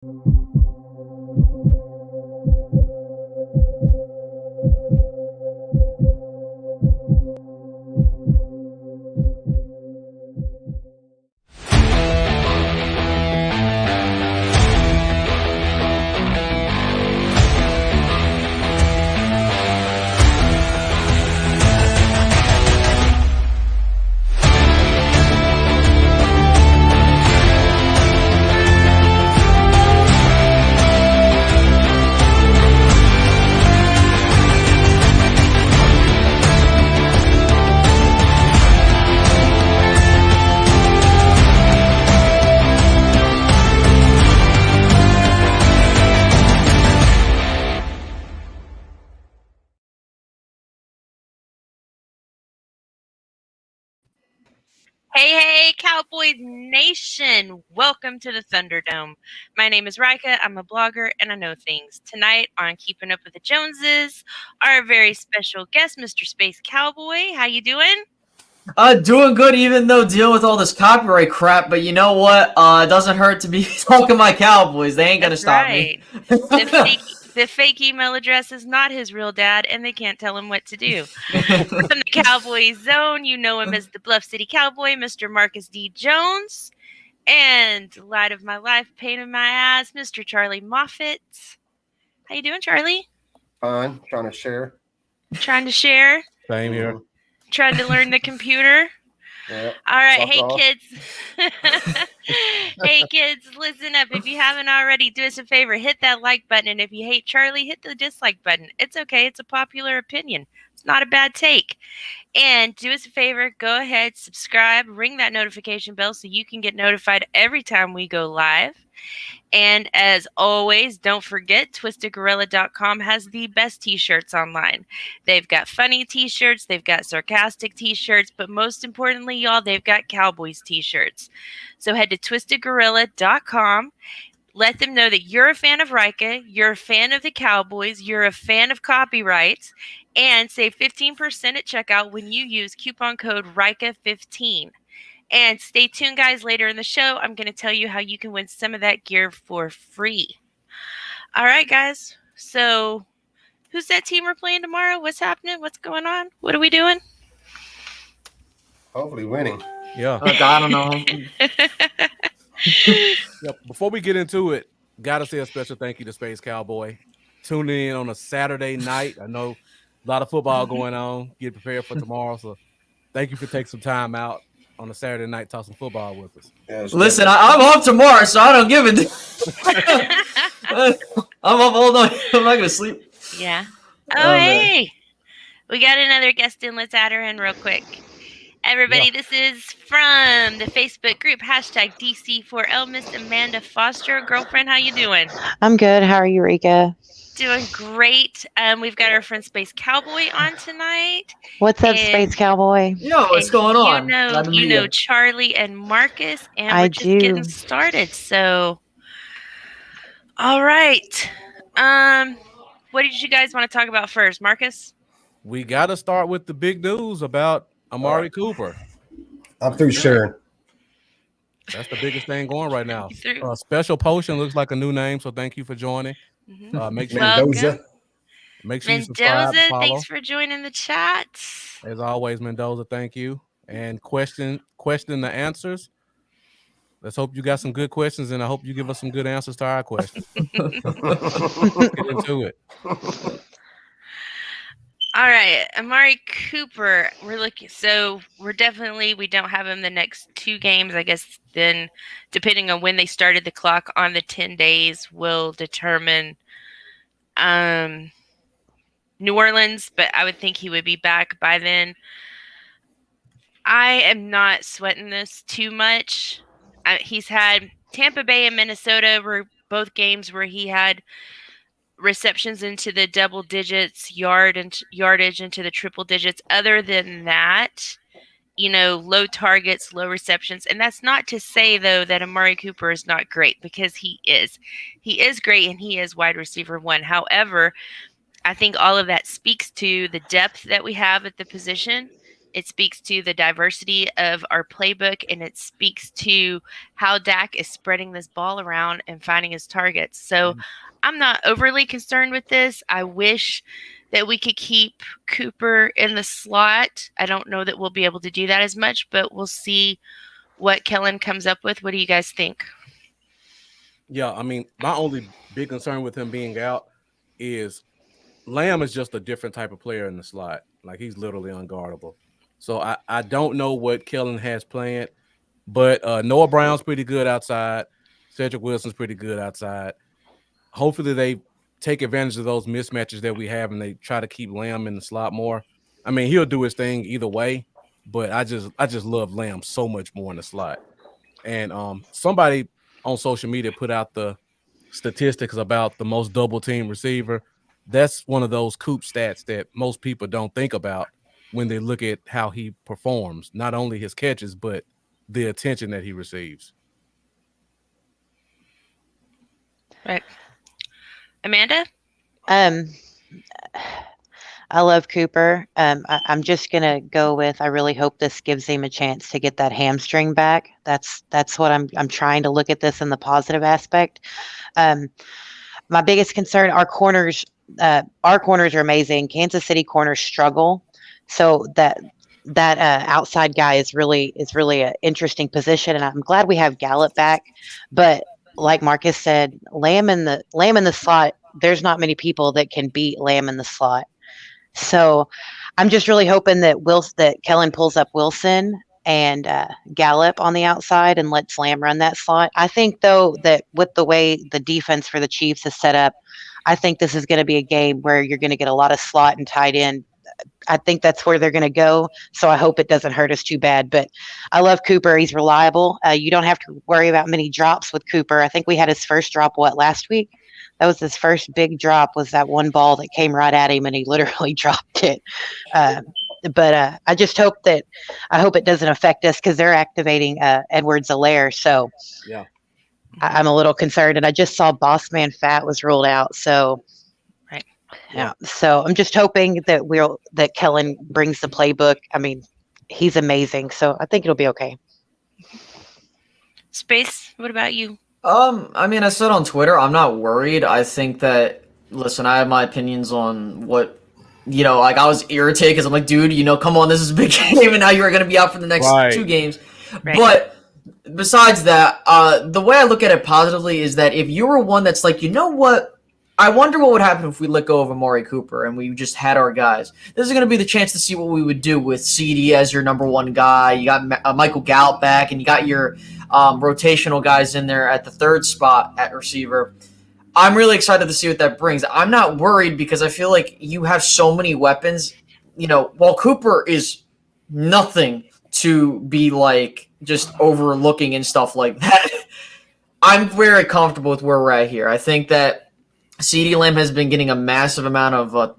Hey, Cowboys Nation. Welcome to the Thunderdome. My name is Rika. I'm a blogger, and I know things. Tonight on Keeping Up with the Joneses, our very special guest, Mr. Space Cowboy. How you doing? Doing good, even though dealing with all this copyright crap. But you know what? It doesn't hurt to be talking my Cowboys. They ain't gonna stop me. The fake email address is not his real dad, and they can't tell him what to do. From the Cowboys zone, you know him as the Bluff City Cowboy, Mr. Marcus D. Jones. And light of my life, pain in my ass, Mr. Charley Moffitt. How you doing, Charley? Fine. Trying to share. Trying to share? Same here. Trying to learn the computer? Yeah. All right. Hey, kids. Hey, kids, listen up. If you haven't already, do us a favor. Hit that like button. And if you hate Charley, hit the dislike button. It's okay. It's a popular opinion. It's not a bad take. And do us a favor. Go ahead, subscribe, ring that notification bell so you can get notified every time we go live. And as always, don't forget, twistedgorilla.com has the best t-shirts online. They've got funny t-shirts, they've got sarcastic t-shirts, but most importantly, y'all, they've got Cowboys t-shirts. So head to twistedgorilla.com. Let them know that you're a fan of Rika, you're a fan of the Cowboys, you're a fan of copyrights, and save 15% at checkout when you use coupon code RIKA15. And stay tuned, guys. Later in the show, I'm going to tell you how you can win some of that gear for free. All right, guys. So who's that team we're playing tomorrow? What's happening? What's going on? What are we doing? Hopefully winning. Yeah. I don't know. Yep. Before we get into it, got to say a special thank you to Space Cowboy. Tuning in on a Saturday night. I know a lot of football going on. Get prepared for tomorrow. So thank you for taking some time out on a Saturday night, talk some football with us. Yeah, Listen, I'm off tomorrow, so I don't give a I'm up all night. I'm not going to sleep. Yeah. Oh, hey. We got another guest in. Let's add her in real quick. Everybody, This is from the Facebook group, #DC4L, Miss Amanda Foster. Girlfriend, how you doing? I'm good. How are you, Rika? Doing great. We've got our friend Space Cowboy on tonight. What's up, Space Cowboy? Yo, what's going on? You know Charley and Marcus, and we're just getting started. So, all right. What did you guys want to talk about first, Marcus? We got to start with the big news about Amari Cooper. I'm through sharing. That's the biggest thing going right now. Special Potion looks like a new name, so thank you for joining. Make sure Mendoza. Make sure you subscribe. Mendoza, thanks for joining the chat. As always, Mendoza, thank you. And question the answers. Let's hope you got some good questions, and I hope you give us some good answers to our questions. Let's get into it. All right, Amari Cooper. We don't have him the next 2 games. I guess then, depending on when they started the clock on the 10 days, will determine New Orleans. But I would think he would be back by then. I am not sweating this too much. He's had Tampa Bay and Minnesota were both games where he had receptions into the double digits, yardage into the triple digits. Other than that, low targets, low receptions. And that's not to say, though, that Amari Cooper is not great, because he is. He is great, and he is wide receiver 1. However, I think all of that speaks to the depth that we have at the position It speaks to the diversity of our playbook, and it speaks to how Dak is spreading this ball around and finding his targets. So I'm not overly concerned with this. I wish that we could keep Cooper in the slot. I don't know that we'll be able to do that as much, but we'll see what Kellen comes up with. What do you guys think? Yeah, I mean, my only big concern with him being out is Lamb is just a different type of player in the slot. Like, he's literally unguardable. So I don't know what Kellen has planned, but Noah Brown's pretty good outside. Cedric Wilson's pretty good outside. Hopefully they take advantage of those mismatches that we have and they try to keep Lamb in the slot more. I mean, he'll do his thing either way, but I just love Lamb so much more in the slot. And somebody on social media put out the statistics about the most double team receiver. That's one of those Coop stats that most people don't think about when they look at how he performs, not only his catches, but the attention that he receives. Right. Amanda? I love Cooper. I'm just gonna go with. I really hope this gives him a chance to get that hamstring back. That's what I'm trying to look at this in the positive aspect. My biggest concern: our corners. Our corners are amazing. Kansas City corners struggle, so that outside guy is really an interesting position, and I'm glad we have Gallup back. But like Marcus said, Lamb in the slot. There's not many people that can beat Lamb in the slot. So I'm just really hoping that Kellen pulls up Wilson and Gallup on the outside and lets Lamb run that slot. I think, though, that with the way the defense for the Chiefs is set up, I think this is going to be a game where you're going to get a lot of slot and tight end. I think that's where they're going to go. So I hope it doesn't hurt us too bad. But I love Cooper. He's reliable. You don't have to worry about many drops with Cooper. I think we had his first drop, last week? That was his first big drop, was that one ball that came right at him and he literally dropped it. But I just hope it doesn't affect us because they're activating Edwards-Helaire. So yeah, I'm a little concerned. And I just saw Boss Man Fat was ruled out. So right. Yeah. So I'm just hoping that Kellen brings the playbook. I mean, he's amazing. So I think it'll be okay. Space, what about you? I mean, I said on Twitter, I'm not worried. I think that, listen, I have my opinions on what, like, I was irritated because I'm like, dude, come on, this is a big game, and now you're going to be out for the next 2 games. Right. But besides that, the way I look at it positively is that if you were one that's like, you know what, I wonder what would happen if we let go of Amari Cooper and we just had our guys. This is going to be the chance to see what we would do with CD as your number 1 guy. You got Michael Gallup back, and you got your rotational guys in there at the 3rd spot at receiver. I'm really excited to see what that brings. I'm not worried because I feel like you have so many weapons. While Cooper is nothing to be like just overlooking and stuff like that, I'm very comfortable with where we're at here. I think that CeeDee Lamb has been getting a massive amount of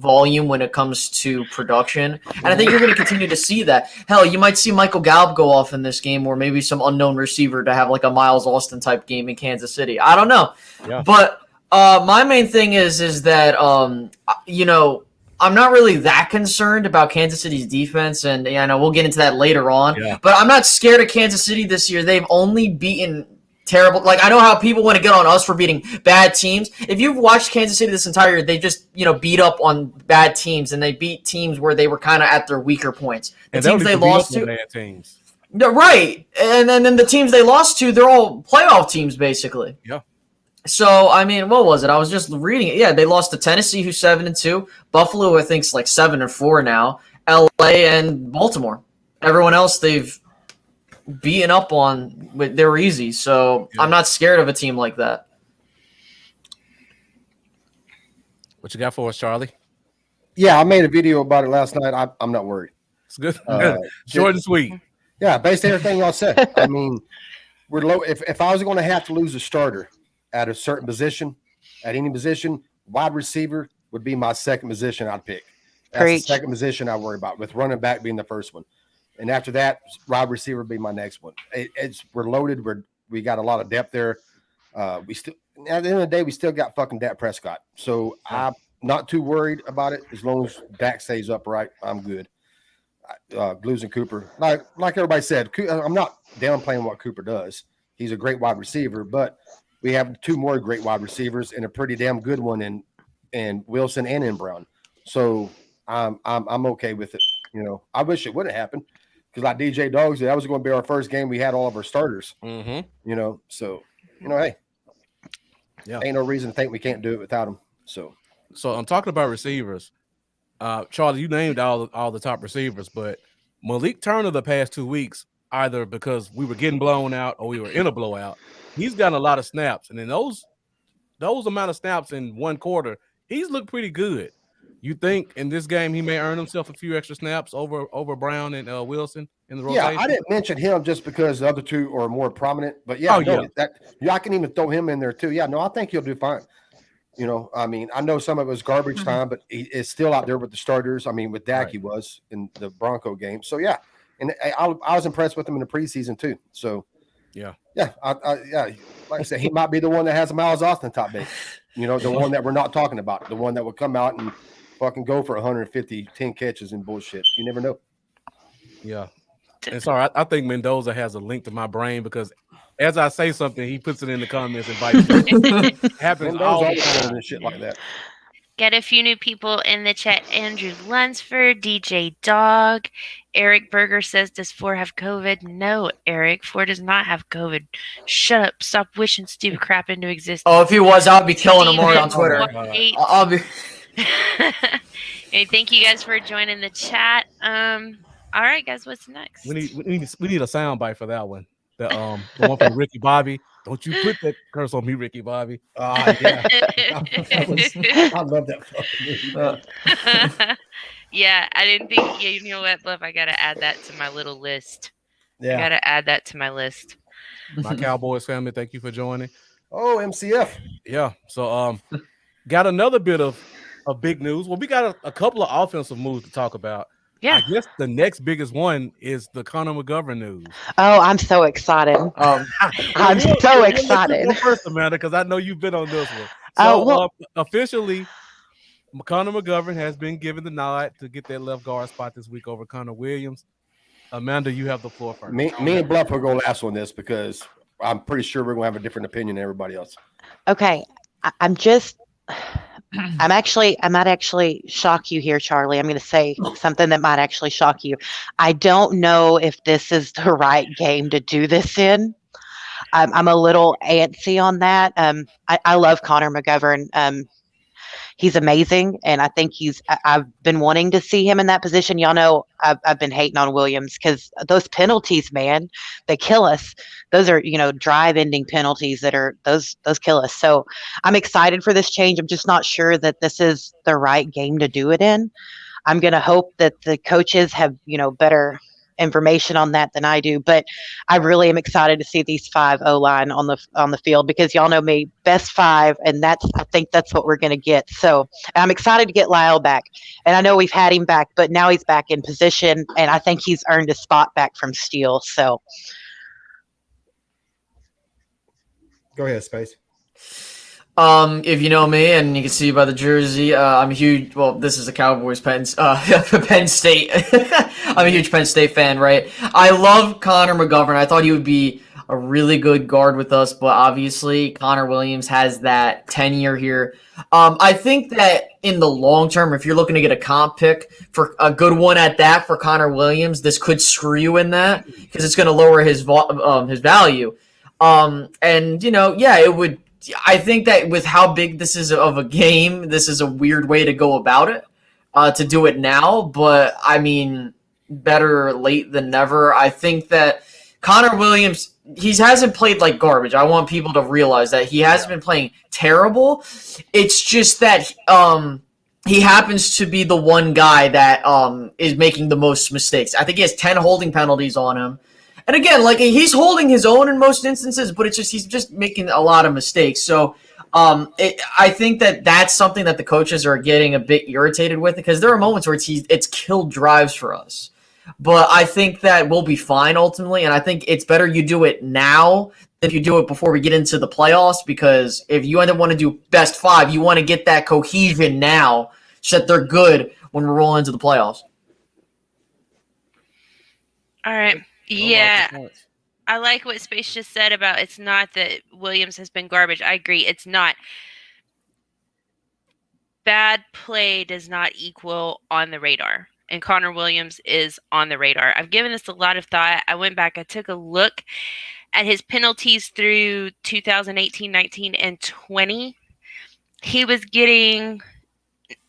volume when it comes to production, and I think you're going to continue to see that. Hell, you might see Michael Gallup go off in this game, or maybe some unknown receiver to have like a Miles Austin type game in Kansas City. I don't know, but my main thing is that I'm not really that concerned about Kansas City's defense, and I know we'll get into that later on. Yeah. But I'm not scared of Kansas City this year. They've only beaten terrible. Like, I know how people want to get on us for beating bad teams. If you've watched Kansas City this entire year, they just, beat up on bad teams, and they beat teams where they were kind of at their weaker points. The teams they lost to, bad teams. Right. And then the teams they lost to, they're all playoff teams, basically. Yeah. So, I mean, what was it? I was just reading it. Yeah, they lost to Tennessee, who's 7-2. Buffalo, I think, is like 7-4 now. LA and Baltimore. Everyone else they've beaten up on, they were easy. So I'm not scared of a team like that. What you got for us, Charley? Yeah, I made a video about it last night. I'm not worried. It's good. Short and sweet. Yeah, based on everything y'all said. I mean, we're low. If I was going to have to lose a starter at a certain position, at any position, wide receiver would be my second position I'd pick. That's the second position I worry about, with running back being the first one. And after that, wide receiver would be my next one. We're loaded. We got a lot of depth there. We still, at the end of the day, we still got fucking Dak Prescott. So I'm not too worried about it. As long as Dak stays upright, I'm good. losing Cooper. Like everybody said, I'm not downplaying what Cooper does. He's a great wide receiver, but we have two more great wide receivers and a pretty damn good one in Wilson and in Brown. So I'm okay with it. I wish it wouldn't happen because like DJ Dog said, that was going to be our first game. We had all of our starters. Mm-hmm. So hey, ain't no reason to think we can't do it without them. So I'm talking about receivers. Charlie, you named all the top receivers, but Malik Turner the past 2 weeks, either because we were getting blown out or we were in a blowout, he's gotten a lot of snaps, and in those amount of snaps in one quarter, he's looked pretty good. You think in this game he may earn himself a few extra snaps over Brown and Wilson in the rotation? Yeah, I didn't mention him just because the other two are more prominent, but I can even throw him in there too. Yeah, no, I think he'll do fine. I mean, I know some of it was garbage time, but he is still out there with the starters. I mean, with Dak, he was in the Bronco game. So, yeah. And I was impressed with him in the preseason, too. So, yeah. Like I said, he might be the one that has a Miles Austin top base. The one that we're not talking about, the one that will come out and fucking go for 150, 10 catches and bullshit. You never know. Yeah. And sorry, I think Mendoza has a link to my brain because as I say something, he puts it in the comments and vice versa. Happens all the time and shit like that. Get a few new people in the chat. Andrew Lunsford, DJ Dog, Eric Berger says, "Does 4 have COVID?" No, Eric, 4 does not have COVID. Shut up! Stop wishing stupid crap into existence. Oh, if he was, I'd be killing Amari on Twitter. I'll be. Hey, thank you guys for joining the chat. All right, guys, what's next? We need a sound bite for that one. The one from Ricky Bobby. Don't you put that curse on me, Ricky Bobby. Yeah. I love that fucking movie. Yeah, I didn't think. Yeah, you know what, Bluff? I gotta add that to my little list. Yeah, I gotta add that to my list. My Cowboys family, thank you for joining. Oh, MCF. Yeah. So got another bit of big news. Well, we got a couple of offensive moves to talk about. Yeah. I guess the next biggest one is the Conor Mcgovern news. Oh, I'm so excited. I'm so excited. Go first, Amanda, because I know you've been on this one. So officially, Conor Mcgovern has been given the nod to get that left guard spot this week over Connor Williams. Amanda, you have the floor first. Me and Bluff are going last on this because I'm pretty sure we're going to have a different opinion than everybody else. Okay. I might actually shock you here, Charlie. I'm going to say something that might actually shock you. I don't know if this is the right game to do this in. I'm a little antsy on that. I love Conor McGovern. He's amazing, and I think I've been wanting to see him in that position. Y'all know I've been hating on Williams because those penalties, man, they kill us. Those are, drive-ending penalties those kill us. So I'm excited for this change. I'm just not sure that this is the right game to do it in. I'm going to hope that the coaches have, better information on that than I do, but I really am excited to see these 5 O-line on the field because y'all know me, best 5, and I think that's what we're going to get. So I'm excited to get Lyle back, and I know we've had him back, but now he's back in position, and I think he's earned a spot back from Steele. So go ahead, Space. If you know me, and you can see by the jersey, I'm a huge. Well, this is a Cowboys Penn State. I'm a huge Penn State fan, right? I love Conor McGovern. I thought he would be a really good guard with us, but obviously Connor Williams has that tenure here. I think that in the long term, if you're looking to get a comp pick for a good one at that for Connor Williams, this could screw you in that because it's going to lower his value. It would. I think that with how big this is of a game, this is a weird way to go about it, to do it now. But, I mean, better late than never. I think that Connor Williams, he hasn't played like garbage. I want people to realize that he hasn't been playing terrible. It's just that he happens to be the one guy that is making the most mistakes. I think he has 10 holding penalties on him. And again, he's holding his own in most instances, but he's just making a lot of mistakes. So I think that that's something that the coaches are getting a bit irritated with because there are moments where it's killed drives for us. But I think that we'll be fine ultimately, and I think it's better you do it now than if you do it before we get into the playoffs because if you end up want to do best 5, you want to get that cohesion now so that they're good when we roll into the playoffs. All right. Those are Yeah. good points. I like what Space just said about it's not that Williams has been garbage. I agree. It's not. Bad play does not equal on the radar. And Connor Williams is on the radar. I've given this a lot of thought. I went back, I took a look at his penalties through 2018, 19, and 20. He was getting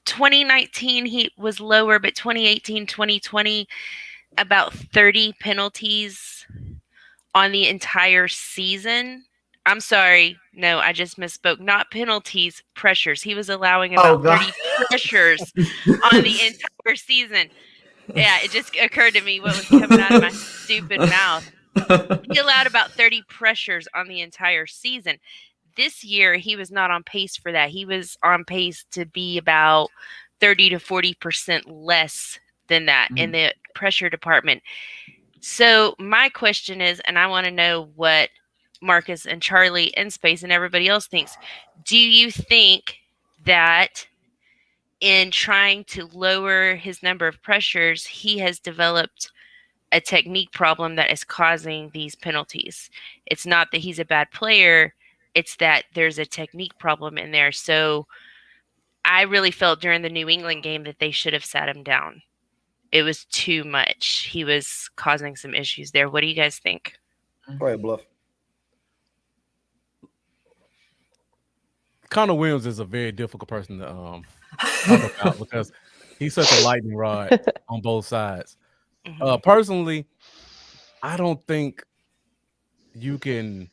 2019, he was lower, but 2018, 2020, about 30 penalties on the entire season. I'm sorry. No, I just misspoke. Not penalties, pressures. He was allowing about 30 pressures on the entire season. Yeah, it just occurred to me what was coming out of my stupid mouth. He allowed about 30 pressures on the entire season. This year, he was not on pace for that. He was on pace to be about 30 to 40% less than that in the pressure department. So my question is, and I want to know what Marcus and Charley and Space and everybody else thinks. Do you think that in trying to lower his number of pressures, he has developed a technique problem that is causing these penalties? It's not that he's a bad player. It's that there's a technique problem in there. So I really felt during the New England game that they should have sat him down. It was too much. He was causing some issues there. What do you guys think? Go ahead, Bluff. Conor Williams is a very difficult person to talk about because he's such a lightning rod on both sides. Personally, I don't think you can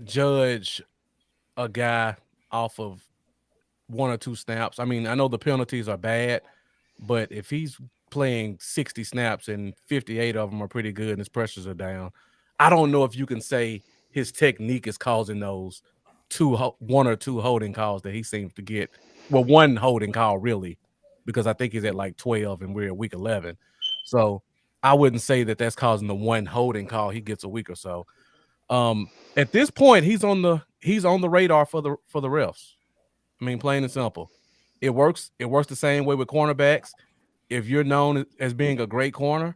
judge a guy off of one or two snaps. I mean, I know the penalties are bad, but if he's playing 60 snaps and 58 of them are pretty good and his pressures are down, I don't know if you can say his technique is causing those one or two holding calls that he seems to get. Well, one holding call really, because I think he's at like 12 and we're at week 11. So I wouldn't say that that's causing the one holding call he gets a week or so. At this point, he's on the radar for the refs. I mean, plain and simple. It works the same way with cornerbacks. If you're known as being a great corner,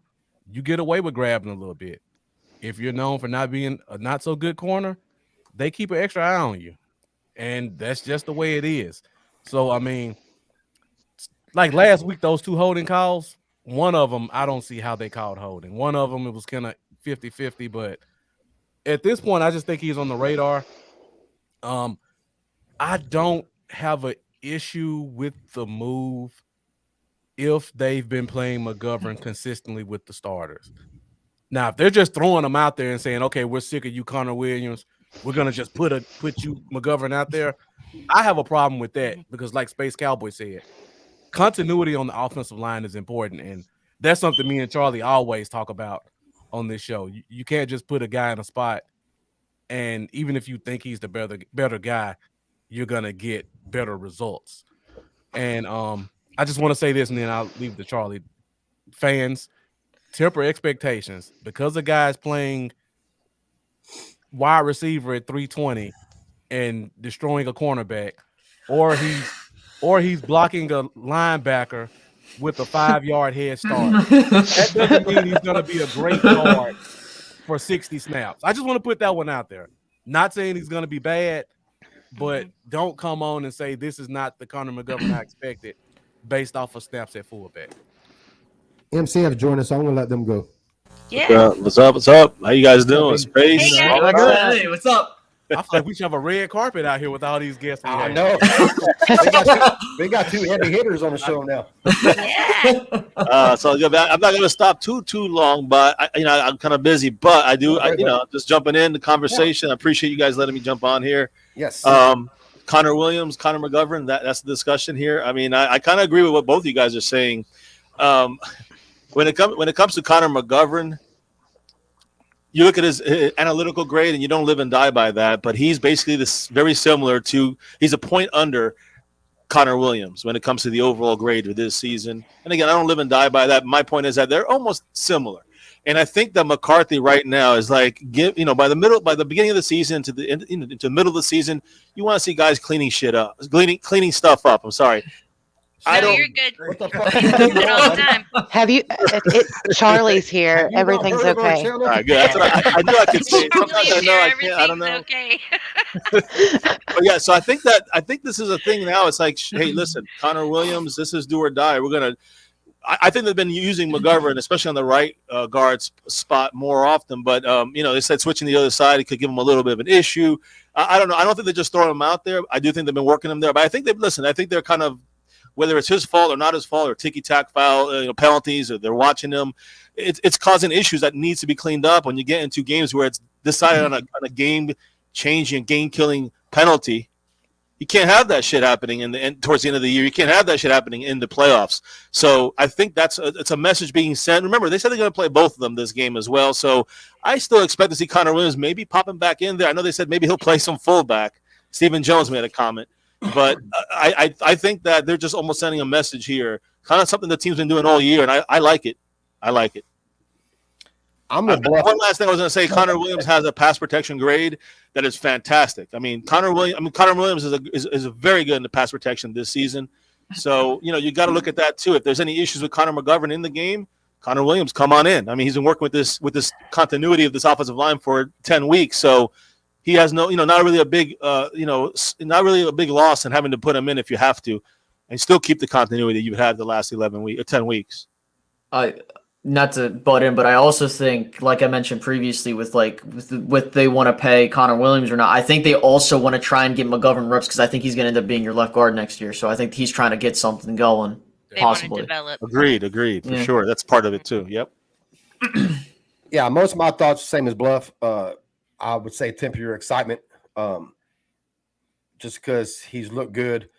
you get away with grabbing a little bit. If you're known for not being a not so good corner, they keep an extra eye on you. And that's just the way it is. So, I mean, like last week, those two holding calls, one of them, I don't see how they called holding. One of them, it was kind of 50-50. But at this point, I just think he's on the radar. I don't have an issue with the move if they've been playing McGovern consistently with the starters. Now, if they're just throwing them out there and saying, okay, we're sick of you, Connor Williams, we're going to just put you, McGovern, out there, I have a problem with that because like Space Cowboy said, continuity on the offensive line is important, and that's something me and Charley always talk about on this show. You can't just put a guy in a spot, and even if you think he's the better guy, you're going to get better results. And I just want to say this, and then I'll leave it to Charley. Fans, temper expectations. Because a guy's playing wide receiver at 320 and destroying a cornerback, or he's blocking a linebacker with a 5-yard head start. That doesn't mean he's going to be a great guard for 60 snaps. I just want to put that one out there. Not saying he's going to be bad, but don't come on and say this is not the Conor Mcgovern I expected based off of snaps at fullback. MCF joined us. I'm going to let them go. Yeah. What's up? What's up? How you guys doing? Space. Hey, guys. Hey, what's up? I feel like we should have a red carpet out here with all these guests. I know. they got two heavy hitters on the show now. Yeah. So I'm not going to stop too long, but I'm kind of busy. But I do, just jumping in the conversation. I appreciate you guys letting me jump on here. Yes. Connor Williams, Conor McGovern. That's the discussion here. I mean, I kind of agree with what both of you guys are saying. When it comes to Conor McGovern, you look at his analytical grade and you don't live and die by that, but he's basically very similar to, he's a point under Connor Williams when it comes to the overall grade for this season. And again, I don't live and die by that. My point is that they're almost similar. And I think that McCarthy right now is like, by the beginning of the season to the middle of the season, you want to see guys cleaning stuff up. I'm sorry. I No, don't. you're good. What the fuck? You use it all the time. Have you? Charlie's here. Have you not Everything's heard of our okay. channel? All right, good. That's what I knew I could say it. Sometimes I Charlie's know here. I can't. I don't know. Everything's okay. But yeah, so I think this is a thing now. It's like, hey, listen, Connor Williams, this is do or die. We're gonna. I think they've been using McGovern, especially on the right guard spot, more often. But they said switching the other side, it could give them a little bit of an issue. I don't know. I don't think they're just throwing him out there. I do think they've been working him there. But I think I think they're kind of, whether it's his fault or not his fault, or ticky-tack foul penalties, or they're watching him, it's causing issues that needs to be cleaned up when you get into games where it's decided on a game-changing, game-killing penalty. You can't have that shit happening towards the end of the year. You can't have that shit happening in the playoffs. So I think it's a message being sent. Remember, they said they're going to play both of them this game as well. So I still expect to see Connor Williams maybe popping back in there. I know they said maybe he'll play some fullback. Stephen Jones made a comment. But I think that they're just almost sending a message here, kind of something the team's been doing all year, and I like it. I like it. I'm the Bluff. One last thing I was going to say: Connor Williams has a pass protection grade that is fantastic. I mean, Connor Williams is very good in the pass protection this season. So you got to look at that too. If there's any issues with Conor McGovern in the game, Connor Williams, come on in. I mean, he's been working with this continuity of this offensive line for 10 weeks, so he has not really a big not really a big loss in having to put him in if you have to, and still keep the continuity you've had the last 10 weeks. Not to butt in, but I also think, like I mentioned previously, with they want to pay Connor Williams or not, I think they also want to try and get McGovern reps because I think he's going to end up being your left guard next year. So I think he's trying to get something going. They want to Possibly. develop. Agreed, for sure. That's part of it too. Yep. Yeah, most of my thoughts same as Bluff. I would say temper your excitement, just because he's looked good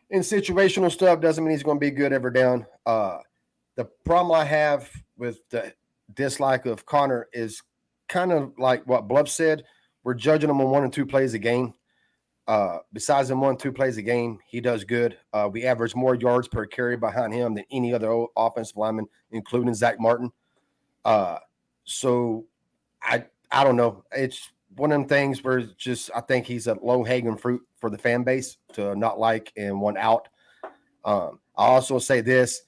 in situational stuff doesn't mean he's going to be good ever down. The problem I have with the dislike of Connor is kind of like what Bluff said. We're judging him on 1 and 2 plays a game. Besides them 1 and 2 plays a game, he does good. We average more yards per carry behind him than any other offensive lineman, including Zach Martin. So I don't know. It's one of them things where it's just I think he's a low-hanging fruit for the fan base to not like and want out. I also say this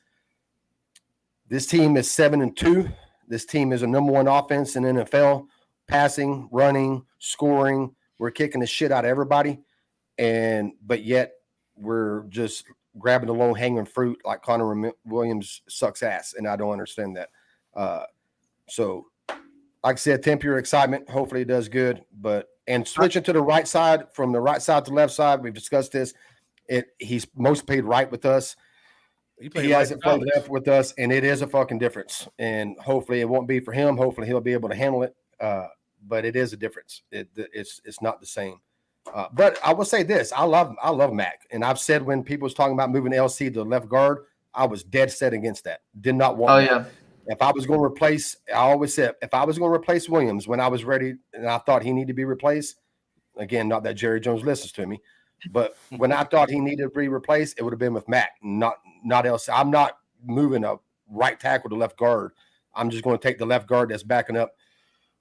team is 7-2. This team is a number 1 offense in NFL, passing, running, scoring. We're kicking the shit out of everybody, but yet we're just grabbing the low-hanging fruit like Connor Williams sucks ass, and I don't understand that. So, like I said, temper your excitement. Hopefully it does good. And switching to the right side, from the right side to the left side, we've discussed this. He's most played right with us. He hasn't played left with us, and it is a fucking difference. And hopefully it won't be for him. Hopefully he'll be able to handle it. But it is a difference. It's not the same. But I will say this: I love Mac, and I've said when people was talking about moving LC to left guard, I was dead set against that. Did not want. Oh that. yeah. If I was going to replace, I always said if I was going to replace Williams when I was ready and I thought he needed to be replaced. Again, not that Jerry Jones listens to me, but when I thought he needed to be replaced, it would have been with Mac, not LC. I'm not moving a right tackle to left guard. I'm just going to take the left guard that's backing up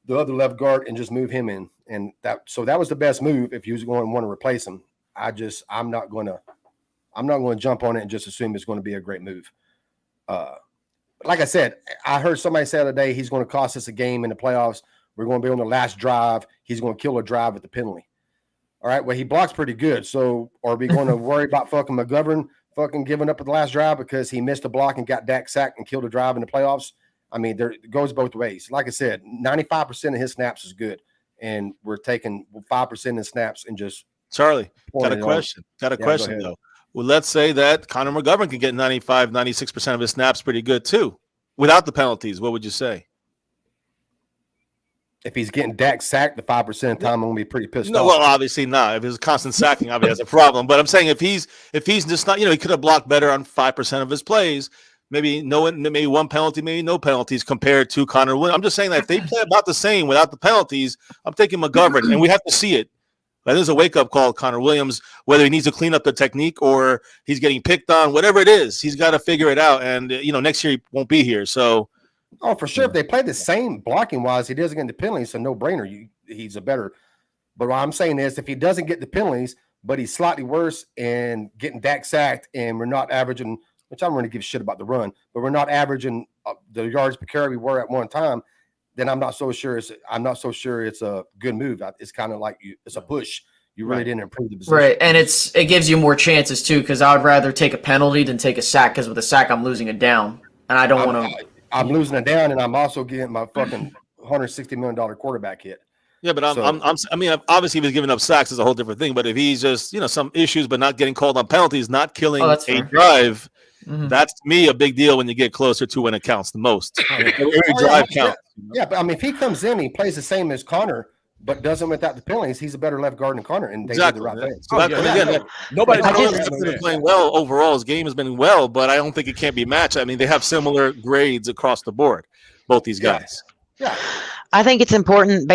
the other left guard and just move him in. And that was the best move if you was going to want to replace him. I'm not going to jump on it and just assume it's going to be a great move. Like I said, I heard somebody say the other day he's going to cost us a game in the playoffs. We're going to be on the last drive. He's going to kill a drive with the penalty. All right, well, he blocks pretty good. So are we going to worry about fucking McGovern fucking giving up at the last drive because he missed a block and got Dak sacked and killed a drive in the playoffs? I mean, it goes both ways. Like I said, 95% of his snaps is good, and we're taking 5% of snaps and just Charlie, got a question. Got a question, though. Well, let's say that Conor McGovern can get 95, 96% of his snaps pretty good, too, without the penalties. What would you say? If he's getting Dak sacked the 5% of the time, I'm going to be pretty pissed off. No, well, obviously not. If it's constant sacking, obviously that's a problem. But I'm saying if he's just not, he could have blocked better on 5% of his plays. Maybe one penalty, maybe no penalties compared to Connor Williams. I'm just saying that if they play about the same without the penalties, I'm taking McGovern, and we have to see it. That is a wake-up call, Connor Williams, whether he needs to clean up the technique or he's getting picked on, whatever it is, he's got to figure it out. And, next year he won't be here. So, oh, for sure. If they play the same blocking-wise, he doesn't get the penalties. It's a no-brainer. He's a better. But what I'm saying is if he doesn't get the penalties, but he's slightly worse and getting Dak sacked, and we're not averaging, which I don't really give a shit about the run, but we're not averaging the yards per carry we were at one time. Then I'm not so sure it's a good move. It's kind of like it's a push. You really didn't improve the position. Right, and it gives you more chances too, because I would rather take a penalty than take a sack, because with a sack I'm losing it down, and I don't want to. I'm losing it down, and I'm also getting my fucking $160 million quarterback hit. Yeah, but I mean, obviously, if he's giving up sacks, is a whole different thing. But if he's just, some issues, but not getting called on penalties, not killing a drive, that's to me a big deal when you get closer to when it counts the most. Every drive counts. Yeah, but I mean, if he comes in, he plays the same as Conor, but doesn't without the penalties. He's a better left guard than Conor, and they did the right thing. So nobody's been playing well overall. His game has been well, but I don't think it can't be matched. I mean, they have similar grades across the board, both these guys. Yeah. I think it's important.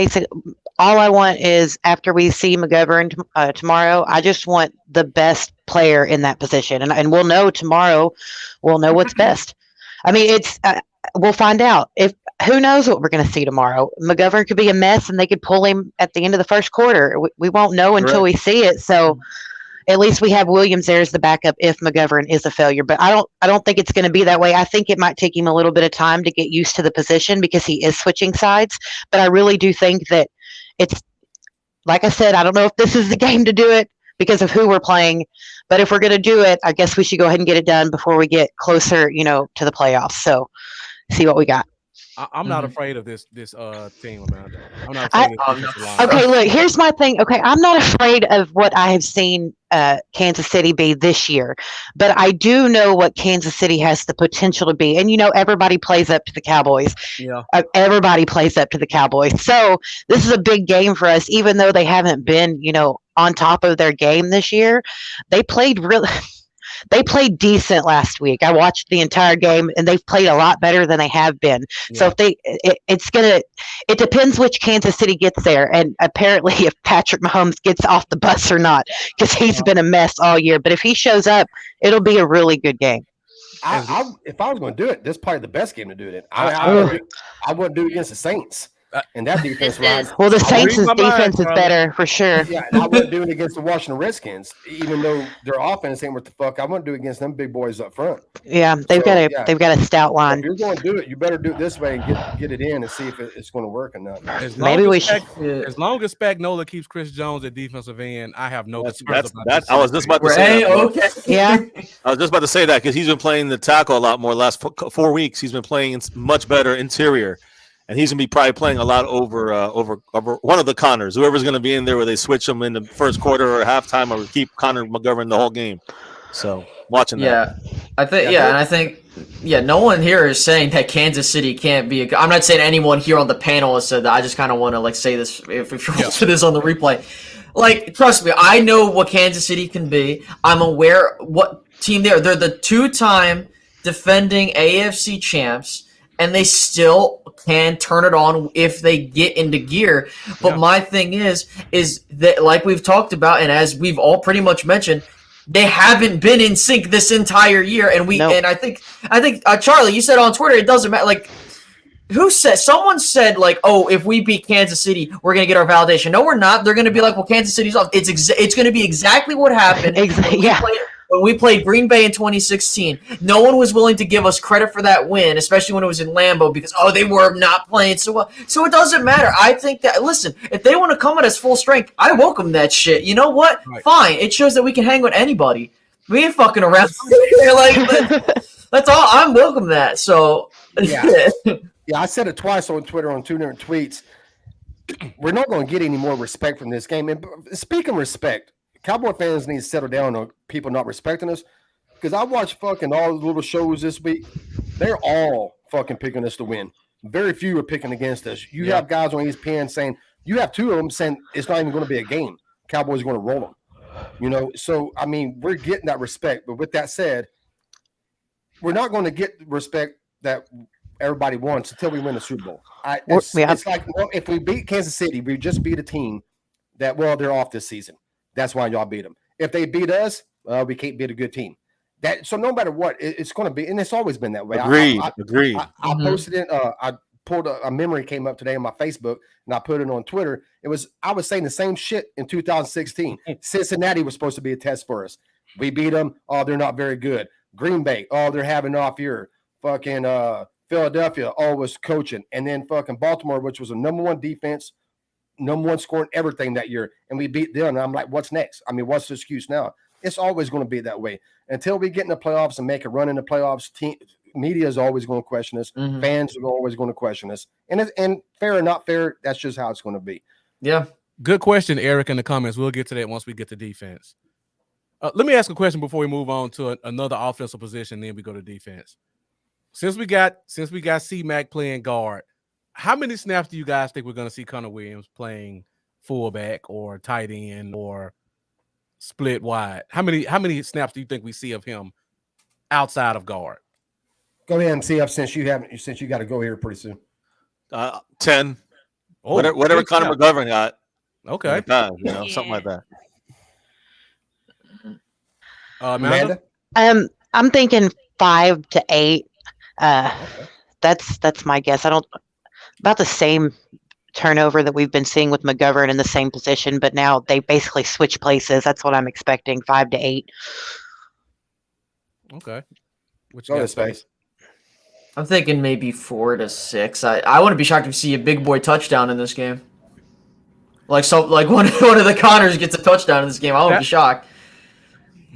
All I want is after we see McGovern tomorrow, I just want the best player in that position, and we'll know tomorrow. We'll know what's best. I mean, we'll find out. Who knows what we're going to see tomorrow? McGovern could be a mess, and they could pull him at the end of the first quarter. We won't know until we see it. So at least we have Williams there as the backup if McGovern is a failure. But I don't think it's going to be that way. I think it might take him a little bit of time to get used to the position because he is switching sides. But I really do think that it's, like I said, I don't know if this is the game to do it because of who we're playing. But if we're going to do it, I guess we should go ahead and get it done before we get closer, to the playoffs. So see what we got. I'm not afraid of this team, Amanda. I'm not afraid of this line. Okay, look, here's my thing. Okay, I'm not afraid of what I have seen Kansas City be this year, but I do know what Kansas City has the potential to be. And, everybody plays up to the Cowboys. Yeah. Everybody plays up to the Cowboys. So this is a big game for us, even though they haven't been, on top of their game this year. They played They played decent last week. I watched the entire game, and they've played a lot better than they have been. Yeah. So it depends which Kansas City gets there, and apparently if Patrick Mahomes gets off the bus or not, because he's been a mess all year. But if he shows up, it'll be a really good game. If I was going to do it, this is probably the best game to do it in. I wouldn't do it against the Saints. And that defense line. Well, the Saints' defense is better for sure. Yeah, and I wouldn't do it against the Washington Redskins, even though their offense ain't what the fuck. I wouldn't do it against them big boys up front. Yeah, they've got a stout line. If you're going to do it, you better do it this way and get it in and see if it's going to work or not. Maybe we should. As long as Spagnuolo keeps Chris Jones at defensive end, I have no concerns about that. I was just about to say that. Okay. Yeah. I was just about to say that because he's been playing the tackle a lot more the last 4 weeks. He's been playing much better interior. And he's gonna be probably playing a lot over one of the Connors, whoever's gonna be in there, where they switch him in the first quarter or halftime, or keep Conor McGovern the whole game. So watching that. I think no one here is saying that Kansas City can't be. I'm not saying anyone here on the panel has said that. I just kind of want to say this if you're watching this on the replay. Trust me, I know what Kansas City can be. I'm aware what team they are. They're the 2-time defending AFC champs. And they still can turn it on if they get into gear. But my thing is that, like we've talked about, and as we've all pretty much mentioned, they haven't been in sync this entire year. And and I think Charley, you said on Twitter, it doesn't matter. Who said? Someone said if we beat Kansas City, we're gonna get our validation. No, we're not. They're gonna be well, Kansas City's off. It's gonna be exactly what happened. When we played Green Bay in 2016, no one was willing to give us credit for that win, especially when it was in Lambeau, because they were not playing so well. So it doesn't matter. I think that if they want to come at us full strength, I welcome that shit. You know what? Right. Fine. It shows that we can hang with anybody. We ain't fucking around. That's all. I'm welcome that. So yeah, I said it twice on Twitter on 2 different tweets. We're not going to get any more respect from this game. And speaking of respect, Cowboy fans need to settle down on people not respecting us, because I watched fucking all the little shows this week. They're all fucking picking us to win. Very few are picking against us. You have guys on ESPN saying, you have 2 of them saying it's not even going to be a game. Cowboys are going to roll them. So, I mean, we're getting that respect. But with that said, we're not going to get the respect that everybody wants until we win the Super Bowl. It's like, if we beat Kansas City, we just beat a team that, they're off this season. That's why y'all beat them. If they beat us, we can't beat a good team. So no matter what, it's going to be, and it's always been that way. Agreed. I posted it. I pulled a memory came up today on my Facebook, and I put it on Twitter. I was saying the same shit in 2016. Cincinnati was supposed to be a test for us. We beat them. Oh, they're not very good. Green Bay. Oh, they're having an off year. Fucking Philadelphia. Oh, was coaching, and then fucking Baltimore, which was a number one defense, number one scoring everything that year, and we beat them. And I'm like, what's next? I mean, what's the excuse now? It's always going to be that way until we get in the playoffs and make a run in the playoffs. Media is always going to question us. Mhm. Fans are always going to question us. And fair or not fair, that's just how it's going to be. Yeah. Good question, Eric, in the comments. We'll get to that once we get to defense. Let me ask a question before we move on to another offensive position. Then we go to defense. Since we got C-Mac playing guard, how many snaps do you guys think we're going to see Connor Williams playing fullback or tight end or split wide? How many snaps do you think we see of him outside of guard? Go ahead and see up since you got to go here pretty soon. 10. Oh, whatever Conor McGovern got. Okay. Something like that. Amanda? I'm thinking 5 to 8. That's my guess. About the same turnover that we've been seeing with McGovern in the same position, but now they basically switch places. That's what I'm expecting, 5 to 8. Okay. Which Go to space. I'm thinking maybe 4 to 6. I wouldn't be shocked to see a big boy touchdown in this game. Like one of the Connors gets a touchdown in this game. I wouldn't be shocked.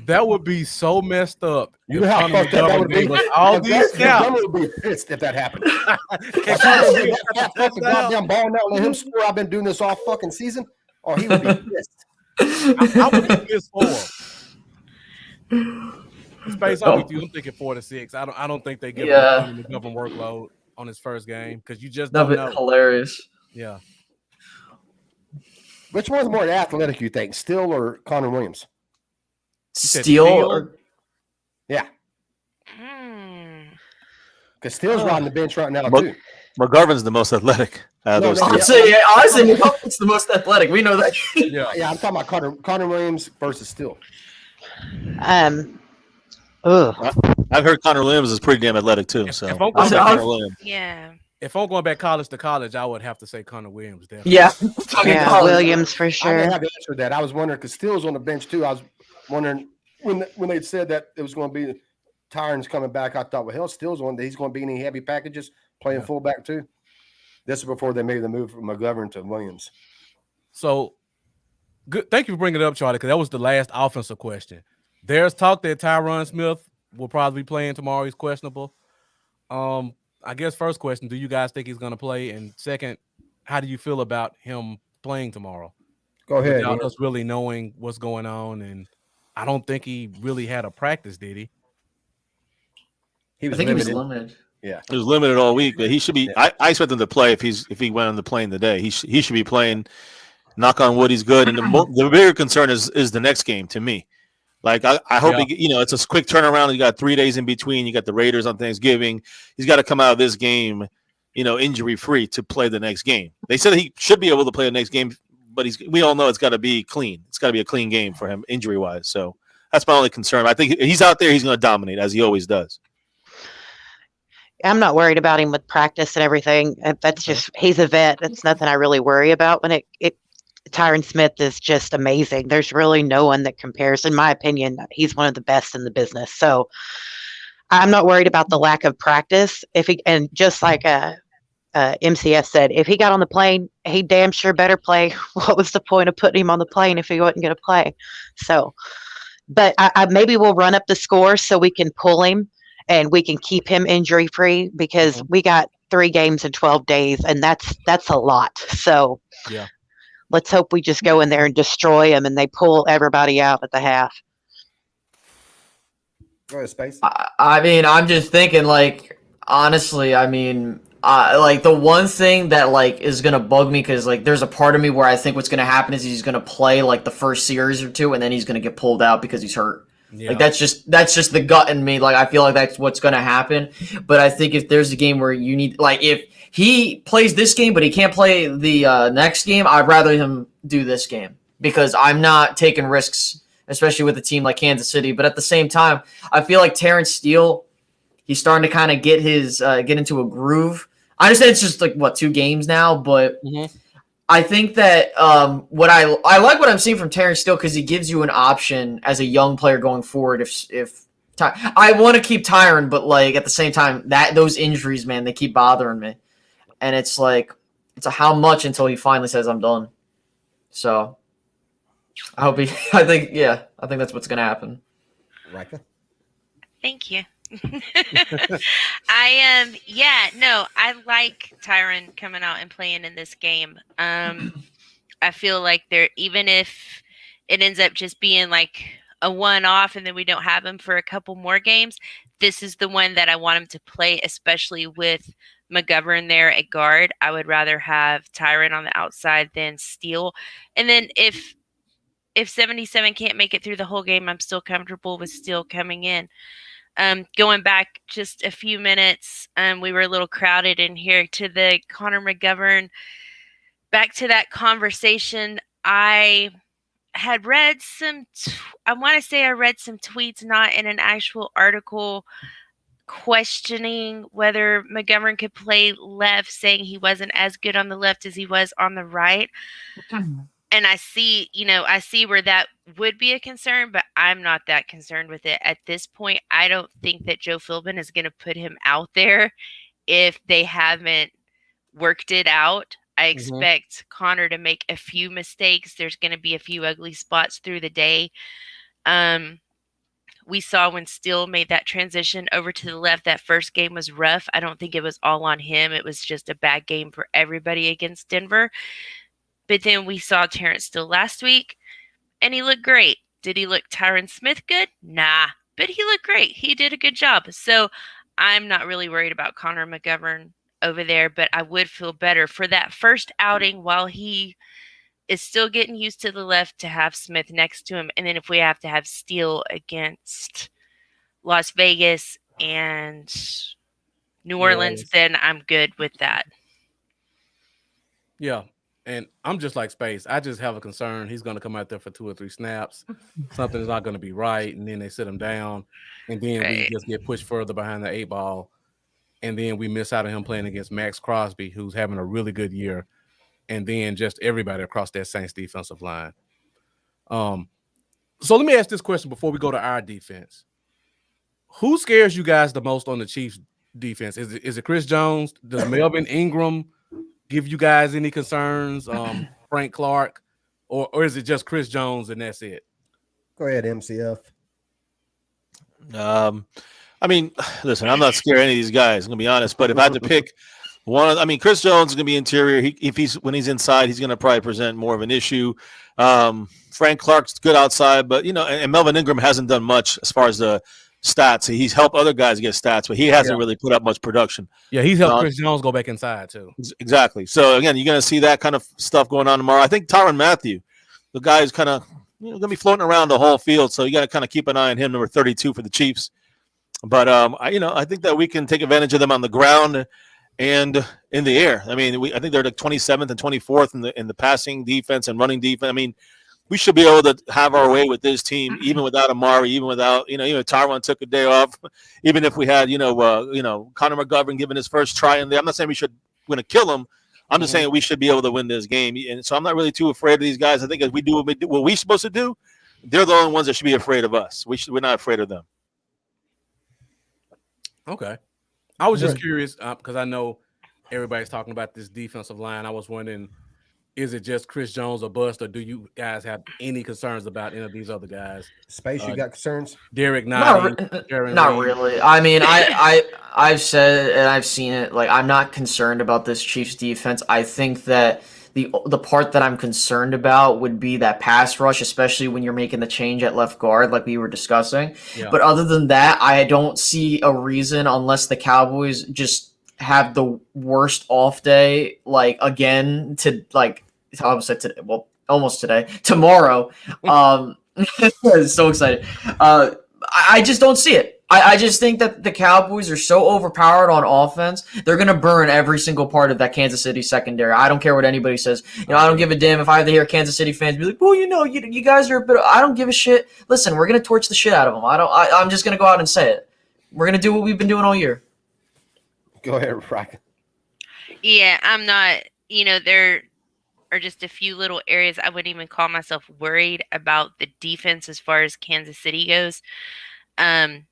That would be so messed up. You know how fucked that would be? All these snaps. would be pissed if that happened. that fucking goddamn ball now, let him score. I've been doing this all fucking season. Or he would be pissed. I would be pissed for him. Space, I'm with you. I'm thinking 4 to 6. I don't think they give him the McGovern workload on his first game because you just don't know. Hilarious. Yeah. Which one's more athletic, you think? Steele or Connor Williams? Steele? Yeah. Because Steele's riding the bench right now, too. McGovern's the most athletic. Honestly, McGovern's the most athletic. We know that. Yeah, I'm talking about Connor Williams versus Steele. I've heard Connor Williams is pretty damn athletic too. So if I'm going back college to college, I would have to say Connor Williams. Definitely. Yeah, Williams for sure. I have to answer that. I was wondering because Steele's on the bench too. I was wondering when they said that it was going to be Tyron's coming back. I thought, well, hell, Steele's on. He's going to be in any heavy packages playing fullback too. This is before they made the move from McGovern to Williams. So good. Thank you for bringing it up, Charlie, because that was the last offensive question. There's talk that Tyron Smith will probably be playing tomorrow. He's questionable. I guess first question, do you guys think he's going to play? And second, how do you feel about him playing tomorrow? Go ahead. Without us really knowing what's going on. And I don't think he really had a practice, did he? He was limited. Yeah. He was limited all week, but he should be. I expect him to play if he went on the plane today. He should be playing. Knock on wood, he's good. And the bigger concern is the next game to me. Like I hope it's a quick turnaround. You got 3 days in between. You got the Raiders on Thanksgiving. He's got to come out of this game, injury free to play the next game. They said he should be able to play the next game, but we all know it's got to be clean. It's got to be a clean game for him injury wise. So that's my only concern. I think if he's out there, he's going to dominate as he always does. I'm not worried about him with practice and everything. That's just he's a vet. That's nothing I really worry about when Tyron Smith is just amazing. There's really no one that compares. In my opinion, he's one of the best in the business. So I'm not worried about the lack of practice. And just like MCS said, if he got on the plane, he damn sure better play. What was the point of putting him on the plane if he wasn't going to play? So, but I maybe we'll run up the score so we can pull him and we can keep him injury free because we got 3 games in 12 days, and that's a lot. So yeah. Let's hope we just go in there and destroy them and they pull everybody out at the half. Go ahead, Space. I mean, I'm just thinking, honestly, I mean, the one thing that, is going to bug me because, there's a part of me where I think what's going to happen is he's going to play, the first series or two, and then he's going to get pulled out because he's hurt. Yeah. That's just the gut in me. I feel like that's what's going to happen. But I think if there's a game where you need, if he plays this game, but he can't play the next game, I'd rather him do this game because I'm not taking risks, especially with a team like Kansas City. But at the same time, I feel like Terrence Steele, he's starting to kind of get into a groove. I understand it's just like what 2 games now, but I think that what I like what I'm seeing from Terrence Steele because he gives you an option as a young player going forward. If I want to keep Tyron, but like at the same time that those injuries, man, they keep bothering me, and it's like it's a how much until he finally says I'm done. So I hope he. I think that's what's gonna happen. Rika? Thank you. I like Tyron coming out and playing in this game. I feel like even if it ends up just being like a one-off and then we don't have him for a couple more games, this is the one that I want him to play, especially with McGovern there at guard. I would rather have Tyron on the outside than Steele. And then if 77 can't make it through the whole game, I'm still comfortable with Steele coming in. Going back just a few minutes, we were a little crowded in here to the Conor McGovern. Back to that conversation, I had read I want to say I read some tweets, not in an actual article, questioning whether McGovern could play left, saying he wasn't as good on the left as he was on the right. And I see where that would be a concern, but I'm not that concerned with it. At this point, I don't think that Joe Philbin is going to put him out there if they haven't worked it out. I expect Conor to make a few mistakes. There's going to be a few ugly spots through the day. We saw when Steele made that transition over to the left, that first game was rough. I don't think it was all on him. It was just a bad game for everybody against Denver. But then we saw Terrence Steele last week, and he looked great. Did he look Tyron Smith good? Nah, but he looked great. He did a good job. So I'm not really worried about Conor McGovern over there, but I would feel better for that first outing while he is still getting used to the left to have Smith next to him. And then if we have to have Steele against Las Vegas and New Orleans, then I'm good with that. Yeah. And I'm just like Space. I just have a concern. He's going to come out there for 2 or 3 snaps. Something's not going to be right. And then they sit him down. And then we just get pushed further behind the 8 ball. And then we miss out on him playing against Max Crosby, who's having a really good year. And then just everybody across that Saints defensive line. So let me ask this question before we go to our defense. Who scares you guys the most on the Chiefs defense? Is it Chris Jones? Does Melvin Ingram give you guys any concerns? Frank Clark, or is it just Chris Jones and that's it? Go ahead, MCF. I mean, listen, I'm not scared of any of these guys, I'm gonna be honest. But if I had to pick one, I mean, Chris Jones is gonna be interior. When he's inside, he's gonna probably present more of an issue. Frank Clark's good outside, but and Melvin Ingram hasn't done much as far as the stats. He's helped other guys get stats, but he hasn't really put up much production. Yeah, he's helped Chris Jones go back inside too. Exactly. So again, you're going to see that kind of stuff going on tomorrow. I think Tyron Matthew, the guy is kind of going to be floating around the whole field, so you got to kind of keep an eye on him, number 32 for the Chiefs. But I think that we can take advantage of them on the ground and in the air. I mean, I think they're like 27th and 24th in the passing defense and running defense. I mean, we should be able to have our way with this team, even without Amari, even without, even Tyron took a day off, even if we had, Conor McGovern giving his first try in there. I'm not saying we're going to kill him. I'm just saying we should be able to win this game. And so I'm not really too afraid of these guys. I think as we do what we're supposed to do, they're the only ones that should be afraid of us. We're not afraid of them. Okay. I was just curious because I know everybody's talking about this defensive line. I was wondering, is it just Chris Jones or bust, or do you guys have any concerns about any of these other guys? Space, you got concerns? Derek Not really. I mean, I've said it and I've seen it. Like, I'm not concerned about this Chiefs defense. I think that the part that I'm concerned about would be that pass rush, especially when you're making the change at left guard, like we were discussing. Yeah. But other than that, I don't see a reason, unless the Cowboys just have the worst off day, like again almost today, tomorrow. So excited. I just don't see it. I just think that the Cowboys are so overpowered on offense. They're going to burn every single part of that Kansas City secondary. I don't care what anybody says. I don't give a damn if I have to hear Kansas City fans be like, well, you guys are a bit. I don't give a shit. Listen, we're going to torch the shit out of them. I'm just going to go out and say it. We're going to do what we've been doing all year. Go ahead, Rika. Yeah, I'm not. There are just a few little areas I wouldn't even call myself worried about the defense as far as Kansas City goes. Um,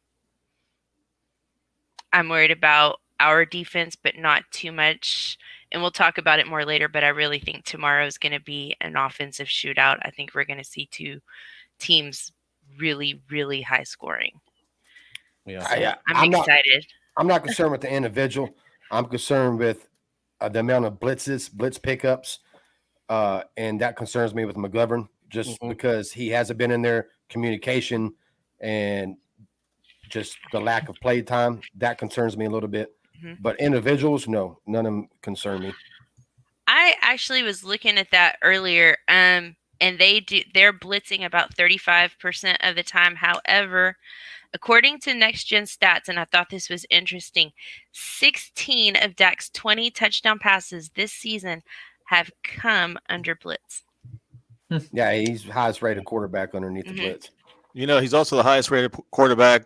I'm worried about our defense, but not too much. And we'll talk about it more later, but I really think tomorrow is going to be an offensive shootout. I think we're going to see two teams really, really high scoring. Yeah. So I'm excited. I'm not concerned with the individual. I'm concerned with the amount of blitz pickups, and that concerns me with McGovern just because he hasn't been in there. Communication and just the lack of play time that concerns me a little bit. But individuals, no, none of them concern me. I actually was looking at that earlier, and they're blitzing about 35% of the time. However, according to Next Gen Stats, and I thought this was interesting, 16 of Dak's 20 touchdown passes this season have come under blitz. Yeah, he's the highest rated quarterback underneath the blitz. He's also the highest rated quarterback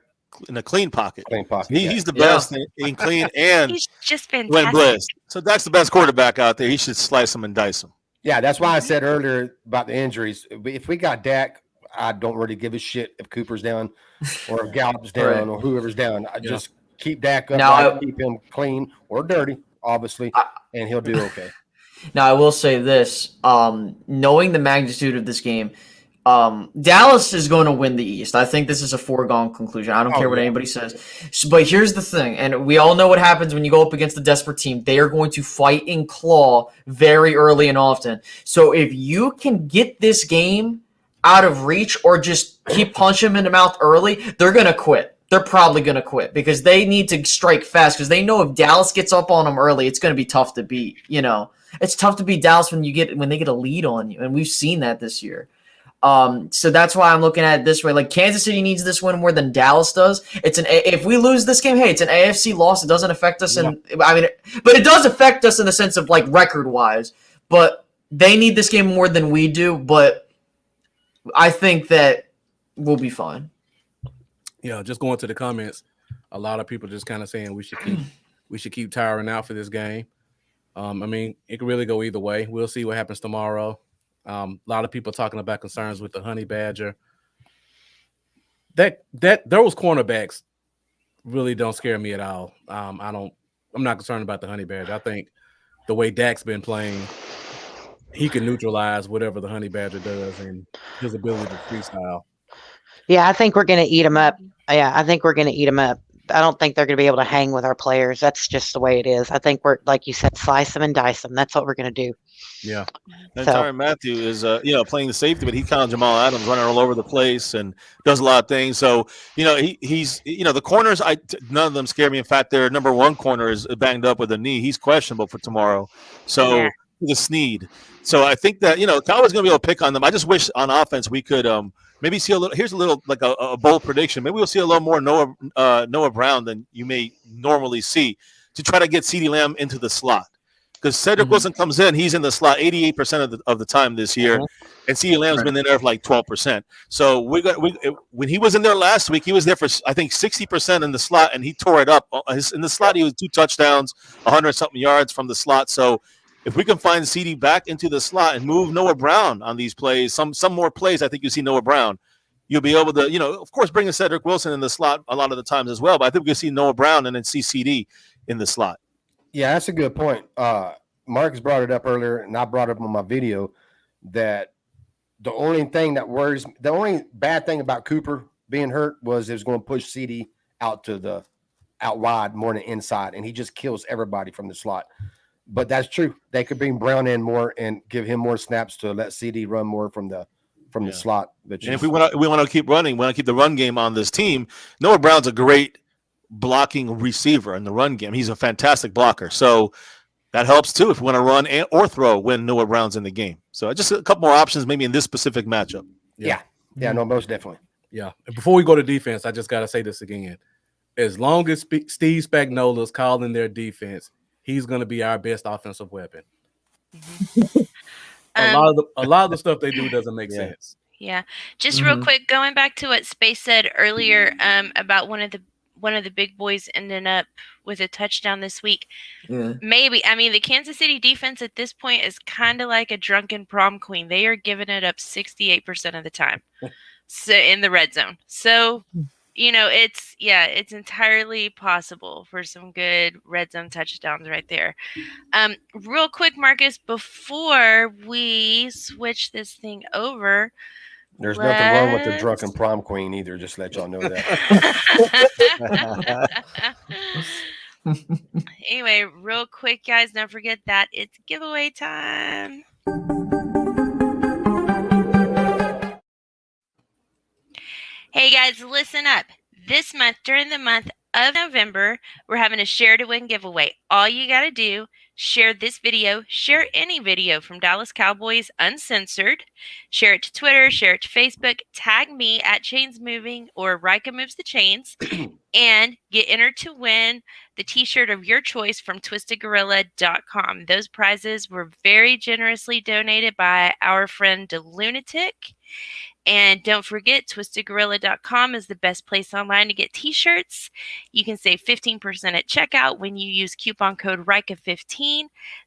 in a clean pocket. He's the best in clean and he's just when fantastic. blitz. So Dak's the best quarterback out there. He should slice him and dice him. Yeah, that's why I said earlier about the injuries. If we got Dak, I don't really give a shit if Cooper's down or if Gallup's down or whoever's down. I just keep Dak up, keep him clean or dirty, obviously, and he'll do okay. Now, I will say this, knowing the magnitude of this game, Dallas is going to win the East. I think this is a foregone conclusion. I don't care what anybody says. But here's the thing, and we all know what happens when you go up against a desperate team. They are going to fight and claw very early and often. So if you can get this game out of reach or just keep punching them in the mouth early, they're going to quit. They're probably going to quit because they need to strike fast because they know if Dallas gets up on them early, it's going to be tough to beat. It's tough to beat Dallas when they get a lead on you, and we've seen that this year. So that's why I'm looking at it this way. Like Kansas City needs this win more than Dallas does. If we lose this game, hey, it's an AFC loss. It doesn't affect us, but it does affect us in the sense of like record wise. But they need this game more than we do. But I think that we'll be fine. Yeah, just going to the comments, a lot of people just kind of saying we should keep Tyron out for this game. It could really go either way. We'll see what happens tomorrow. A lot of people talking about concerns with the Honey Badger. Those cornerbacks really don't scare me at all. I'm not concerned about the Honey Badger. I think the way Dak's been playing, he can neutralize whatever the Honey Badger does and his ability to freestyle. Yeah, I think we're going to eat them up. Yeah, I think we're going to eat them up. I don't think they're going to be able to hang with our players. That's just the way it is. I think we're, like you said, slice them and dice them. That's what we're going to do. Yeah. And Tyron Matthew is, playing the safety, but he's kind of Jamal Adams running all over the place and does a lot of things. So, he's the corners, none of them scare me. In fact, their number one corner is banged up with a knee. He's questionable for tomorrow. So the Sneed. So I think that, Cowboys going to be able to pick on them. I just wish on offense we could maybe see a little. Here's a little like a bold prediction. Maybe we'll see a little more Noah Brown than you may normally see to try to get CeeDee Lamb into the slot. Because Cedric Wilson comes in, he's in the slot 88% of the time this year, and CeeDee Lamb's been in there for like 12%. So when he was in there last week, he was there for I think 60% in the slot, and he tore it up. In the slot, he was 2 touchdowns, 100-something yards from the slot. So if we can find CeeDee back into the slot and move Noah Brown on these plays, some more plays, I think you see Noah Brown. You'll be able to, of course, bring in Cedric Wilson in the slot a lot of the times as well. But I think we'll see Noah Brown and then see CeeDee in the slot. Yeah, that's a good point. Marcus brought it up earlier, and I brought it up on my video that the only bad thing about Cooper being hurt was it was going to push CeeDee out wide more than inside, and he just kills everybody from the slot. But that's true. They could bring Brown in more and give him more snaps to let CeeDee run more from the slot. And if we want to keep running, we want to keep the run game on this team. Noah Brown's a great blocking receiver in the run game. He's a fantastic blocker. So that helps too if we want to run or throw when Noah Brown's in the game. So just a couple more options maybe in this specific matchup. Yeah, no, most definitely. Yeah. And before we go to defense, I just got to say this again. As long as Steve Spagnuolo's calling their defense, he's going to be our best offensive weapon. A lot of the stuff they do doesn't make sense. Yeah. Just real quick, going back to what Space said earlier about one of one of the big boys ending up with a touchdown this week. Yeah. Maybe. I mean, the Kansas City defense at this point is kind of like a drunken prom queen. They are giving it up 68% of the time, so in the red zone. So, it's entirely possible for some good red zone touchdowns right there. Real quick, Marcus, before we switch this thing over, There's nothing wrong with the drunken prom queen either. Just to let y'all know that. Anyway, real quick, guys, don't forget that it's giveaway time. Hey, guys, listen up. This month, during the month of November, we're having a Share to Win giveaway. All you got to do, share this video, share any video from Dallas Cowboys uncensored, share it to Twitter, share it to Facebook, tag me at Chains Moving or Rika Moves the Chains, and get entered to win the t-shirt of your choice from twistedgorilla.com. Those prizes were very generously donated by our friend DeLunatic. And don't forget, twistedgorilla.com is the best place online to get t-shirts. You can save 15% at checkout when you use coupon code RIKA15,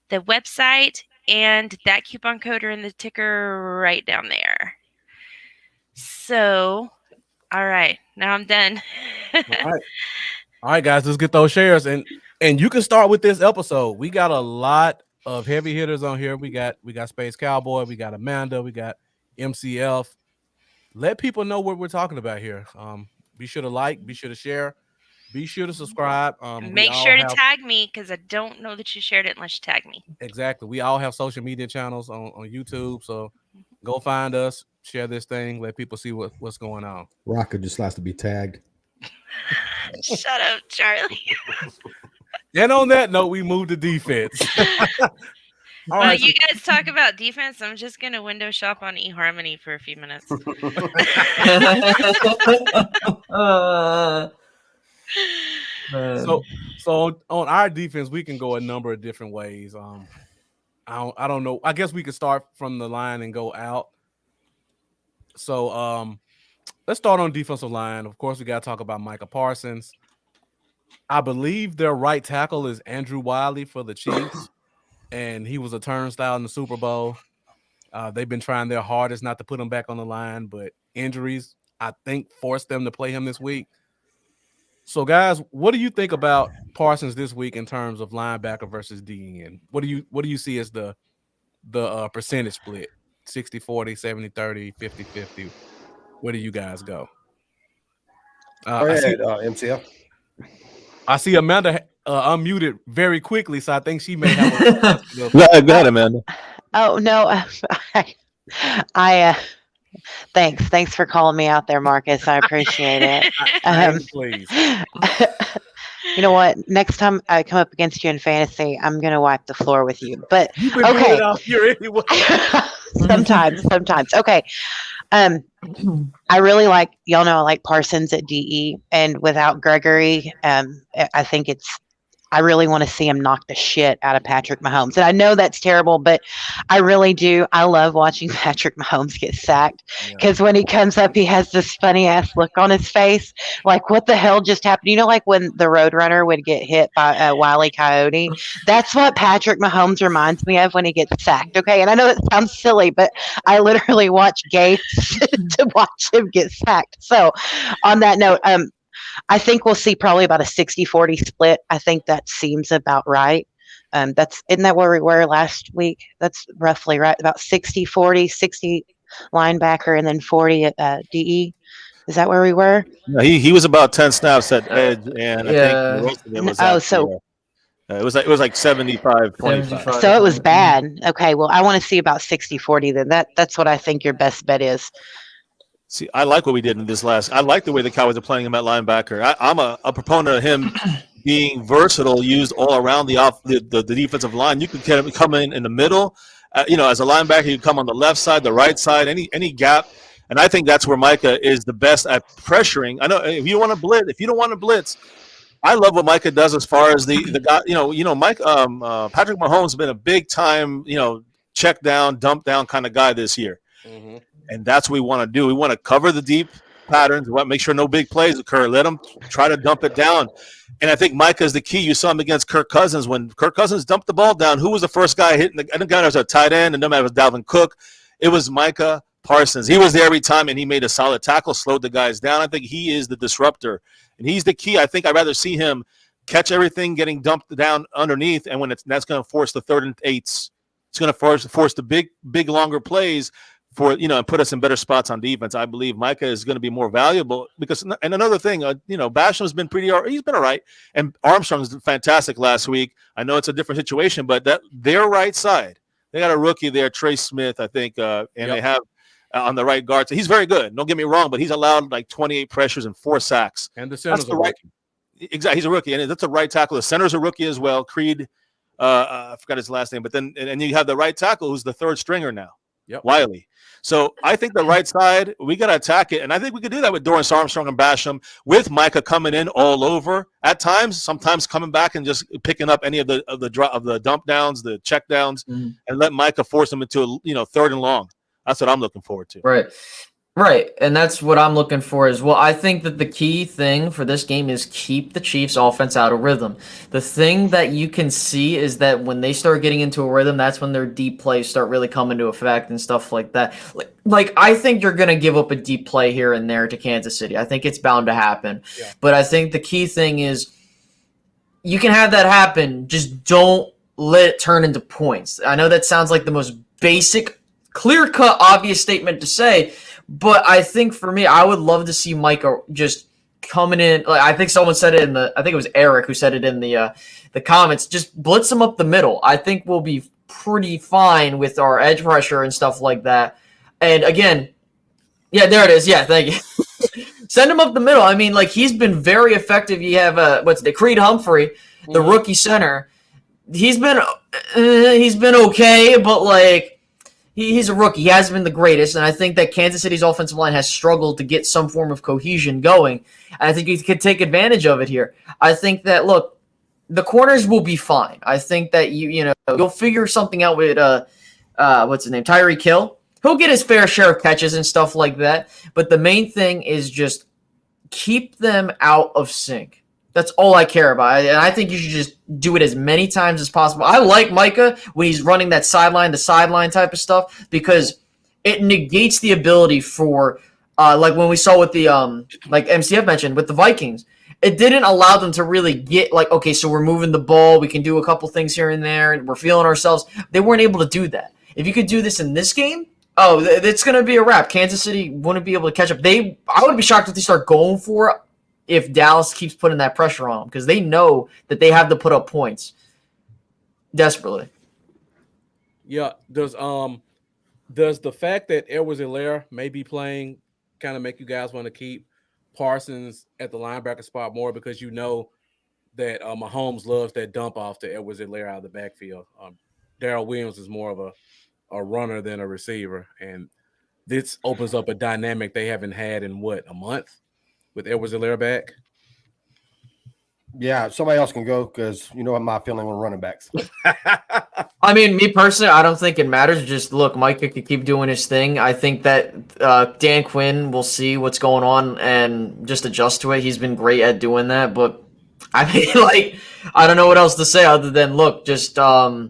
the website, and that coupon code are in the ticker right down there. So, all right, now I'm done. All right, guys, let's get those shares. And you can start with this episode. We got a lot of heavy hitters on here. We got Space Cowboy, we got Amanda, we got MCF. Let people know what we're talking about here. Be sure to like, be sure to share, be sure to subscribe. Make sure to tag me because I don't know that you shared it unless you tag me. Exactly. We all have social media channels on YouTube, so go find us, share this thing, let people see what's going on. Rika just likes to be tagged. Shut up, Charlie. And on that note, we move to defense. All right, you guys talk about defense. I'm just going to window shop on eHarmony for a few minutes. So on our defense, we can go a number of different ways. I don't know. I guess we could start from the line and go out. So let's start on defensive line. Of course, we got to talk about Micah Parsons. I believe their right tackle is Andrew Wiley for the Chiefs. And he was a turnstile in the Super Bowl. They've been trying their hardest not to put him back on the line, but injuries, I think, forced them to play him this week. So, guys, what do you think about Parsons this week in terms of linebacker versus DN? What do you see as the percentage split? 60-40, 70-30, 50-50. Where do you guys go? Go ahead, MCF. I see Amanda unmuted very quickly, so I think she may have a Go ahead, Amanda. Oh no, thanks for calling me out there, Marcus. I appreciate it. Please. You know what? Next time I come up against you in fantasy, I'm gonna wipe the floor with you. But You've been okay. Off here anyway. sometimes. Okay. I really like, y'all know I like Parsons at DE, and without Gregory, I think I really want to see him knock the shit out of Patrick Mahomes. And I know that's terrible, but I really do. I love watching Patrick Mahomes get sacked because when he comes up, he has this funny ass look on his face. Like, what the hell just happened? You know, like when the Roadrunner would get hit by Wile E. Coyote. That's what Patrick Mahomes reminds me of when he gets sacked. Okay. And I know it sounds silly, but I literally watch Gates to watch him get sacked. So on that note, I think we'll see probably about a 60-40 split. I think that seems about right. Isn't that where we were last week? That's roughly right. About 60-40, 60 linebacker and then 40 DE. Is that where we were? No, he was about 10 snaps at edge, and I think the rest of it was it was like 75-25. So it was bad. Okay, well, I want to see about 60-40 then. That's what I think your best bet is. See, I like what we did in this last. I like the way the Cowboys are playing him at linebacker. I'm a proponent of him being versatile, used all around the defensive line. You could get him come in the middle. As a linebacker, you come on the left side, the right side, any gap. And I think that's where Micah is the best at pressuring. I know if you don't want to blitz, I love what Micah does as far as the guy. Patrick Mahomes has been a big time, check down, dump down kind of guy this year. Mm-hmm. And that's what we want to do. We want to cover the deep patterns. Make sure no big plays occur. Let them try to dump it down. And I think Micah is the key. You saw him against Kirk Cousins. When Kirk Cousins dumped the ball down, who was the first guy hitting? I think it was a tight end, and then it was Dalvin Cook. It was Micah Parsons. He was there every time, and he made a solid tackle, slowed the guys down. I think he is the disruptor, and he's the key. I think I'd rather see him catch everything getting dumped down underneath, and that's going to force the 3rd and 8s. It's going to force the big, longer plays and put us in better spots on defense. I believe Micah is going to be more valuable because, and another thing, Basham's been he's been all right, and Armstrong's fantastic last week. I know it's a different situation, but their right side, they got a rookie there, Trey Smith, I think, and they have on the right guard. So he's very good. Don't get me wrong, but he's allowed like 28 pressures and 4 sacks. And the center's a rookie. Exactly, he's a rookie, and that's a right tackle. The center's a rookie as well. Creed, I forgot his last name, but then and you have the right tackle who's the 3rd stringer now. Yep. Wiley. So I think the right side, we got to attack it, and I think we could do that with Dorrance Armstrong and Basham, with Micah coming in all over at times. Sometimes coming back and just picking up any of the dump downs, the check downs, and let Micah force them into a 3rd and long. That's what I'm looking forward to. Right, and that's what I'm looking for as well. I think that the key thing for this game is keep the Chiefs' offense out of rhythm. The thing that you can see is that when they start getting into a rhythm, that's when their deep plays start really coming to effect and stuff like that. Like I think you're going to give up a deep play here and there to Kansas City. I think it's bound to happen. Yeah. But I think the key thing is you can have that happen, just don't let it turn into points. I know that sounds like the most basic, clear-cut, obvious statement to say, but I think for me, I would love to see Micah just coming in. Like I think someone said it I think it was Eric who said it in the comments. Just blitz him up the middle. I think we'll be pretty fine with our edge pressure and stuff like that. And again, yeah, there it is. Yeah, thank you. Send him up the middle. I mean, like he's been very effective. You have Creed Humphrey, the rookie center. He's been okay, but like. He's a rookie. He hasn't been the greatest, and I think that Kansas City's offensive line has struggled to get some form of cohesion going. And I think he could take advantage of it here. I think that, look, the corners will be fine. I think that you'll figure something out with what's his name, Tyreek Hill. He'll get his fair share of catches and stuff like that. But the main thing is just keep them out of sync. That's all I care about. And I think you should just do it as many times as possible. I like Micah when he's running that sideline to sideline type of stuff because it negates the ability for, like when we saw with the, like MCF mentioned, with the Vikings. It didn't allow them to really get like, okay, so we're moving the ball. We can do a couple things here and there, and we're feeling ourselves. They weren't able to do that. If you could do this in this game, it's going to be a wrap. Kansas City wouldn't be able to catch up. I would be shocked if they start going for it. If Dallas keeps putting that pressure on them, because they know that they have to put up points desperately. Yeah. Does the fact that Edwards-Helaire may be playing kind of make you guys want to keep Parsons at the linebacker spot more because you know that Mahomes loves that dump off to Edwards-Helaire out of the backfield? Darrell Williams is more of a runner than a receiver, and this opens up a dynamic they haven't had in a month? With Edwards-Helaire back? Yeah, somebody else can go because you know what my feeling on running backs. I mean, me personally, I don't think it matters. Just look, Micah could keep doing his thing. I think that Dan Quinn will see what's going on and just adjust to it. He's been great at doing that. But I mean, like, I don't know what else to say other than look, just what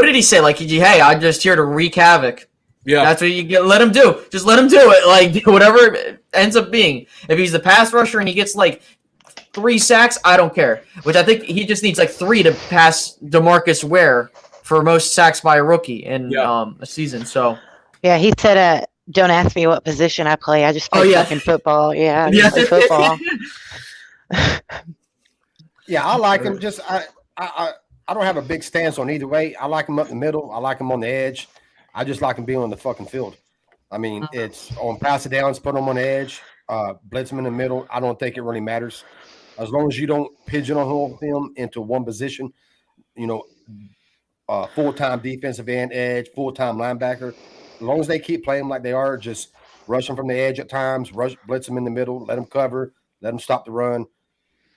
did he say? Like, hey, I'm just here to wreak havoc. Yeah, that's what you get. Let him do. Just let him do it. Like whatever it ends up being. If he's the pass rusher and he gets like 3 sacks, I don't care. Which I think he just needs like 3 to pass DeMarcus Ware for most sacks by a rookie in a season. So yeah, he said, "Don't ask me what position I play. I just play fucking football." Yeah, I just play football. Yeah, I like him. Just I don't have a big stance on either way. I like him up the middle. I like him on the edge. I just like him being on the fucking field. I mean, it's on pass it downs, put him on the edge, blitz him in the middle. I don't think it really matters. As long as you don't pigeonhole him into one position, full-time defensive end, edge, full-time linebacker. As long as they keep playing like they are, just rush him from the edge at times, blitz him in the middle, let him cover, let him stop the run.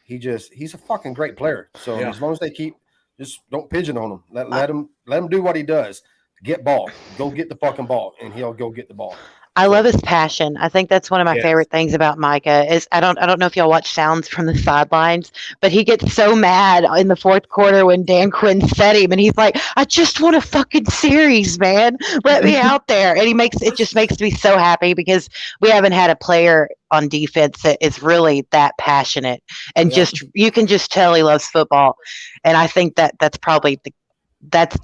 He's a fucking great player. So as long as they just don't pigeonhole him. Let him do what he does. Get ball. Go get the fucking ball, and he'll go get the ball. I love his passion. I think that's one of my favorite things about Micah is I don't know if y'all watch sounds from the sidelines, but he gets so mad in the fourth quarter when Dan Quinn set him and he's like, I just want a fucking series, man. Let me out there. And it just makes me so happy because we haven't had a player on defense that is really that passionate and just you can just tell he loves football. And I think that's probably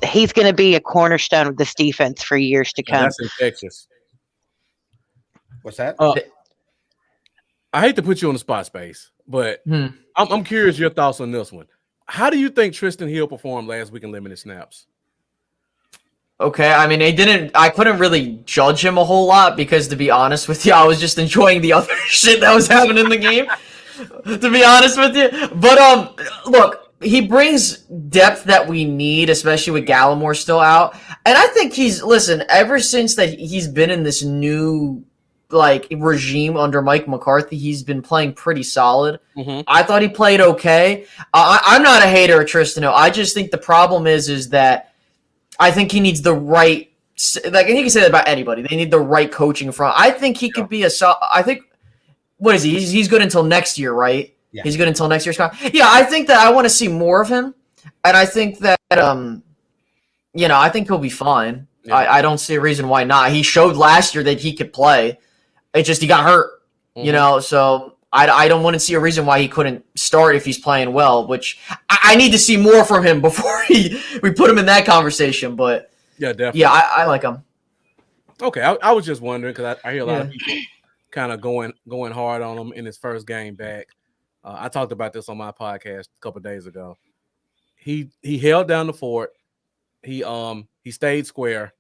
he's going to be a cornerstone of this defense for years to come. That's infectious. What's that? I hate to put you on the spot, Space, but I'm curious your thoughts on this one. How do you think Trysten Hill performed last week in limited snaps? Okay, I mean, I couldn't really judge him a whole lot because, to be honest with you, I was just enjoying the other shit that was happening in the game, to be honest with you. But, look, he brings depth that we need, especially with Gallimore still out. And I think ever since that he's been in this new, regime under Mike McCarthy, he's been playing pretty solid. Mm-hmm. I thought he played okay. I'm not a hater of Trysten Hill. I just think the problem is that I think he needs the right, and you can say that about anybody. They need the right coaching front. I think he could be what is he? He's good until next year, right? Yeah. He's good until next year's contract. Yeah, I think that I want to see more of him, and I think that I think he'll be fine. Yeah. I don't see a reason why not. He showed last year that he could play. It's just he got hurt, so I don't want to see a reason why he couldn't start if he's playing well, which I need to see more from him before we put him in that conversation. But yeah, definitely. Yeah, I like him. Okay, I was just wondering because I hear a lot of people kind of going hard on him in his first game back. I talked about this on my podcast a couple of days ago. He held down the fort. He stayed square,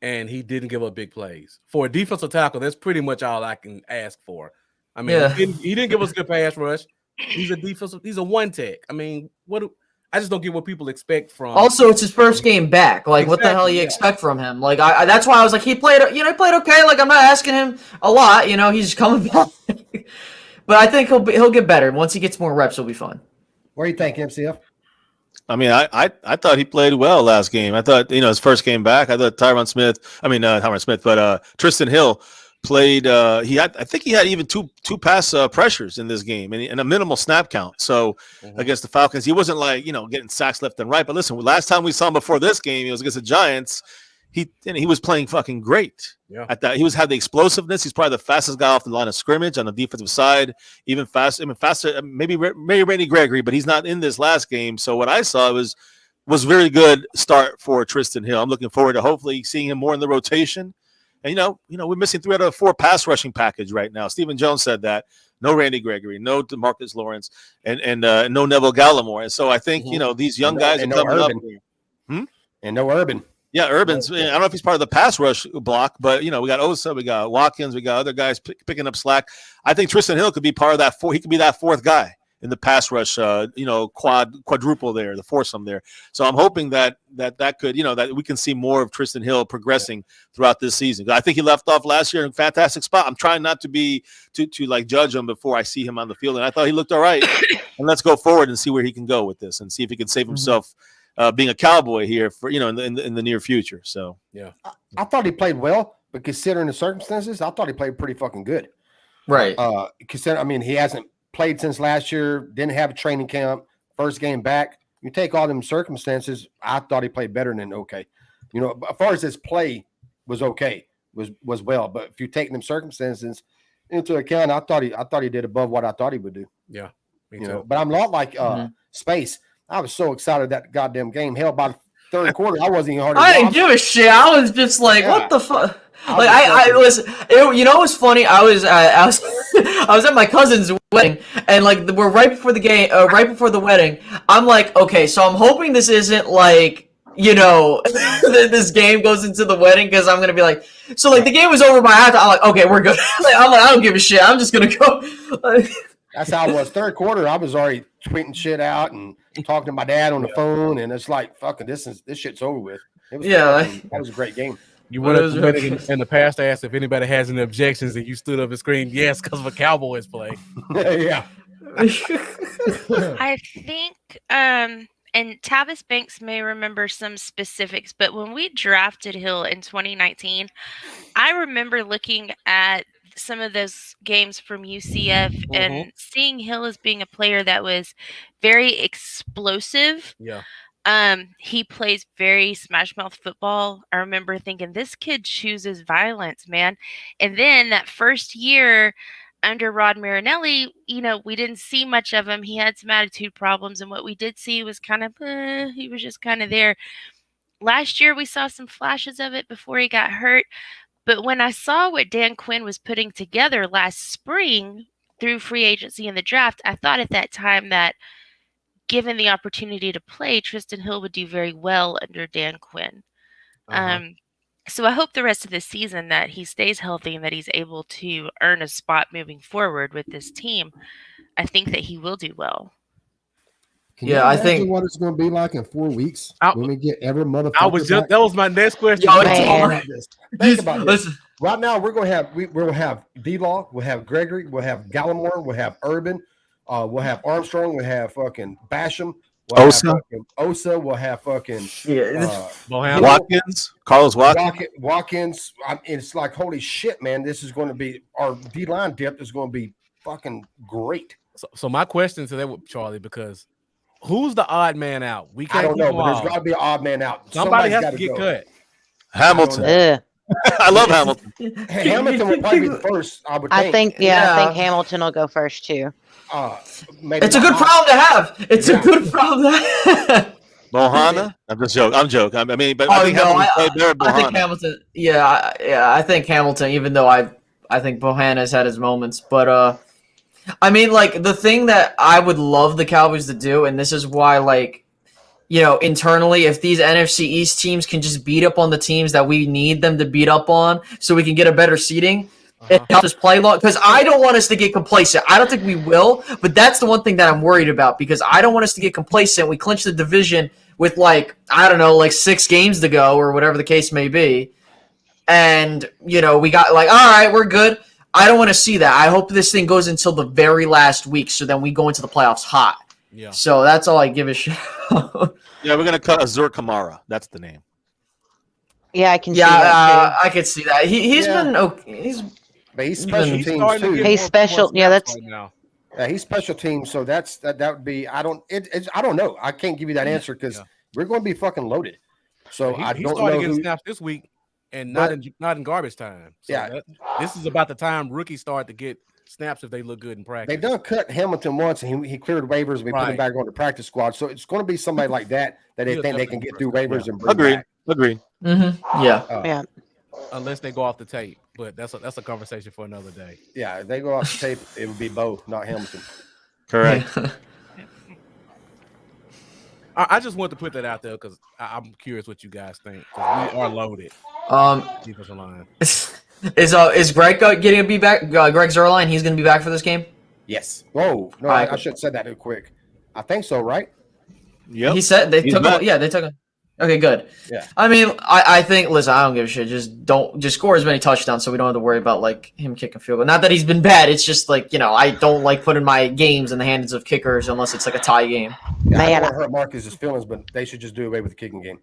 and he didn't give up big plays. For a defensive tackle, that's pretty much all I can ask for. I mean, he didn't give us a good pass rush. He's a one tech. I mean, I just don't get what people expect from. Also, it's his first game back. What the hell you expect from him? That's why I was like, he played okay. I'm not asking him a lot. He's coming back. But I think he'll get better. Once he gets more reps, he'll be fine. What do you think, MCF? I mean, I thought he played well last game. I thought, his first game back, I thought Trysten Hill played. I think he had even two pass pressures in this game and a minimal snap count. So against the Falcons, he wasn't getting sacks left and right. But listen, last time we saw him before this game, he was against the Giants. He was playing fucking great. Yeah. He had the explosiveness. He's probably the fastest guy off the line of scrimmage on the defensive side. Even faster. Maybe Randy Gregory, but he's not in this last game. So what I saw was very good start for Trysten Hill. I'm looking forward to hopefully seeing him more in the rotation. And we're missing 3 out of 4 pass rushing package right now. Stephen Jones said that. No Randy Gregory, no DeMarcus Lawrence, and no Neville Gallimore. And so I think these young guys are coming up. And no Urban. Yeah, Urban's. I don't know if he's part of the pass rush block, but we got Osa, we got Watkins, we got other guys picking up slack. I think Trysten Hill could be part of that. He could be that fourth guy in the pass rush. Quadruple there, the foursome there. So I'm hoping that could that we can see more of Trysten Hill progressing throughout this season. I think he left off last year in a fantastic spot. I'm trying not to be to judge him before I see him on the field, and I thought he looked all right. And let's go forward and see where he can go with this, and see if he can save himself. Being a Cowboy here for in the near future. So yeah, I thought he played well, but considering the circumstances, I thought he played pretty fucking good. Right. He hasn't played since last year, didn't have a training camp, first game back. You take all them circumstances, I thought he played better than okay. As far as his play was okay, was well. But if you take them circumstances into account, I thought he did above what I thought he would do. Yeah. Me too. But I'm a lot like Space. I was so excited that goddamn game. Hell, by the third quarter, I wasn't even hard. I didn't give a shit. I was just like, what the fuck? It was funny. I was at my cousin's wedding, and we're right before the game, right before the wedding. I'm like, okay, so I'm hoping this isn't this game goes into the wedding because I'm gonna be like, the game was over by half. I'm like, okay, we're good. I don't give a shit. I'm just gonna go. That's how it was. Third quarter, I was already tweeting shit out and talking to my dad on the phone, and it's like, fucking, this shit's over with. That was a great game. You went up in the past, asked if anybody has any objections, and you stood up and screamed, yes, because of a Cowboys play. Yeah. I think and Tavis Banks may remember some specifics, but when we drafted Hill in 2019, I remember looking at some of those games from UCF and seeing Hill as being a player that was very explosive. Yeah. He plays very smash mouth football. I remember thinking this kid chooses violence, man. And then that first year under Rod Marinelli, we didn't see much of him. He had some attitude problems, and what we did see was kind of he was just kind of there. Last year we saw some flashes of it before he got hurt. But when I saw what Dan Quinn was putting together last spring through free agency and the draft, I thought at that time that given the opportunity to play, Tristan Hill would do very well under Dan Quinn. So I hope the rest of the season that he stays healthy and that he's able to earn a spot moving forward with this team. I think that he will do well. Can you imagine what it's going to be like in 4 weeks when we get every motherfucker. That was my next question. Think about this. Right now, we'll have D-Law, we'll have Gregory, we'll have Gallimore, we'll have Urban, we'll have Armstrong, we'll have fucking Basham, we'll Osa, we'll have fucking Watkins, Carlos Watkins. It's like, holy shit, man! This is going to be our D-line depth is going to be fucking great. So my question to that, Charlie, because who's the odd man out? I don't know, but there's got to be an odd man out. Somebody has to get cut. Hamilton. I love Hamilton. Hamilton will probably be the first. I think Hamilton will go first too. It's a good problem to have. It's a good problem to have. Mohana? I'm just joking. I think I think Hamilton. Yeah, I think Hamilton. Even though I think Bohanna's had his moments, but I mean, like the thing that I would love the Cowboys to do, and this is why, like, internally, if these NFC East teams can just beat up on the teams that we need them to beat up on, so we can get a better seeding. It helps us play long, because I don't want us to get complacent. I don't think we will, but that's the one thing that I'm worried about, because I don't want us to get complacent. We clinch the division with 6 games to go or whatever the case may be, and we got all right, we're good. I don't want to see that. I hope this thing goes until the very last week, so then we go into the playoffs hot. Yeah. So that's all I give a shit. Yeah, we're gonna cut Azur Kamara. That's the name. Yeah, I can. See that I could see that. He's been okay. He's special teams too. He's special. Yeah, that's. Yeah, he's special teams. So that would be. I don't know. I can't give you that answer because we're going to be fucking loaded. So I don't know. Getting snaps this week, and not in garbage time. So this is about the time rookies start to get snaps if they look good in practice. They've done cut Hamilton once, and he cleared waivers, and we put him back on the practice squad. So it's going to be somebody like that they think they can get through waivers and bring back. Agreed. Mm-hmm. Yeah. Unless they go off the tape, but that's a conversation for another day. Yeah, if they go off the tape, it would be Bo, not Hamilton. Correct. I just wanted to put that out there because I'm curious what you guys think. We are loaded. Defensive line. Is Greg getting to be back? Greg Zuerlein, he's going to be back for this game? Yes. Whoa. No, I should have said that real quick. I think so, right? Yeah. He said they took him. Yeah, they took him. Okay, good. Yeah. I mean, I think, listen, I don't give a shit. Just score as many touchdowns so we don't have to worry about him kicking field goal. Not that he's been bad. It's just I don't like putting my games in the hands of kickers unless it's a tie game. Yeah, I don't want to hurt Marcus's feelings, but they should just do away with the kicking game.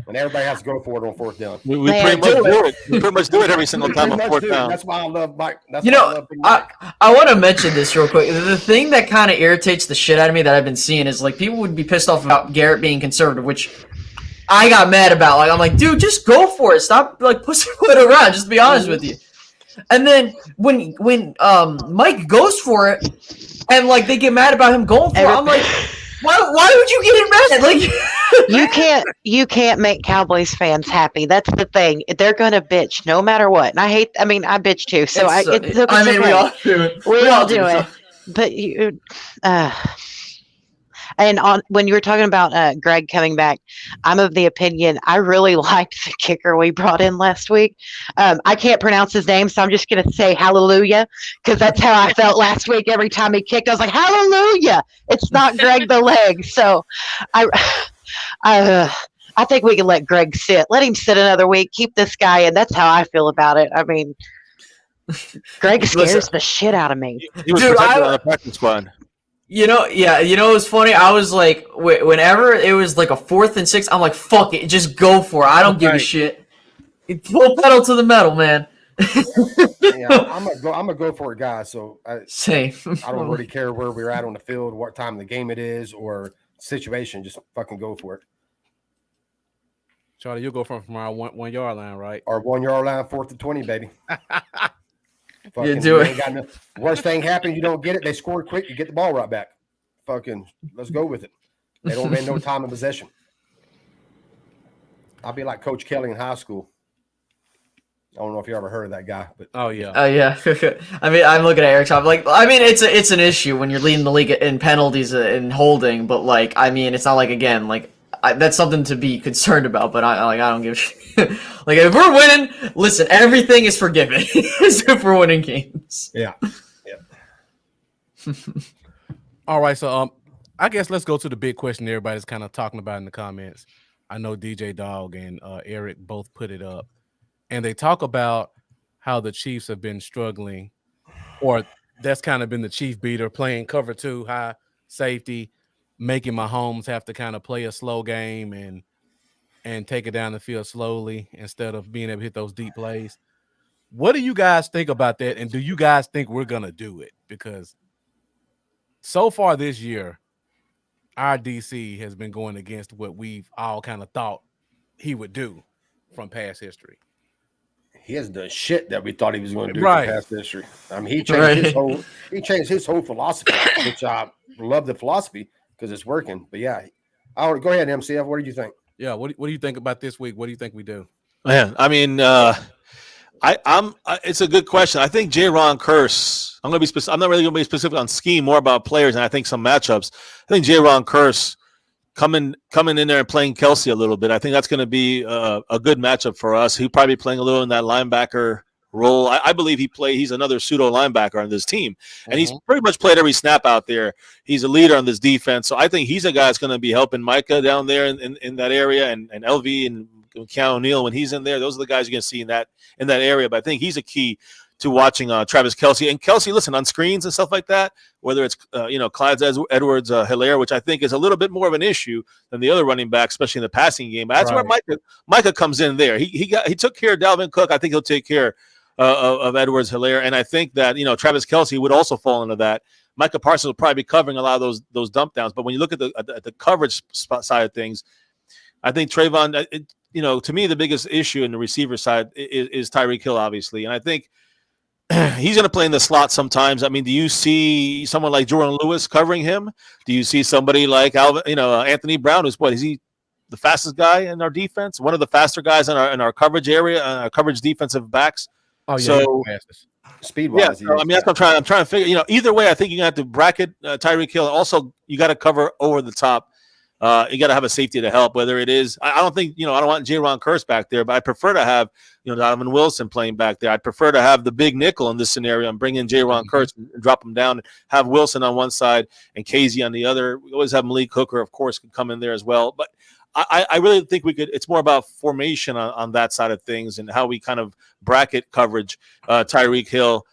When everybody has to go for it on fourth down. We pretty much do it. We pretty much do it every single time on fourth down. That's why I love Mike. I want to mention this real quick. The thing that kind of irritates the shit out of me that I've been seeing is people would be pissed off about Garrett being conservative, which I got mad about. I'm like, dude, just go for it. Stop pussyfoot around. Just to be honest with you. And then when Mike goes for it, and they get mad about him going for it, I'm like, why would you get mad? You can't make Cowboys fans happy. That's the thing. They're gonna bitch no matter what. And I bitch too. So we all do it. We all do it. But when you were talking about Greg coming back, I'm of the opinion I really liked the kicker we brought in last week. I can't pronounce his name, so I'm just going to say hallelujah because that's how I felt last week. Every time he kicked, I was like, hallelujah. It's not Greg the leg. So I think we can let Greg sit. Let him sit another week. Keep this guy in. That's how I feel about it. I mean, Greg scares the shit out of me. He was protected on the practice squad. You know, yeah, you know, it was funny. I was like, whenever it was like a 4th and 6, I'm like, fuck it, just go for it. I don't give a shit. Full pedal to the metal, man. Yeah, I'm gonna go for it, guys. So Same. I don't really care where we're at on the field, what time of the game it is, or situation. Just fucking go for it. Charlie, you'll go from our 1 yard line, right? Our 1 yard line, 4th and 20, baby. You do it. Worst thing happens, you don't get it. They score quick, you get the ball right back. Fucking, let's go with it. They don't make no time in possession. I'll be like Coach Kelly in high school. I don't know if you ever heard of that guy, but yeah. I mean, I'm looking at Eric's. I'm like, I mean, it's an issue when you're leading the league in penalties and holding, but like, I mean, it's not like again, like that's something to be concerned about. But I don't give a shit. Like if we're winning, listen, everything is forgiven if we're winning games. Yeah. All right, so I guess let's go to the big question everybody's kind of talking about in the comments. I know DJ Dog and Eric both put it up, and they talk about how the Chiefs have been struggling, or that's kind of been the chief beater, playing cover 2, high safety, making Mahomes have to kind of play a slow game and take it down the field slowly instead of being able to hit those deep plays. What do you guys think about that? And do you guys think we're going to do it? Because so far this year, our DC has been going against what we've all kind of thought he would do from past history. He hasn't done shit that we thought he was going to do Right. from past history. I mean, he changed his whole philosophy, which I love the philosophy because it's working. But yeah, go ahead, MCF. What do you think? Yeah, what do you think about this week? What do you think we do? Man, I mean, it's a good question. I think J-Ron Curse. I'm not really going to be specific on scheme, more about players, and I think some matchups. I think J-Ron Curse coming in there and playing Kelsey a little bit. I think that's going to be a good matchup for us. He'll probably be playing a little in that linebacker role. I believe he's another pseudo linebacker on this team, and he's pretty much played every snap out there. He's a leader on this defense, so I think he's a guy that's going to be helping Micah down there in that area, and LV and Cal O'Neal when he's in there. Those are the guys you're going to see in that area. But I think he's a key to watching Travis Kelce. And Kelce, listen, on screens and stuff like that, whether it's Clyde Edwards-Helaire, which I think is a little bit more of an issue than the other running backs, especially in the passing game. That's where Micah comes in there. He took care of Dalvin Cook. I think he'll take care of Edwards-Helaire. And I think that Travis Kelce would also fall into that. Micah Parsons will probably be covering a lot of those dump downs. But when you look at the coverage side of things, I think Trayvon, to me, the biggest issue in the receiver side is Tyreek Hill, obviously. And I think he's going to play in the slot sometimes. I mean, do you see someone like Jordan Lewis covering him? Do you see somebody like Anthony Brown, is he the fastest guy in our defense? One of the faster guys in our coverage area, coverage defensive backs. Oh, yeah. So speed-wise, yeah. So, I mean, that's what I'm trying to figure. Either way, I think you're going to have to bracket Tyreek Hill. Also, you got to cover over the top. You got to have a safety to help, whether it is, I don't think, I don't want J-Ron Curse back there, but I prefer to have, Donovan Wilson playing back there. I'd prefer to have the big nickel in this scenario and bring in J-Ron Curse and drop him down, and have Wilson on one side and Casey on the other. We always have Malik Hooker, of course, can come in there as well. But I really think it's more about formation on that side of things and how we kind of bracket coverage Tyreek Hill.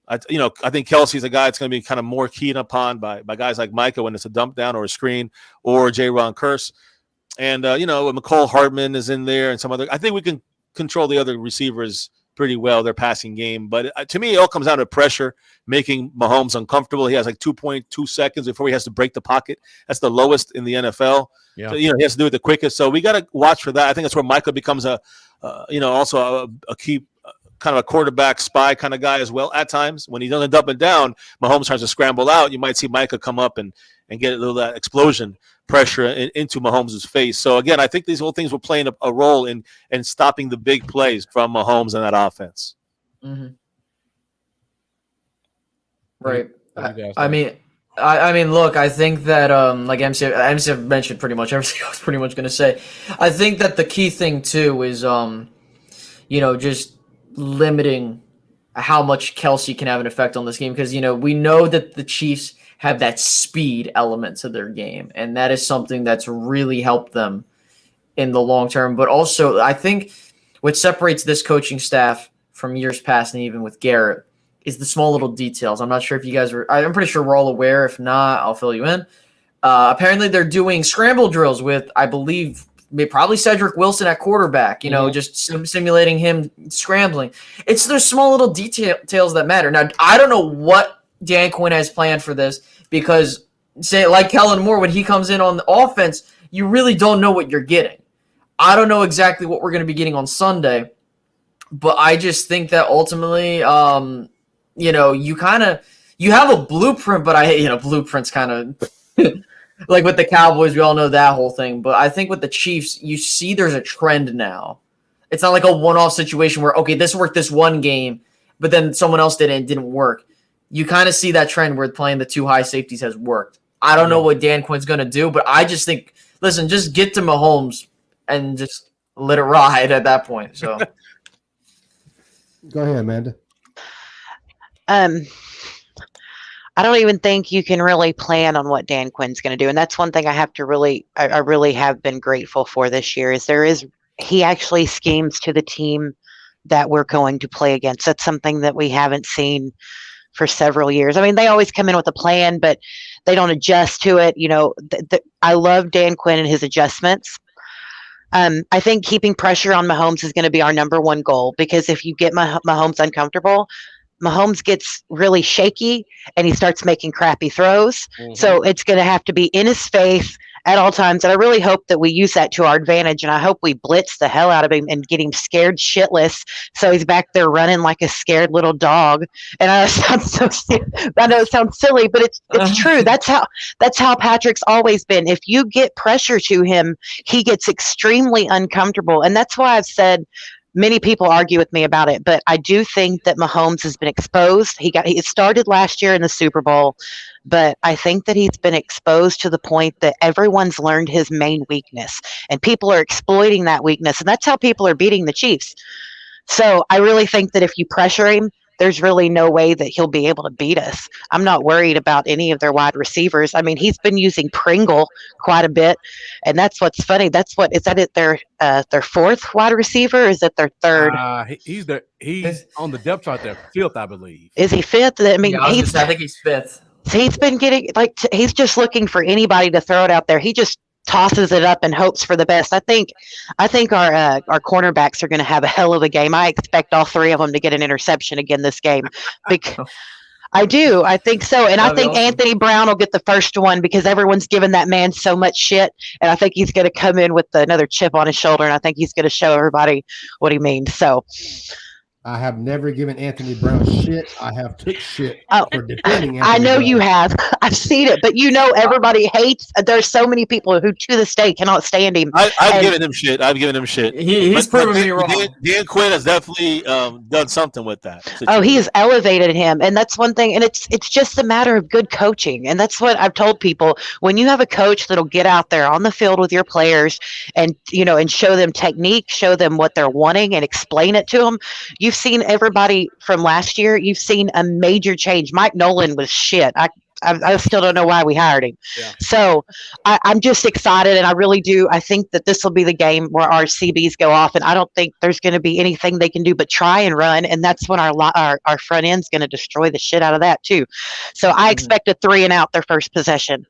I think Kelsey's a guy that's going to be kind of more keyed upon by guys like Micah when it's a dump down or a screen, or J-Ron Curse. And, McCole Hardman is in there and some other. I think we can control the other receivers pretty well, their passing game. But to me, it all comes down to pressure, making Mahomes uncomfortable. He has like 2.2 seconds before he has to break the pocket. That's the lowest in the NFL. Yeah. So, he has to do it the quickest. So we got to watch for that. I think that's where Micah becomes also a key kind of a quarterback spy kind of guy as well. At times when he doesn't up and down, Mahomes tries to scramble out. You might see Micah come up and get a little that explosion pressure into Mahomes' face. So again, I think these whole things will play a role in stopping the big plays from Mahomes and that offense. Mm-hmm. Right. I mean, look, I think that like MC mentioned pretty much everything I was pretty much going to say. I think that the key thing too is just limiting how much Kelce can have an effect on this game, because we know that the Chiefs have that speed element to their game, and that is something that's really helped them in the long term. But also, I think what separates this coaching staff from years past, and even with Garrett, is the small little details. I'm not sure if you guys are. I'm pretty sure we're all aware. If not, I'll fill you in. Apparently, they're doing scramble drills with, I believe, probably Cedric Wilson at quarterback. Just simulating him scrambling. It's those small little details that matter. Now, I don't know what Dan Quinn has planned for this because, say, like Kellen Moore, when he comes in on the offense, you really don't know what you're getting. I don't know exactly what we're going to be getting on Sunday, but I just think that ultimately, you have a blueprint, but I hate, blueprints kind of like with the Cowboys, we all know that whole thing. But I think with the Chiefs, you see there's a trend now. It's not like a one-off situation where, okay, this worked this one game, but then someone else did it and it didn't work. You kind of see that trend where playing the two high safeties has worked. I don't know what Dan Quinn's going to do, but I just think, listen, just get to Mahomes and just let it ride at that point. So, go ahead, Amanda. I don't even think you can really plan on what Dan Quinn's going to do, and that's one thing I have to I really have been grateful for this year. He actually schemes to the team that we're going to play against. That's something that we haven't seen for several years. I mean, they always come in with a plan, but they don't adjust to it. I love Dan Quinn and his adjustments. I think keeping pressure on Mahomes is going to be our number one goal, because if you get Mahomes uncomfortable, Mahomes gets really shaky and he starts making crappy throws. Mm-hmm. So it's going to have to be in his face at all times. And I really hope that we use that to our advantage. And I hope we blitz the hell out of him and get him scared shitless. So he's back there running like a scared little dog. And I know it sounds silly, but it's true. That's how Patrick's always been. If you get pressure to him, he gets extremely uncomfortable. And that's why I've said, many people argue with me about it, but I do think that Mahomes has been exposed. It started last year in the Super Bowl, but I think that he's been exposed to the point that everyone's learned his main weakness, and people are exploiting that weakness, and that's how people are beating the Chiefs. So I really think that if you pressure him, there's really no way that he'll be able to beat us. I'm not worried about any of their wide receivers. I mean, he's been using Pringle quite a bit, and that's what's funny. Is that their fourth wide receiver? Or is it their third? He's on the depth chart there, fifth, I believe. Is he fifth? I mean, I think he's fifth. He's been getting he's just looking for anybody to throw it out there. He just tosses it up and hopes for the best. I think our cornerbacks are going to have a hell of a game. I expect all three of them to get an interception again this game. I do. I think so. And I think awesome. Anthony Brown will get the first one because everyone's given that man so much shit. And I think he's going to come in with another chip on his shoulder. And I think he's going to show everybody what he means. So I have never given Anthony Brown shit. I have took shit for defending Anthony I know Brown. You have. I've seen it. But everybody hates. There's so many people who to this day cannot stand him. I've given him shit. He's proven me wrong. Dan Quinn has definitely done something with that situation. Oh, he has elevated him. And that's one thing. And it's just a matter of good coaching. And that's what I've told people. When you have a coach that'll get out there on the field with your players and, and show them technique, show them what they're wanting and explain it to them, you've seen everybody from last year. You've seen a major change. Mike Nolan was shit. I still don't know why we hired him. Yeah. So I'm just excited, and I really do. I think that this will be the game where our CBs go off, and I don't think there's going to be anything they can do but try and run, and that's when our front end's going to destroy the shit out of that too. So I expect a 3-and-out their first possession,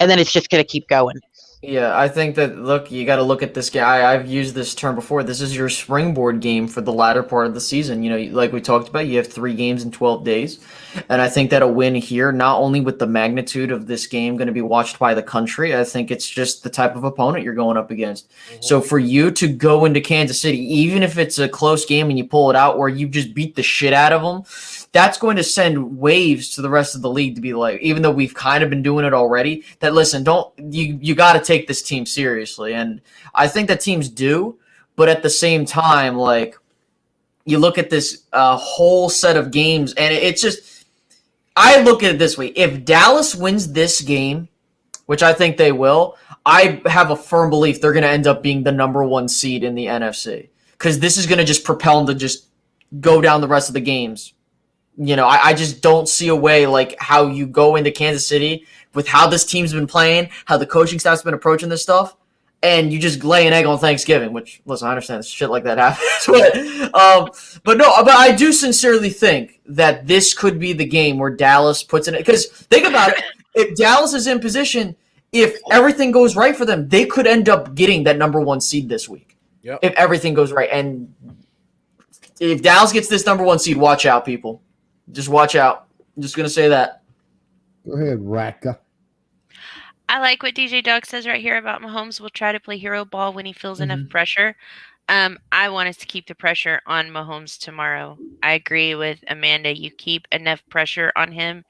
and then it's just going to keep going. Yeah, I think that, you got to look at this guy. I've used this term before. This is your springboard game for the latter part of the season. Like we talked about, you have 3 games in 12 days. And I think that a win here, not only with the magnitude of this game going to be watched by the country, I think it's just the type of opponent you're going up against. Mm-hmm. So for you to go into Kansas City, even if it's a close game and you pull it out where you just beat the shit out of them, that's going to send waves to the rest of the league to be like, even though we've kind of been doing it already, that listen, you got to take this team seriously. And I think that teams do, but at the same time, you look at this whole set of games and it's just, I look at it this way. If Dallas wins this game, which I think they will, I have a firm belief they're going to end up being the number 1 seed in the NFC, because this is going to just propel them to just go down the rest of the games. I just don't see a way how you go into Kansas City with how this team's been playing, how the coaching staff's been approaching this stuff. and you just lay an egg on Thanksgiving, which, listen, I understand shit like that happens. But I do sincerely think that this could be the game where Dallas puts it in. Because think about it. If Dallas is in position, if everything goes right for them, they could end up getting that number 1 seed this week. Yep. If everything goes right. And if Dallas gets this number 1 seed, watch out, people. Just watch out. I'm just going to say that. Go ahead, Rika. I like what DJ Doug says right here about Mahomes will try to play hero ball when he feels enough pressure. I want us to keep the pressure on Mahomes tomorrow. I agree with Amanda. You keep enough pressure on him,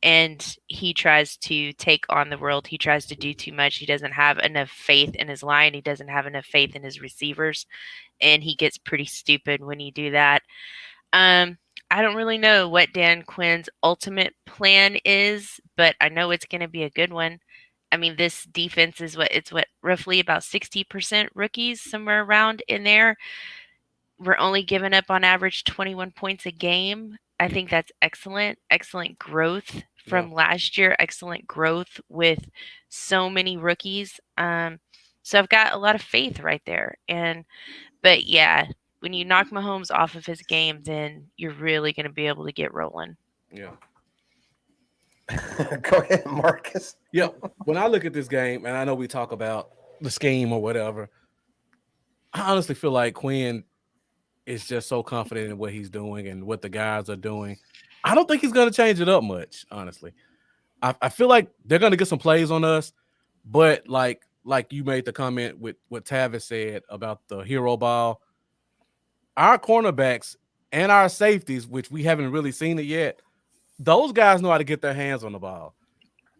and he tries to take on the world. He tries to do too much. He doesn't have enough faith in his line. He doesn't have enough faith in his receivers, and he gets pretty stupid when you do that. I don't really know what Dan Quinn's ultimate plan is, but I know it's going to be a good one. I mean, this defense is roughly about 60% rookies, somewhere around in there. We're only giving up on average 21 points a game. I think that's excellent growth from last year, excellent growth with so many rookies. So I've got a lot of faith right there. But yeah, when you knock Mahomes off of his game, then you're really going to be able to get rolling. Yeah. Go ahead, Marcus. Yeah. When I look at this game, and I know we talk about the scheme or whatever, I honestly feel like Quinn is just so confident in what he's doing and what the guys are doing. I don't think he's going to change it up much, honestly. I feel like they're going to get some plays on us, but like you made the comment with what Tavis said about the hero ball, our cornerbacks and our safeties, which we haven't really seen it yet, those guys know how to get their hands on the ball.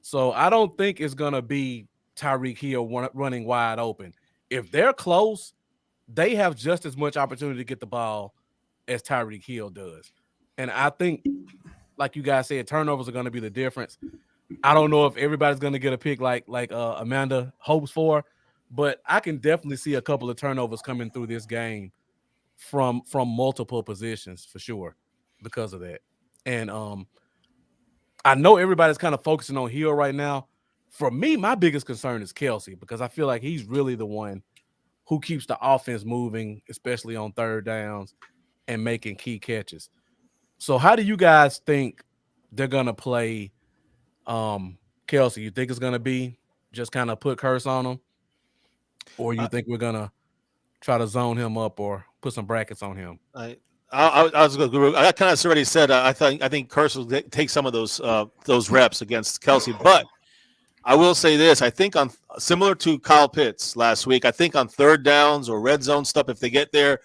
So I don't think it's going to be Tyreek Hill running wide open. If they're close, they have just as much opportunity to get the ball as Tyreek Hill does. And I think, like you guys said, turnovers are going to be the difference. I don't know if everybody's going to get a pick like Amanda hopes for, but I can definitely see a couple of turnovers coming through this game from multiple positions for sure because of that. And I know everybody's kind of focusing on Hill right now. For me, my biggest concern is Kelce because I feel like he's really the one who keeps the offense moving, especially on third downs and making key catches. So how do you guys think they're going to play Kelce? You think it's going to be just kind of put curse on him? Or you think we're going to try to zone him up or put some brackets on him? I was going to. I kind of already said. I think Curse will take some of those reps against Kelce, but I will say this: I think on similar to Kyle Pitts last week, I think on third downs or red zone stuff, if they get there,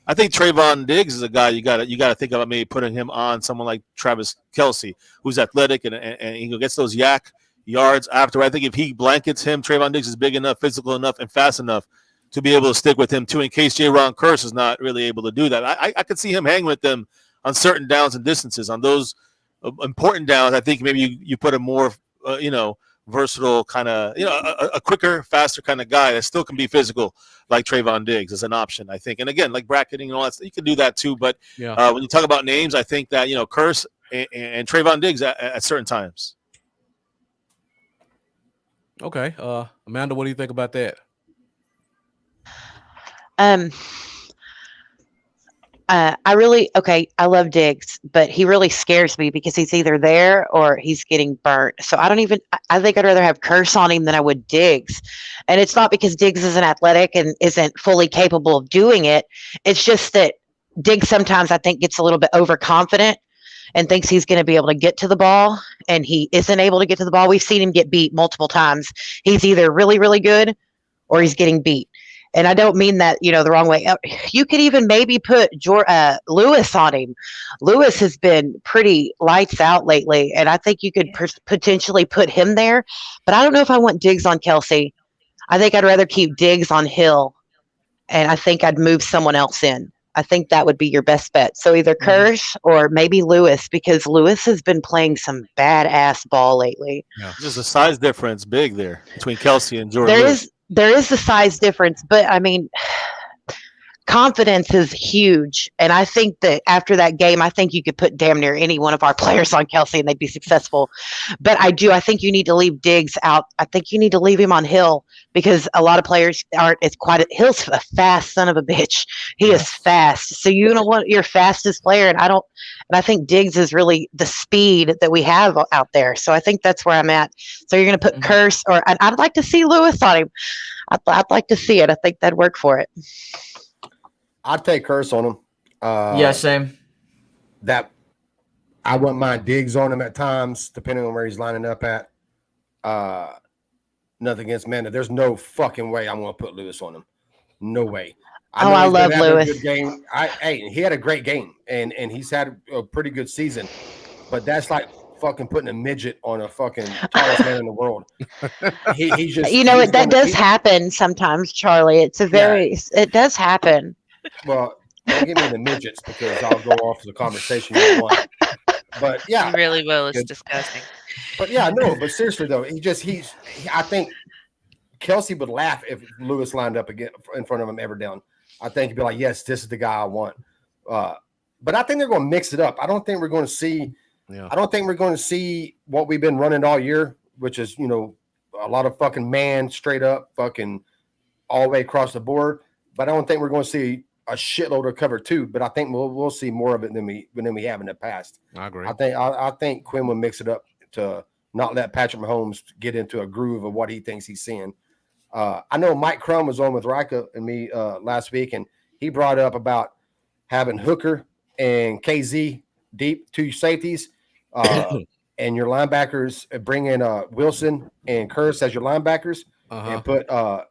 I think Trayvon Diggs is a guy you got to think about maybe putting him on someone like Travis Kelce, who's athletic and he gets those yak yards after. I think if he blankets him, Trayvon Diggs is big enough, physical enough, and fast enough to be able to stick with him too, in case J-Ron Curse is not really able to do that. I could see him hang with them on certain downs and distances. On those important downs, I think maybe you put a more, versatile kind of, a quicker, faster kind of guy that still can be physical, like Trayvon Diggs as an option, I think. And again, like bracketing and all that, you can do that too. But when you talk about names, I think that, Curse and Trayvon Diggs at certain times. Okay. Amanda, what do you think about that? I love Diggs, but he really scares me because he's either there or he's getting burnt. So I think I'd rather have Curse on him than I would Diggs. And it's not because Diggs isn't athletic and isn't fully capable of doing it. It's just that Diggs sometimes I think gets a little bit overconfident and thinks he's going to be able to get to the ball, and he isn't able to get to the ball. We've seen him get beat multiple times. He's either really, really good or he's getting beat. And I don't mean that, the wrong way. You could even maybe put Lewis on him. Lewis has been pretty lights out lately, and I think you could potentially put him there. But I don't know if I want Diggs on Kelce. I think I'd rather keep Diggs on Hill, and I think I'd move someone else in. I think that would be your best bet. So either Kirsch or maybe Lewis, because Lewis has been playing some badass ball lately. Yeah. There's a size difference big there between Kelce and Jordan Lewis. There is the size difference, but I mean, confidence is huge. And I think that after that game, I think you could put damn near any one of our players on Kelsey and they'd be successful. But I think you need to leave Diggs out. I think you need to leave him on Hill because a lot of players aren't as Hill's a fast son of a bitch. He is fast. So you don't want your fastest player. And I think Diggs is really the speed that we have out there. So I think that's where I'm at. So you're going to put Curse I'd like to see Lewis on him. I'd like to see it. I think that'd work for it. I'd take Curse on him. Yeah, same. That I wouldn't mind Diggs on him at times, depending on where he's lining up at. Nothing against Manda. There's no fucking way I'm going to put Lewis on him. No way. I love Lewis. A good game. He had a great game, and he's had a pretty good season. But that's like fucking putting a midget on a fucking tallest man in the world. He just, that does happen sometimes, Charlie. It does happen. Well, don't get me the midgets because I'll go off the conversation you want. But yeah, you really will. It's disgusting. But yeah, no. But seriously though, I think Kelsey would laugh if Lewis lined up again in front of him ever down. I think he'd be like, "Yes, this is the guy I want." But I think they're going to mix it up. I don't think we're going to see. Yeah. I don't think we're going to see what we've been running all year, which is a lot of fucking man straight up, fucking all the way across the board. But I don't think we're going to see a shitload of cover two. But I think we'll see more of it than we have in the past. I agree. I think Quinn will mix it up to not let Patrick Mahomes get into a groove of what he thinks he's seeing. I know Mike Crum was on with Rika and me last week, and he brought up about having Hooker and KZ deep, two safeties, and your linebackers bring in Wilson and Curse as your linebackers, and put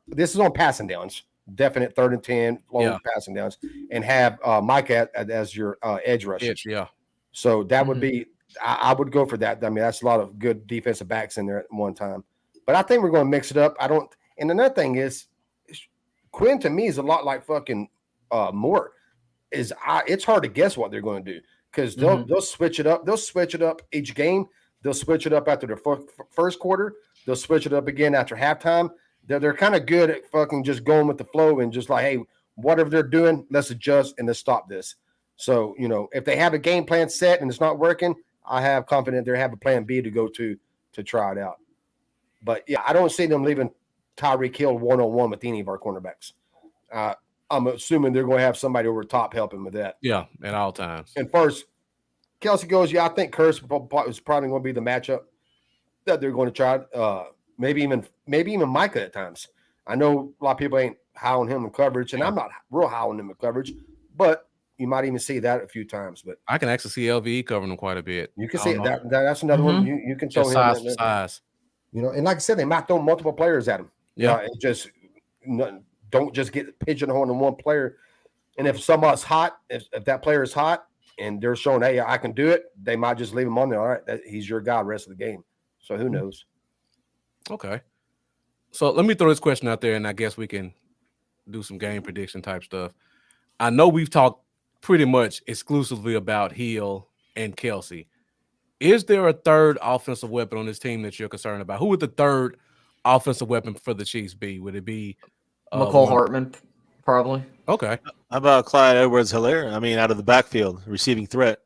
this is on passing downs, definite 3rd and 10, long passing downs, and have Mike as your edge rusher. Yeah. So that would be, I would go for that. I mean, that's a lot of good defensive backs in there at one time. But I think we're going to mix it up. And another thing is, Quinn to me is a lot like fucking Moore. It's hard to guess what they're going to do because they'll switch it up. They'll switch it up each game. They'll switch it up after the first quarter. They'll switch it up again after halftime. They're kind of good at fucking just going with the flow and just like, hey, whatever they're doing, let's adjust and let's stop this. So, if they have a game plan set and it's not working, I have confidence they have a plan B to go to try it out. But yeah, I don't see them leaving Tyreek Hill one-on-one with any of our cornerbacks. I'm assuming they're going to have somebody over top helping with that. Yeah, at all times. And first, Kelsey goes, I think Curse is probably going to be the matchup that they're going to try. Maybe even Micah at times. I know a lot of people ain't high on him in coverage, and I'm not real high on him in coverage, but you might even see that a few times. But I can actually see LVE covering him quite a bit. You can see that's another one. You can show him size for size. And like I said, they might throw multiple players at him. Yeah, don't just get pigeonholed in one player. And if somebody's hot, if that player is hot and they're showing, hey, I can do it, they might just leave him on there. All right, he's your guy the rest of the game. So who knows? Okay. So let me throw this question out there, and I guess we can do some game prediction type stuff. I know we've talked pretty much exclusively about Hill and Kelsey. Is there a third offensive weapon on this team that you're concerned about? Who would the third offensive weapon for the Chiefs be? Would it be McCole Hartman, probably? Okay. How about Clyde Edwards-Helaire? I mean, out of the backfield, receiving threat.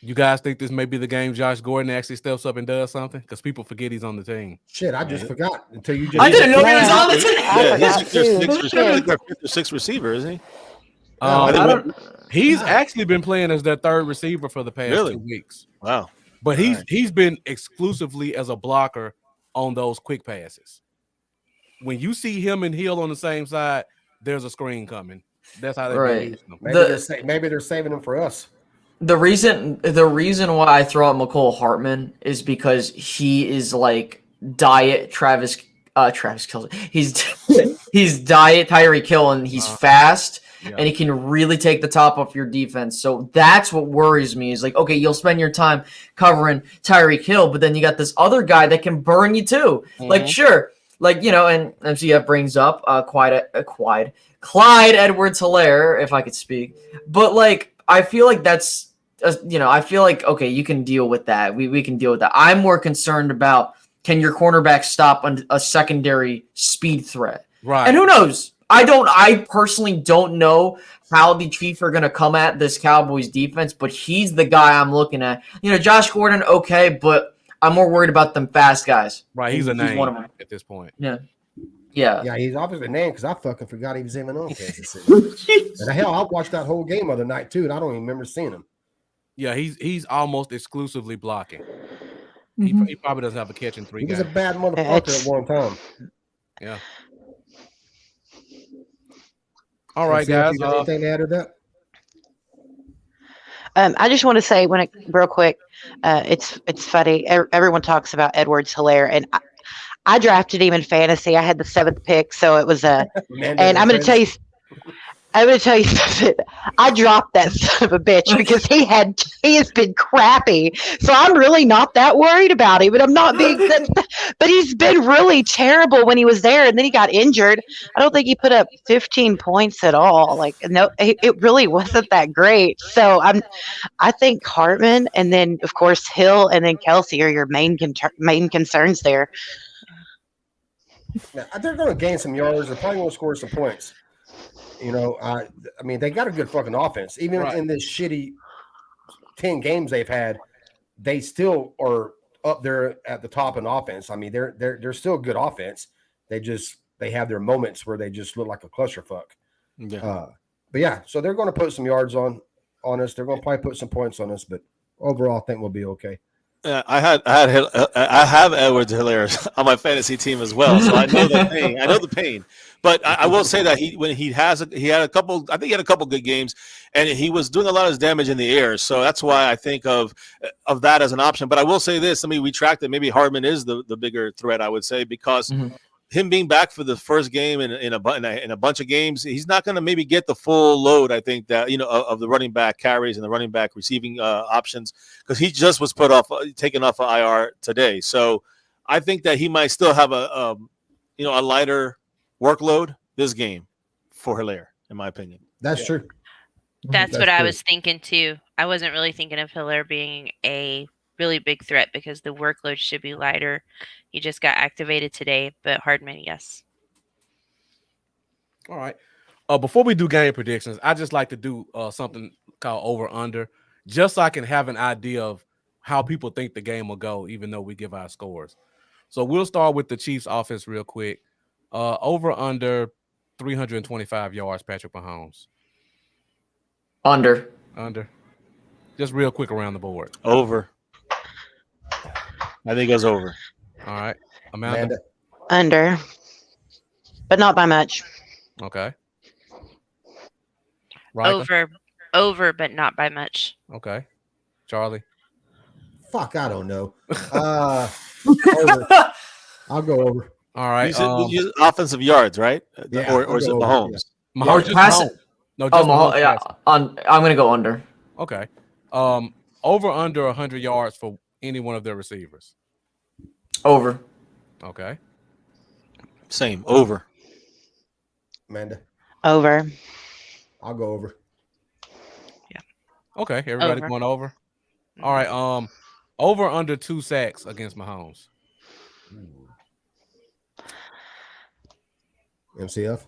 You guys think this may be the game Josh Gordon actually steps up and does something? Because people forget he's on the team. Shit, I just forgot until you just. I didn't know he was on the team. He's their fifth or sixth receiver, isn't he? He's actually been playing as their third receiver for the past 2 weeks. Wow. But he's been exclusively as a blocker on those quick passes. When you see him and Hill on the same side, there's a screen coming. That's how they're using them. Maybe they're saving them for us. The reason why I throw out McCole Hartman is because he is like diet Travis Kelce. He's diet Tyreek Hill, and he's fast, and he can really take the top off your defense. So that's what worries me. Is like, okay, you'll spend your time covering Tyreek Hill, but then you got this other guy that can burn you too. Like, sure, like, and MCF brings up Clyde Edwards-Helaire, if I could speak, but like, I feel like that's. I feel like, okay, you can deal with that. We can deal with that. I'm more concerned about, can your cornerback stop a secondary speed threat? Right. And who knows? I personally don't know how the Chiefs are going to come at this Cowboys defense, but he's the guy I'm looking at. Josh Gordon, okay, but I'm more worried about them fast guys. Right, he's a name one of them at this point. Yeah. Yeah, he's obviously a name because I fucking forgot he was even on Kansas City. And hell, I watched that whole game other night too, and I don't even remember seeing him. Yeah, he's almost exclusively blocking. Mm-hmm. He probably doesn't have a catch in 3 games. He was a bad motherfucker at one time. Yeah. All right, guys. Anything to add to that? I just want to say real quick, it's funny. Everyone talks about Edwards-Helaire, and I drafted him in fantasy. I had the 7th pick, so it was and I'm going to tell you. I'm going to tell you something. I dropped that son of a bitch because he has been crappy. So I'm really not that worried about him. But I'm not being. But he's been really terrible when he was there, and then he got injured. I don't think he put up 15 points at all. Like no, it really wasn't that great. So I think Hartman, and then of course Hill, and then Kelsey are your main concerns there. Now, they're going to gain some yards. They're probably going to score some points. I mean, they got a good fucking offense. Even in this shitty 10 games they've had, they still are up there at the top in offense. I mean, they're still good offense. They have their moments where they just look like a clusterfuck. Yeah. But yeah, so they're going to put some yards on us. They're going to probably put some points on us, but overall, I think we'll be okay. I have Edwards-Helaire on my fantasy team as well, so I know the pain. I know the pain, but I will say that he had a couple. I think he had a couple good games, and he was doing a lot of his damage in the air. So that's why I think of that as an option. But I will say this: let me retract that. Maybe Hardman is the bigger threat. I would say because. Mm-hmm. Him being back for the first game in a bunch of games, he's not going to maybe get the full load. I think that of the running back carries and the running back receiving options because he just was taken off of IR today. So I think that he might still have a lighter workload this game for Helaire, in my opinion. That's true. That's what I was thinking too. I wasn't really thinking of Helaire being a really big threat because the workload should be lighter. He just got activated today, but Hardman, yes. All right. Before we do game predictions, I just like to do something called over/under, just so I can have an idea of how people think the game will go, even though we give our scores. So we'll start with the Chiefs offense real quick. Over/under 325 yards, Patrick Mahomes. Under. Just real quick around the board. Over. I think it goes over. All right. Amanda? Under. But not by much. Okay. Rika? Over, but not by much. Okay. Charley? Fuck, I don't know. Over. I'll go over. All right. You said offensive yards, right? Yeah, or is it Mahomes? Yeah. Mahomes passing. No, just Mahomes. Yeah, I'm gonna go under. Okay. Over/under 100 yards for any one of their receivers. Over. Okay. Same. Over. Amanda? Over. I'll go over. Yeah. Okay. Everybody going over? All right. Over/under 2 sacks against Mahomes. MCF?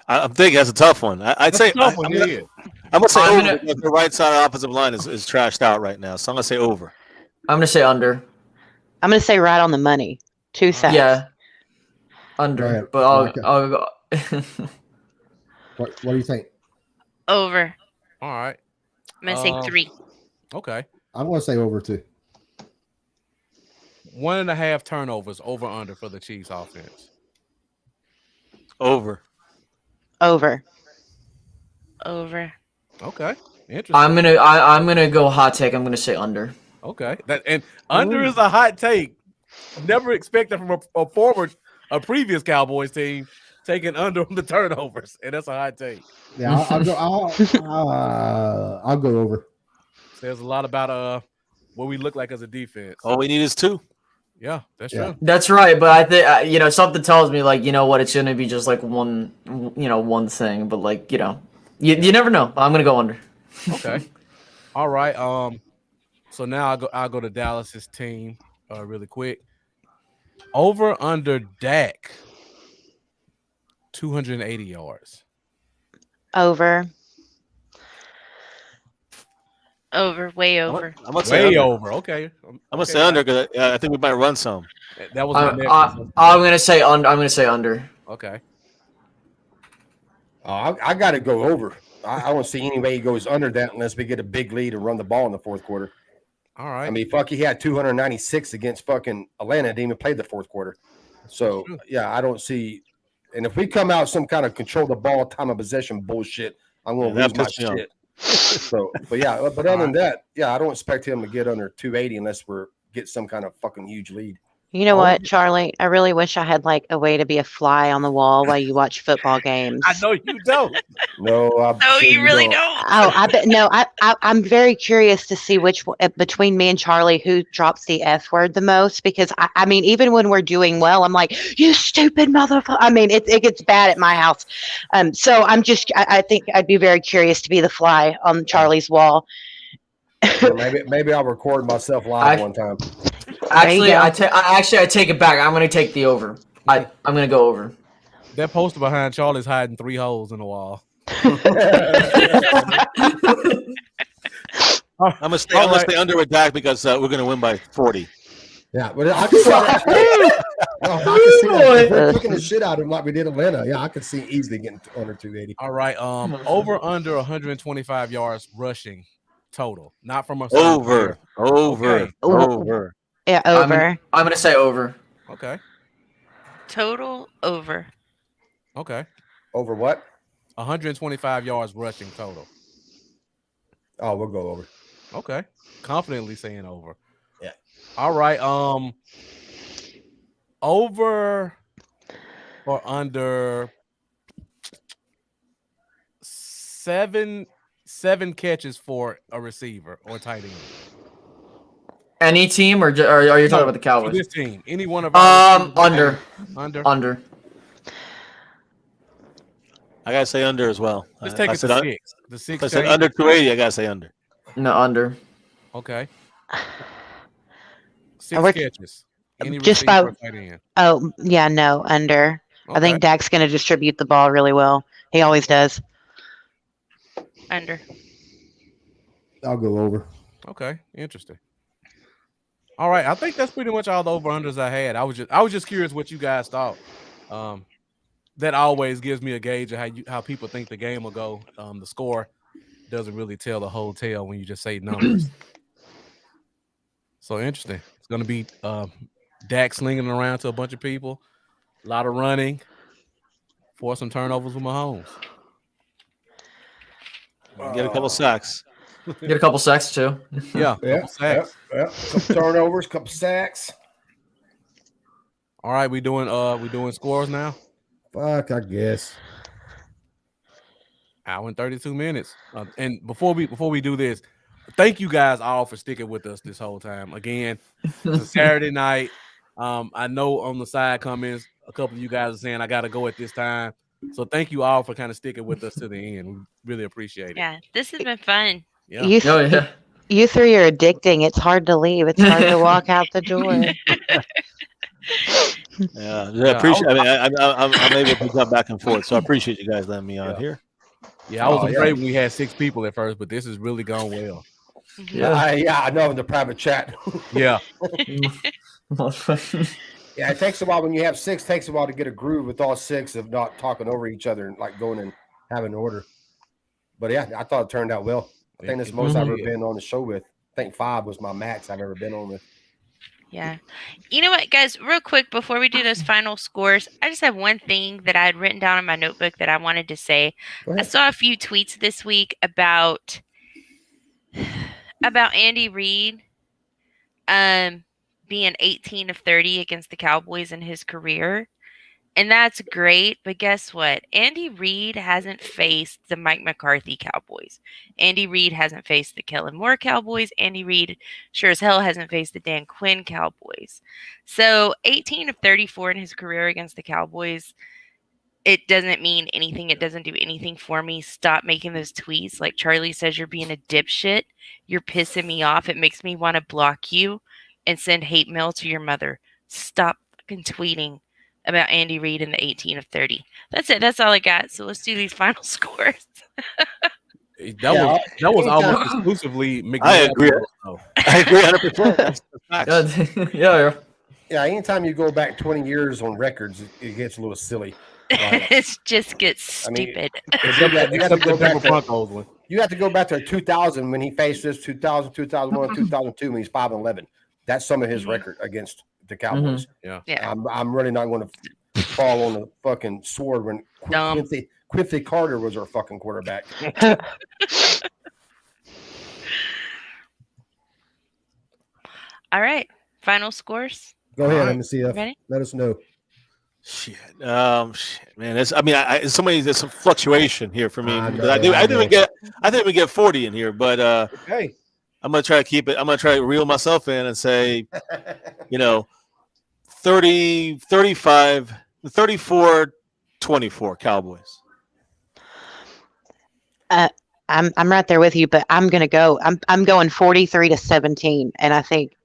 I'm thinking that's a tough one. I'd say I'm gonna say over because the right side of the offensive line is trashed out right now. So I'm gonna say over. I'm gonna say under. I'm gonna say right on the money. 2 sacks. Yeah. Under. Right. But I'll go. What do you think? Over. All right. I'm gonna say 3. Okay. I'm gonna say over 2. 1.5 turnovers over/under for the Chiefs offense. Over. Over. Okay. Interesting. I'm gonna go hot take. I'm gonna say under. Okay. Under is a hot take. Never expected from a previous Cowboys team taking under on the turnovers, and that's a hot take. Yeah, I'll go over. Says a lot about what we look like as a defense. All we need is 2. Yeah, that's true. That's right, but I think something tells me like what it's gonna be just like one thing, but like you never know. I'm gonna go under. Okay. All right. So now I'll go to Dallas's team really quick. Over/under Dak 280 yards. Over. Over, way over. I'm gonna say Way under. over. Okay. I'm gonna say under because I think we might run some. That was my next. I'm gonna say under. I'm gonna say under. Okay. I got to go over. I don't see any way he goes under that unless we get a big lead and run the ball in the fourth quarter. All right. I mean, he had 296 against fucking Atlanta. Didn't even play the fourth quarter. So, yeah, I don't see. And if we come out some kind of control the ball, time of possession bullshit, I'm going to lose my shit. So, but other than that, I don't expect him to get under 280 unless we get some kind of fucking huge lead. You know what, Charlie? I really wish I had like a way to be a fly on the wall while you watch football games. I know you don't. No, you really don't. Oh, I bet no. I'm very curious to see which between me and Charlie who drops the F word the most, because I mean, even when we're doing well, I'm like, you stupid motherfucker. I mean, it gets bad at my house. So I think I'd be very curious to be the fly on Charlie's wall. Maybe I'll record myself live one time. Actually, I take it back. I'm going to take the over. I'm going to go over. That poster behind Charlie's hiding 3 holes in the wall. I'm gonna stay under with Dak because we're gonna win by 40. Yeah, but I can see that. If we're kicking the shit out of him like we did Atlanta. Yeah, I could see easily getting under 280. All right. Over under 125 yards rushing total, not from a over. Yeah, over. I'm gonna say over. Okay. Total over. Okay. Over what? 125 yards rushing total. Oh, we'll go over. Okay. Confidently saying over. Yeah. All right. Over or under seven catches for a receiver or tight end. Any team, or are you talking about the Cowboys? This team, any one of our under. I gotta say under as well. Let's take it to 6. The 6. I said under 280. I gotta say under. No, under. Okay. 6 catches. Any just about. tight end. Oh yeah, no, under. Okay. I think Dak's going to distribute the ball really well. He always does. Under. I'll go over. Okay, interesting. All right, I think that's pretty much all the over-unders I had. I was just curious what you guys thought. That always gives me a gauge of how people think the game will go. The score doesn't really tell the whole tale when you just say numbers. So interesting. It's going to be Dak slinging around to a bunch of people, a lot of running, force some turnovers with Mahomes. Get a couple sacks. Get a couple sacks too. Yeah, sacks. Yeah. Couple turnovers, couple sacks. All right, we doing scores now. Fuck, I guess. Hour and 32 minutes. And before we do this, thank you guys all for sticking with us this whole time. Again, it's a Saturday night. I know on the side comments, a couple of you guys are saying I got to go at this time. So thank you all for kind of sticking with us to the end. We really appreciate it. Yeah, this has been fun. Yeah. You three are addicting. It's hard to leave. It's hard to walk out the door. Yeah, I appreciate. I'm able to come back and forth, so I appreciate you guys letting me on here. Yeah, I was afraid when we had 6 people at first, but this has really gone well. Yeah, I know in the private chat. Yeah. Yeah, it takes a while when you have 6. Takes a while to get a groove with all 6 of not talking over each other and like going and having order. But yeah, I thought it turned out well. I think that's the most I've ever been on the show with. I think 5 was my max I've ever been on with. Yeah. You know what, guys, real quick before we do those final scores, I just have one thing that I had written down in my notebook that I wanted to say. I saw a few tweets this week about Andy Reid being 18 of 30 against the Cowboys in his career. And that's great, but guess what? Andy Reid hasn't faced the Mike McCarthy Cowboys. Andy Reid hasn't faced the Kellen Moore Cowboys. Andy Reid sure as hell hasn't faced the Dan Quinn Cowboys. So 18 of 34 in his career against the Cowboys, it doesn't mean anything. It doesn't do anything for me. Stop making those tweets. Like Charlie says, you're being a dipshit. You're pissing me off. It makes me want to block you and send hate mail to your mother. Stop fucking tweeting about Andy Reid and the 18 of 30. That's it. That's all I got. So let's do these final scores. That was almost exclusively McNabb. I agree. I agree 100%. That's facts. Yeah. Yeah, anytime you go back 20 years on records, it gets a little silly. It just gets stupid. You have to go back to 2000 when he faced this, 2000, 2001, 2002 when he's 5-11. That's some of his record against the Cowboys. Yeah. I'm really not going to fall on the fucking sword when Quincy Carter was our fucking quarterback. All right. Final scores. Go ahead, MCF. Ready? Let us know. Shit, man. It's there's some fluctuation here for me. I think we get 40 in here, but hey, I'm gonna try to keep it. I'm gonna try to reel myself in and say, 30, 35, 34, 24 Cowboys. I'm right there with you, but I'm gonna go. I'm going 43-17, and I think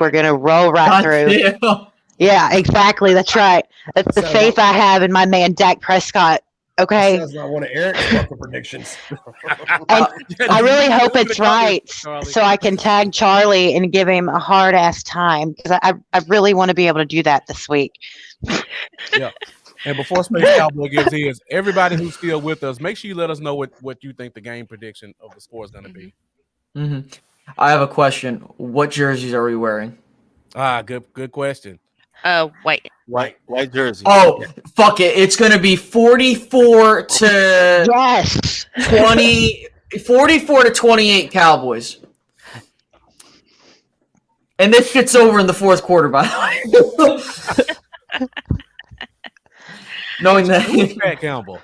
we're gonna roll right through. Yeah. Yeah, exactly. That's right. That's the faith I have in my man Dak Prescott. Okay. That's not one of Eric's fucking predictions. And I really hope it's right, so I can tag Charley and give him a hard ass time because I really want to be able to do that this week. Yeah. And before Space Cowboy gives his, everybody who's still with us, make sure you let us know what you think the game prediction of the score is going to be. Mm-hmm. I have a question. What jerseys are we wearing? Good question. White jersey. Oh, fuck it. It's going to be 44 to yes. 44 to 28 Cowboys. And this fits over in the fourth quarter, by the way. Knowing that. Pat Campbell.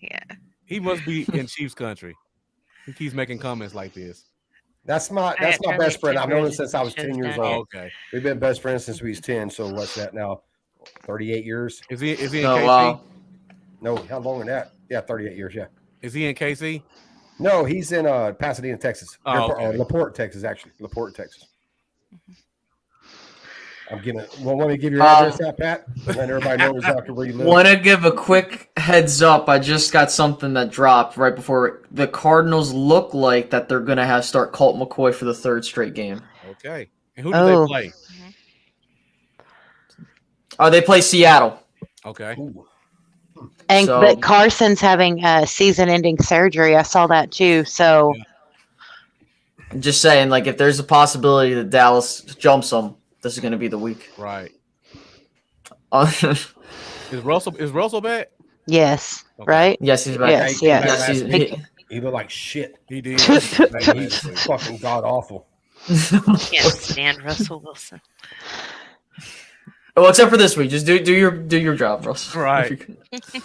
Yeah. He must be in Chiefs country. He keeps making comments like this. That's my best friend. I've known him since I was 10 years old. Okay. We've been best friends since we was 10. So what's that now? 38 years? Is he in Oh, KC? wow. No, how long than that? Yeah, 38 years, yeah. Is he in KC? No, he's in Pasadena, Texas. Okay. LaPorte, Texas, actually. LaPorte, Texas. I'm giving it. Well, let me give your address out, Pat. Let everybody know exactly where you live. Want to give a quick heads up. I just got something that dropped right before the Cardinals look like that they're going to start Colt McCoy for the third straight game. Okay. And who do they play? They play Seattle. Okay. But Carson's having season-ending surgery. I saw that too. So, I'm just saying, like, if there's a possibility that Dallas jumps them, this is going to be the week. Right. Is Russell back? Yes. Okay. Right? Yes, he's back. Yes. He looked like shit. He did. He's fucking god awful. Can't stand Russell Wilson. Well, except for this week, just do your job, Russ. Right.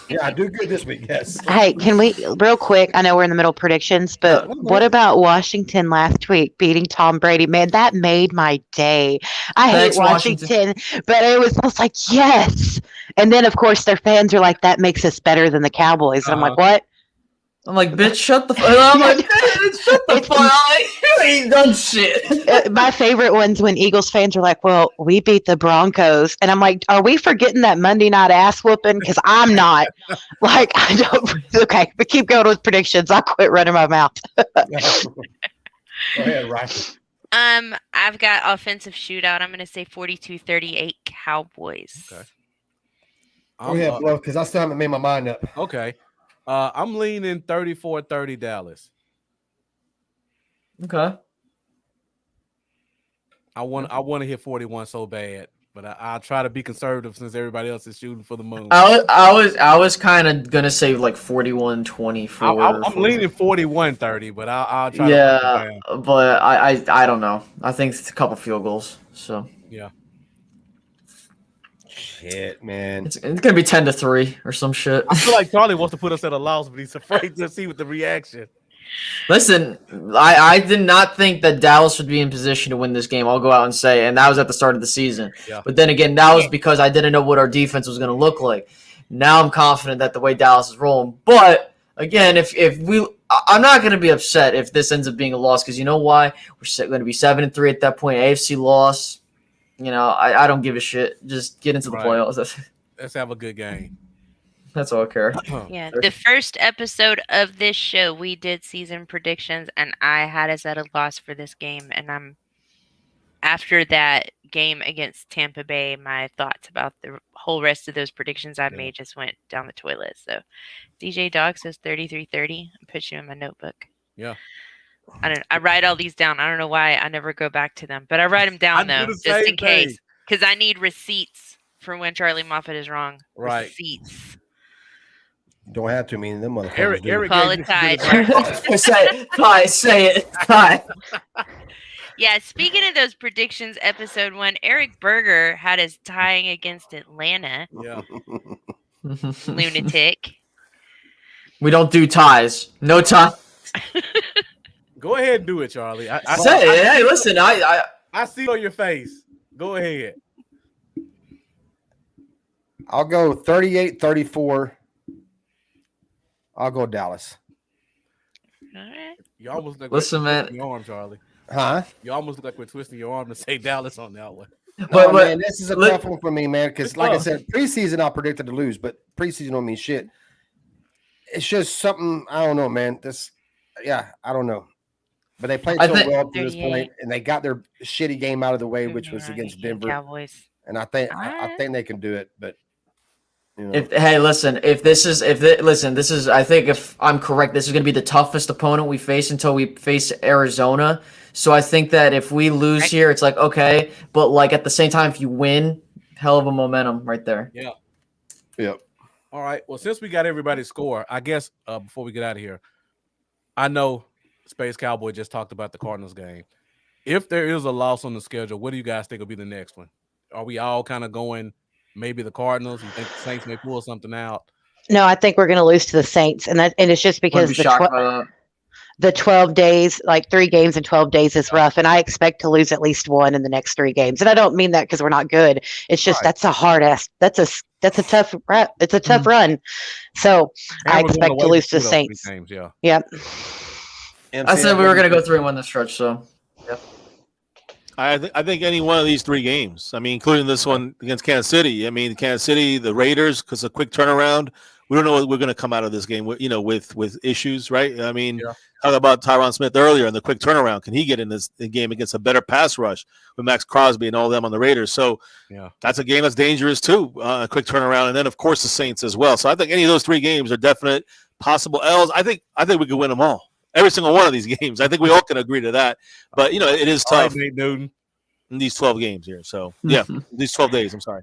Yeah, I do good this week. Yes. Hey, can we real quick? I know we're in the middle of predictions, but what about Washington last week beating Tom Brady? Man, that made my day. I hate Washington, but I was like, yes. And then, of course, their fans are like, that makes us better than the Cowboys. And I'm like, what? I'm like, bitch, shut the fuck up. I'm like, shut the fuck up. You ain't done shit. My favorite ones when Eagles fans are like, well, we beat the Broncos. And I'm like, are we forgetting that Monday night ass whooping? Because I'm not. Like, I don't. Okay, but keep going with predictions. I'll quit running my mouth. Go ahead, Rocky. I've got offensive shootout. I'm going to say 42-38 Cowboys. Okay. Go ahead, Bluff, because I still haven't made my mind up. Okay. I'm leaning 34-30 Dallas. Okay. I want to hit 41 so bad, but I'll try to be conservative since everybody else is shooting for the moon. I was kind of gonna say like 41-24. I'm leaning 41-30, but I'll try. Yeah, but I don't know. I think it's a couple field goals. So yeah. Shit, man. It's gonna be 10-3 or some shit. I feel like Charley wants to put us at a loss, but he's afraid to see what the reaction. Listen, I did not think that Dallas would be in position to win this game. I'll go out and say, and that was at the start of the season. Yeah. But then again, that was because I didn't know what our defense was going to look like. Now I'm confident that the way Dallas is rolling. But again, I'm not going to be upset if this ends up being a loss because you know why? We're going to be 7-3 at that point. AFC loss. You know, I don't give a shit. Just get into the playoffs. Let's have a good game. That's all I care. Yeah, the first episode of this show, we did season predictions, and I had us at a loss for this game. And after that game against Tampa Bay, my thoughts about the whole rest of those predictions I made just went down the toilet. So DJ Dog says 33-30. I put you in my notebook. Yeah. I write all these down. I don't know why I never go back to them, but I write them down though, just in case, because I need receipts for when Charlie Moffat is wrong. Right. Receipts. Don't have to mean them motherfuckers. Eric Call it Ty. Say it. Ty. Yeah, speaking of those predictions, episode 1, Eric Berger had us tying against Atlanta. Yeah. Lunatic. We don't do ties. No tie. Go ahead and do it, Charlie. Hey, listen, I see on your face. Go ahead. I'll go 38-34. I'll go Dallas. All right. You almost look listen, man. Your arm, Charlie. Huh? You almost look like we're twisting your arm to say Dallas on that one. But man, this is a tough one for me, man. Because like I said, preseason I predicted to lose, but preseason don't mean shit. It's just something I don't know, man. I don't know. But they played so well up to this point, and they got their shitty game out of the way, which was against Denver. Cowboys. And I think they can do it, but. You know. I think if I'm correct, this is going to be the toughest opponent we face until we face Arizona. So I think that if we lose here, it's like, okay, but like at the same time, if you win, hell of a momentum right there. Yeah. Yep. All right. Well, since we got everybody's score, I guess before we get out of here, I know Space Cowboy just talked about the Cardinals game. If there is a loss on the schedule, what do you guys think will be the next one? Are we all kind of going maybe the Cardinals? You think the Saints may pull something out? No, I think we're going to lose to the Saints, and it's just because the 12 days, like 3 games in 12 days, is rough, and I expect to lose at least one in the next 3 games. And I don't mean that because we're not good. It's just that's a hard ass. That's a tough. It's a tough run. So I expect to lose to the Saints. Games, yeah. Yep. I said we were going to go 3-1 this stretch. So. Yep. I think any one of these 3 games, I mean, including this one against Kansas City. I mean, Kansas City, the Raiders, because a quick turnaround. We don't know what we're going to come out of this game with, with issues, right? I mean, talk about Tyron Smith earlier and the quick turnaround. Can he get in this game against a better pass rush with Max Crosby and all of them on the Raiders? So that's a game that's dangerous too, a quick turnaround. And then, of course, the Saints as well. So I think any of those 3 games are definite possible L's. I think we could win them all. Every single one of these games. I think we all can agree to that. But, it is tough in these 12 games here. So, these 12 days. I'm sorry.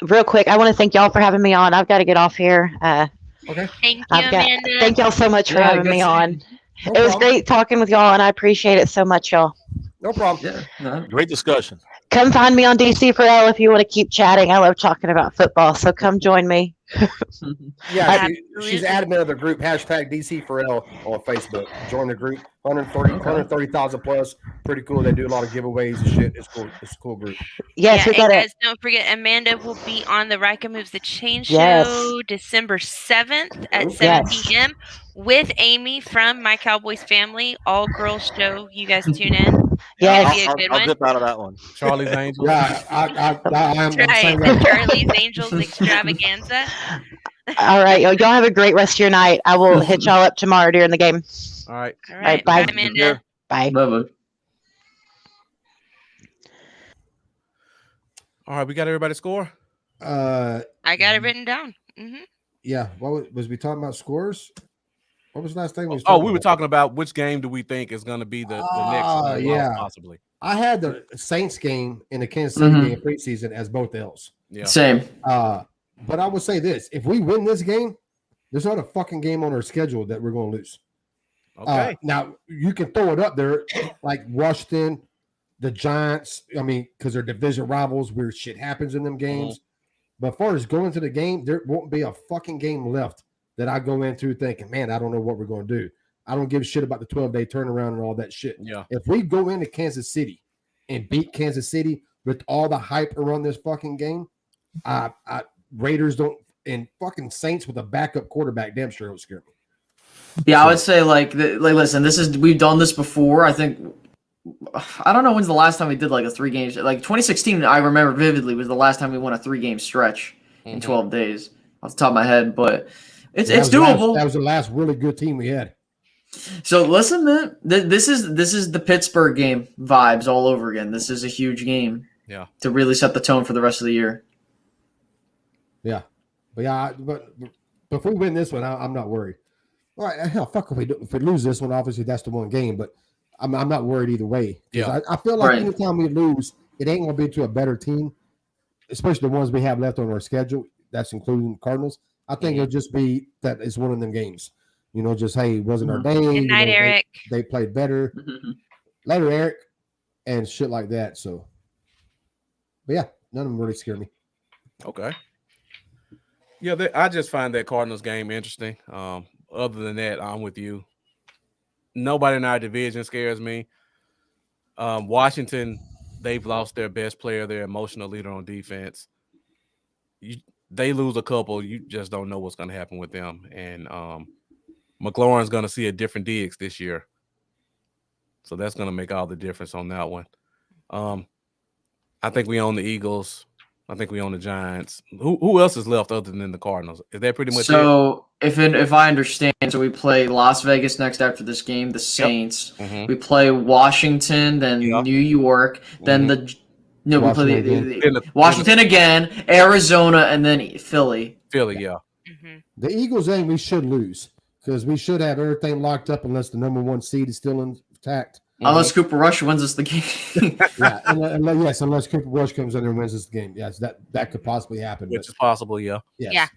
Real quick, I want to thank y'all for having me on. I've got to get off here. Okay. Thank you, Amanda. Thank y'all so much for having me on. It was great talking with y'all, and I appreciate it so much, y'all. No problem. Yeah. Great discussion. Come find me on DC for L if you want to keep chatting. I love talking about football, so come join me. Yeah, she's admin of the group, #DC4L on Facebook. Join the group, 130,000 plus. Pretty cool. They do a lot of giveaways and shit. It's cool. It's a cool group. Yes, and guys, don't forget, Amanda will be on the Rika Moves the Chain show December 7th at 7 p.m. with Amy from My Cowboys Family. All girls show. You guys tune in. Yes. I'll dip out of that one. Charlie's Angels. Yeah, I am. Right. Charlie's Angels Extravaganza. All right. Y'all have a great rest of your night. I will hit y'all up tomorrow during the game. All right. All right. Bye, Amanda. Bye. Bye-bye. All right. We got everybody's score? I got it written down. Mm-hmm. Yeah. What was we talking about scores? What was the last thing we were talking about which game do we think is going to be the next one, possibly. I had the Saints game and the Kansas City game preseason as both L's. Yeah. Same. But I would say this: if we win this game, there's not a fucking game on our schedule that we're going to lose. Okay. Now you can throw it up there like Washington, the Giants. I mean, because they're division rivals, weird shit happens in them games. But as far as going to the game, there won't be a fucking game left that I go into thinking, man, I don't know what we're going to do. I don't give a shit about the 12-day turnaround and all that shit. Yeah. If we go into Kansas City and beat Kansas City with all the hype around this fucking game, Raiders don't, and fucking Saints with a backup quarterback, damn sure it'll scare me. Yeah, I would say listen, we've done this before. I think I don't know when's the last time we did like a 3 games. Like 2016, I remember vividly was the last time we won a 3-game stretch. in 12 days off the top of my head, but it's That doable. That was the last really good team we had. So listen, man, this is the Pittsburgh game vibes all over again. This is a huge game. Yeah. To really set the tone for the rest of the year. Yeah. But if we win this one, I'm not worried. All right, hell, fuck if we lose this one. Obviously, that's the one game, but I'm not worried either way. Yeah. I feel like Right. anytime we lose, it ain't gonna be to a better team, especially the ones we have left on our schedule. That's including Cardinals. I think it'll just be that it's one of them games. You know, just hey, it wasn't our day. Good night, Eric. They played better. Later, Eric, and shit like that. So, but yeah, none of them really scare me. Okay. Yeah, I just find that Cardinals game interesting. Other than that, I'm with you. Nobody in our division scares me. Washington, they've lost their best player, their emotional leader on defense. They lose a couple, you just don't know what's going to happen with them. And McLaurin's going to see a different Diggs this year. So that's going to make all the difference on that one. I think we own the Eagles. I think we own the Giants. Who else is left other than the Cardinals? Is that pretty much it? So if I understand, so we play Las Vegas next after this game, the Saints. Yep. Mm-hmm. We play Washington, then New York, then we play the Washington again, Arizona, and then Philly. Philly, yeah. Mm-hmm. The Eagles game we should lose because we should have everything locked up unless the number 1 seed is still intact. Unless Cooper Rush wins us the game. Yeah, unless Cooper Rush comes in and wins us the game. Yes, that could possibly happen. Which is possible, yeah. Yes. Yeah.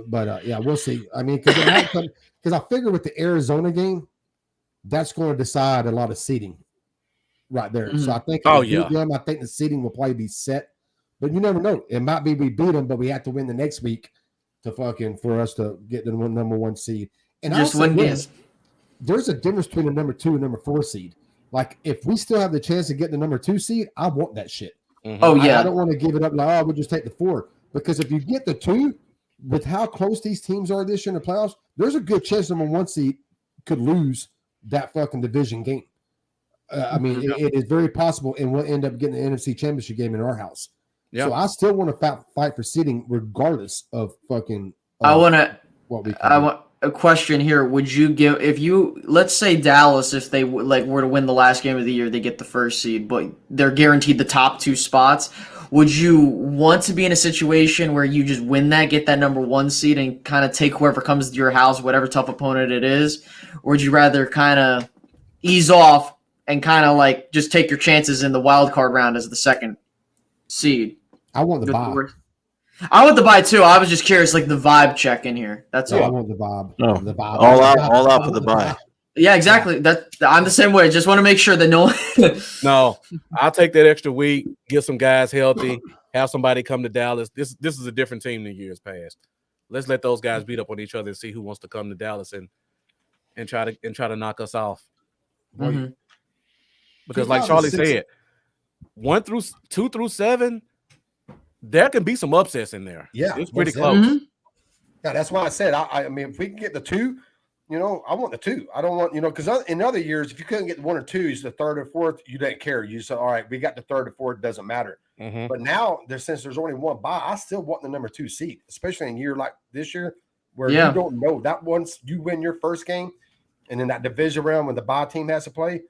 But we'll see. I mean, because I figure with the Arizona game, that's going to decide a lot of seeding right there. So I think I think the seeding will probably be set. But you never know. It might be we beat them, but we have to win the next week for us to get the number 1 seed. And just win games. There's a difference between the number 2 and number 4 seed. Like, if we still have the chance to get the number 2 seed, I want that shit. Mm-hmm. Oh, yeah. I don't want to give it up like, we'll just take the 4. Because if you get the 2, with how close these teams are this year in the playoffs, there's a good chance number 1 seed could lose that fucking division game. I mean, it is very possible, and we'll end up getting the NFC Championship game in our house. Yeah. So I still want to fight for seeding regardless of fucking what we can do. A question here. Would you give, if you, let's say Dallas, if they were to win the last game of the year, they get the 1st seed, but they're guaranteed the top 2 spots. Would you want to be in a situation where you just win that, get that number 1 seed, and kind of take whoever comes to your house, whatever tough opponent it is? Or would you rather kind of ease off and kind of like just take your chances in the wild card round as the 2nd seed? I want the bye. I want the bye too. I was just curious, like the vibe check in here. That's all. I want the vibe. No, the vibe. All out for the bye. Yeah, exactly. I'm the same way. Just want to make sure that no. No, I'll take that extra week, get some guys healthy, have somebody come to Dallas. This is a different team than years past. Let's let those guys beat up on each other and see who wants to come to Dallas and try to knock us off. Mm-hmm. Because like Charley said, 2 through 7. There can be some upsets in there. Yeah, it's pretty close. Mm-hmm. Yeah, that's why I said. I mean, if we can get the 2, I want the 2. I don't want because in other years, if you couldn't get 1 or 2, the 3rd or 4th, you didn't care. You said, all right, we got the 3rd or 4th, it doesn't matter. Mm-hmm. But now, since there's only 1 bye, I still want the number 2 seed, especially in a year like this year where you don't know that once you win your first game, and then that division round when the bye team has to play,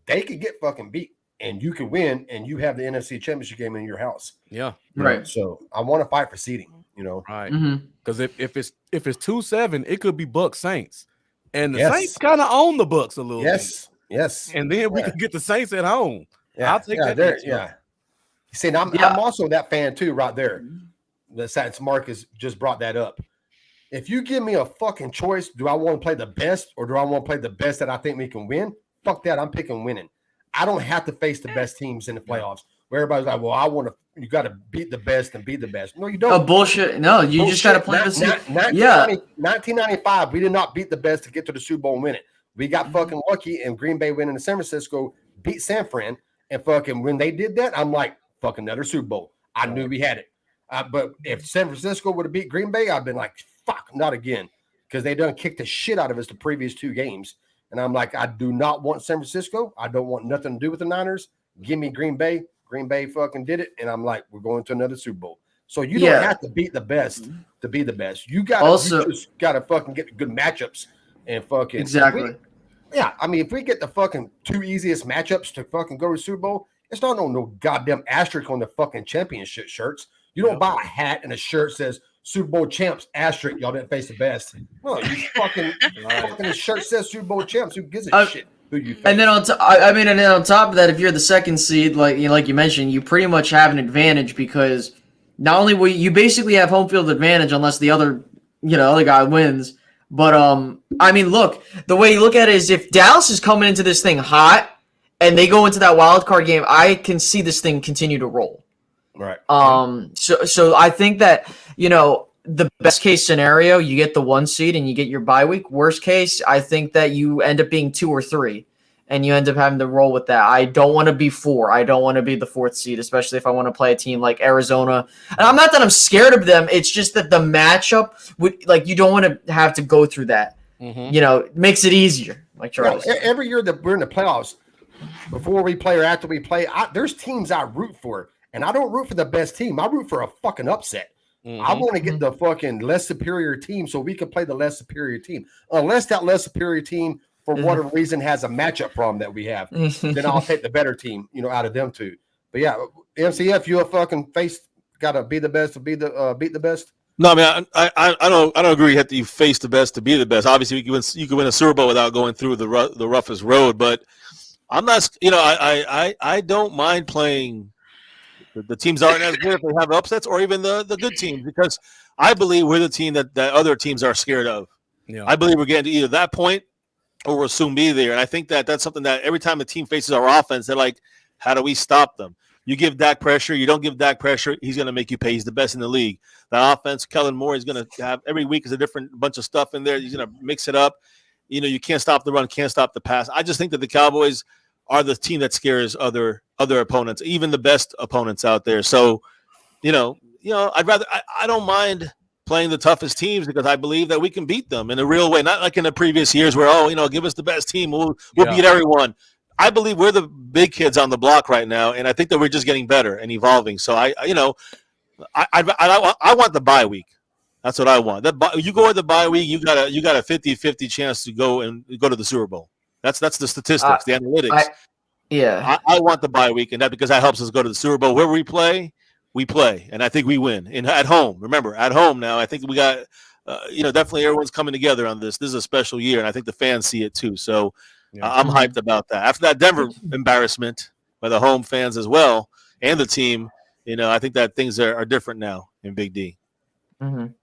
they could get fucking beat. And you can win, and you have the NFC Championship game in your house. Yeah, right. So I want to fight for seeding. Right? Mm-hmm. Because if it's 2-7, it could be Bucs Saints, and the Saints kind of own the Bucs a little. Yes. And then we can get the Saints at home. Yeah, I'll take that. There, yeah. See, and I'm also that fan too, right there. The since Marcus just brought that up. If you give me a fucking choice, do I want to play the best or do I want to play the best that I think we can win? Fuck that. I'm picking winning. I don't have to face the best teams in the playoffs where everybody's like, well, you got to beat the best and be the best. No, you don't. Oh, bullshit. No, you just got to play this. 1995, we did not beat the best to get to the Super Bowl and win it. We got fucking lucky, and Green Bay winning in San Francisco beat San Fran. And fucking when they did that, I'm like, fucking another Super Bowl. I knew we had it. But if San Francisco would have beat Green Bay, I'd been like, fuck, not again. Because they done kicked the shit out of us the previous 2 games. And I'm like, I do not want San Francisco. I don't want nothing to do with the Niners. Give me Green Bay. Green Bay fucking did it. And I'm like, we're going to another Super Bowl. So you don't have to beat the best to be the best. You just gotta fucking get good matchups and fucking exactly. I mean, if we get the fucking 2 easiest matchups to fucking go to the Super Bowl, it's not no goddamn asterisk on the fucking championship shirts. You don't buy a hat and a shirt says Super Bowl champs asterisk. Y'all didn't face the best. No, you fucking the shirt says Super Bowl champs. Who gives a shit who you face? And then on top of that, if you're the second seed, like you mentioned, you pretty much have an advantage because not only will you basically have home field advantage unless the other guy wins. But I mean, look, the way you look at it is if Dallas is coming into this thing hot and they go into that wild card game, I can see this thing continue to roll. Right. So I think that, the best case scenario, you get the 1 seed and you get your bye week. Worst case, I think that you end up being 2 or 3 and you end up having to roll with that. I don't want to be 4. I don't want to be the 4th seed, especially if I want to play a team like Arizona. And I'm not that I'm scared of them. It's just that the matchup you don't want to have to go through that. It makes it easier. Like Charlie said. Every year that we're in the playoffs, before we play or after we play, there's teams I root for. And I don't root for the best team. I root for a fucking upset. I want to get the fucking less superior team so we can play the less superior team. Unless that less superior team, for whatever reason, has a matchup problem that we have, then I'll take the better team, out of them two. But yeah, MCF, you a fucking gotta be the best to beat the best. No, I mean I don't agree that you face the best to be the best. Obviously, you can win a Super Bowl without going through the roughest road. But I'm not, I don't mind playing. The teams aren't as good if they have upsets, or even the good teams, because I believe we're the team that other teams are scared of. Yeah. I believe we're getting to either that point or we'll soon be there. And I think that that's something that every time the team faces our offense, they're like, how do we stop them? You give Dak pressure, you don't give Dak pressure, he's going to make you pay. He's the best in the league. The offense, Kellen Moore is going to have every week is a different bunch of stuff in there. He's going to mix it up. You can't stop the run, can't stop the pass. I just think that the Cowboys are the team that scares other opponents, even the best opponents out there. So, I'd rather I don't mind playing the toughest teams because I believe that we can beat them in a real way, not like in the previous years where give us the best team, we'll beat everyone. I believe we're the big kids on the block right now, and I think that we're just getting better and evolving. So I want the bye week. That's what I want. You go at the bye week, you got a 50-50 chance to go to the Super Bowl. That's the statistics, the analytics. I want the bye week, and that because that helps us go to the Super Bowl. Where we play, and I think we win. At home, remember, at home now, I think we got, definitely everyone's coming together on this. This is a special year, and I think the fans see it too. So I'm hyped about that. After that Denver embarrassment by the home fans as well and the team, I think that things are different now in Big D. Mm-hmm.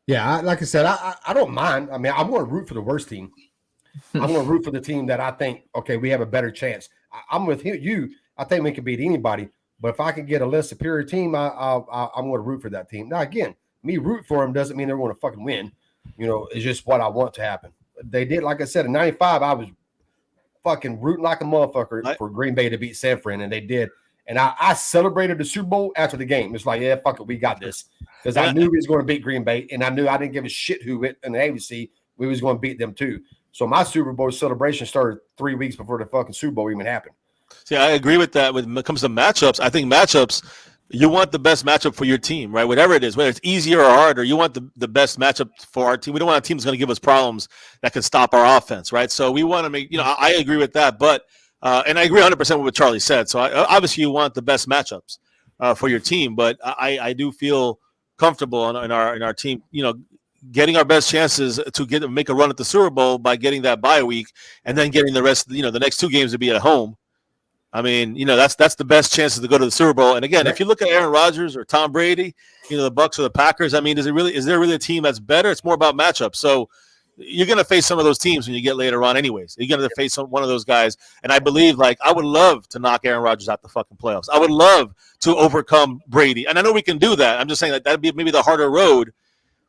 Yeah, like I said, I don't mind. I mean, I'm going to root for the worst team. I'm going to root for the team that I think, okay, we have a better chance. I'm with you. I think we can beat anybody. But if I can get a less superior team, I'm going to root for that team. Now, again, me root for them doesn't mean they're going to fucking win. It's just what I want to happen. They did, like I said, in 95, I was fucking rooting like a motherfucker for Green Bay to beat San Fran, and they did. And I celebrated the Super Bowl after the game. It's like, yeah, fuck it, we got this. Because I knew we was going to beat Green Bay, and I knew I didn't give a shit who went in the ABC. We was going to beat them too. So my Super Bowl celebration started 3 weeks before the fucking Super Bowl even happened. See, I agree with that. When it comes to matchups, I think matchups, you want the best matchup for your team, right? Whatever it is, whether it's easier or harder, you want the best matchup for our team. We don't want a team that's going to give us problems that can stop our offense, right? So we want to make, I agree with that. But, and I agree 100% with what Charlie said. So obviously you want the best matchups for your team. But I do feel comfortable in our team, getting our best chances to make a run at the Super Bowl by getting that bye week and then getting the rest, the next 2 games to be at home. I mean, that's the best chances to go to the Super Bowl. And again, if you look at Aaron Rodgers or Tom Brady, the Bucs or the Packers, I mean, is there really a team that's better? It's more about matchups. So you're going to face some of those teams when you get later on anyways. You're going to face one of those guys. And I believe, I would love to knock Aaron Rodgers out the fucking playoffs. I would love to overcome Brady. And I know we can do that. I'm just saying that'd be maybe the harder road,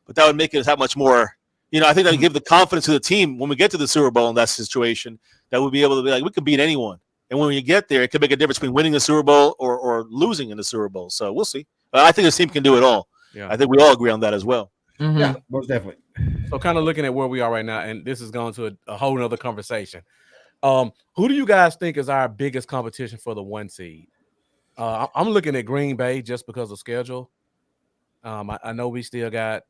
but that would make it that much more, I think that would give the confidence to the team when we get to the Super Bowl in that situation, that we'll be able to be like, we can beat anyone. And when you get there, it could make a difference between winning the Super Bowl or losing in the Super Bowl. So we'll see. I think this team can do it all. Yeah. I think we all agree on that as well. Mm-hmm. Yeah, most definitely. So kind of looking at where we are right now, and this is going to a whole nother conversation. Who do you guys think is our biggest competition for the 1 seed? I'm looking at Green Bay just because of schedule. I know we still got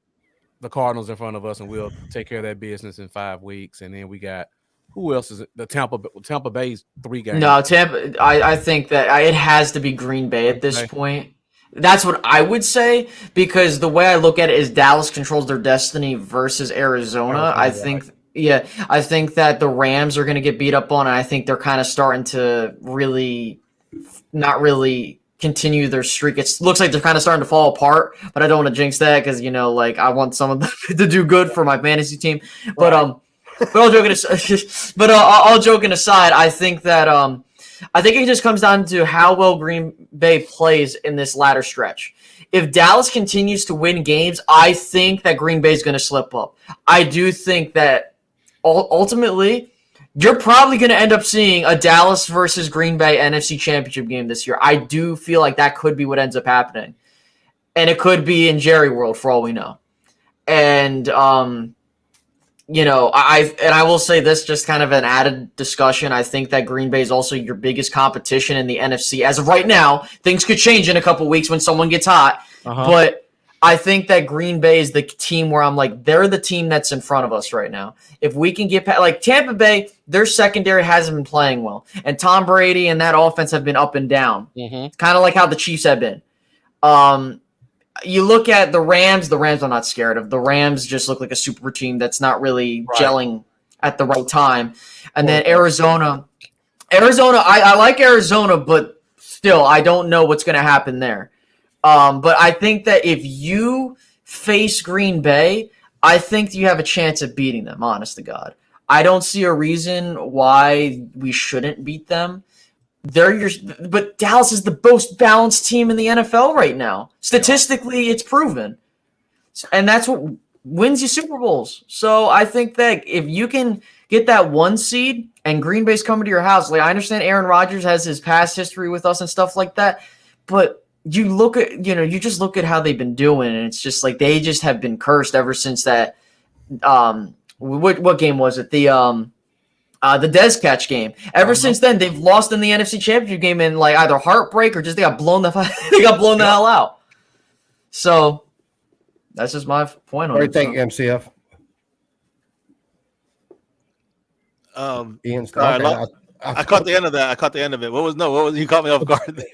the Cardinals in front of us, and we'll take care of that business in 5 weeks. And then we got who else is it? The Tampa Bay's 3 games. No, Tampa. I think that it has to be Green Bay at this point. That's what I would say, because the way I look at it is Dallas controls their destiny versus Arizona. I think that the Rams are going to get beat up on, and I think they're kind of starting to not really continue their streak. It looks like they're kind of starting to fall apart, but I don't want to jinx that because, I want some of them to do good for my fantasy team. But all joking aside, I think that I think it just comes down to how well Green Bay plays in this latter stretch. If Dallas continues to win games, I think that Green Bay is going to slip up. I do think that ultimately you're probably going to end up seeing a Dallas versus Green Bay NFC Championship game this year. I do feel like that could be what ends up happening. And it could be in Jerry World for all we know. And I will say this, just kind of an added discussion. I think that Green Bay is also your biggest competition in the NFC. As of right now, things could change in a couple weeks when someone gets hot. But I think that Green Bay is the team where I'm like, they're the team that's in front of us right now. If we can get past, like Tampa Bay, their secondary hasn't been playing well. And Tom Brady and that offense have been up and down. Kind of like how the Chiefs have been. You look at the Rams I'm not scared of. The Rams just look like a super team that's not really gelling at the right time. And then Arizona, I like Arizona, but still, I don't know what's going to happen there. But I think that if you face Green Bay, I think you have a chance of beating them, honest to God. I don't see a reason why we shouldn't beat them. But Dallas is the most balanced team in the NFL right now. Statistically, it's proven. And that's what wins you Super Bowls. So I think that if you can get that 1 seed and Green Bay's coming to your house, like I understand Aaron Rodgers has his past history with us and stuff like that, but you look at, you just look at how they've been doing, and it's just like they just have been cursed ever since that. What game was it? The Dez catch game. Ever since then, they've lost in the NFC Championship game in like either heartbreak or just they got blown the hell out. So that's just my point on it. What do you think, MCF? Ian's I caught the end of that. I caught the end of it. What was you caught me off guard?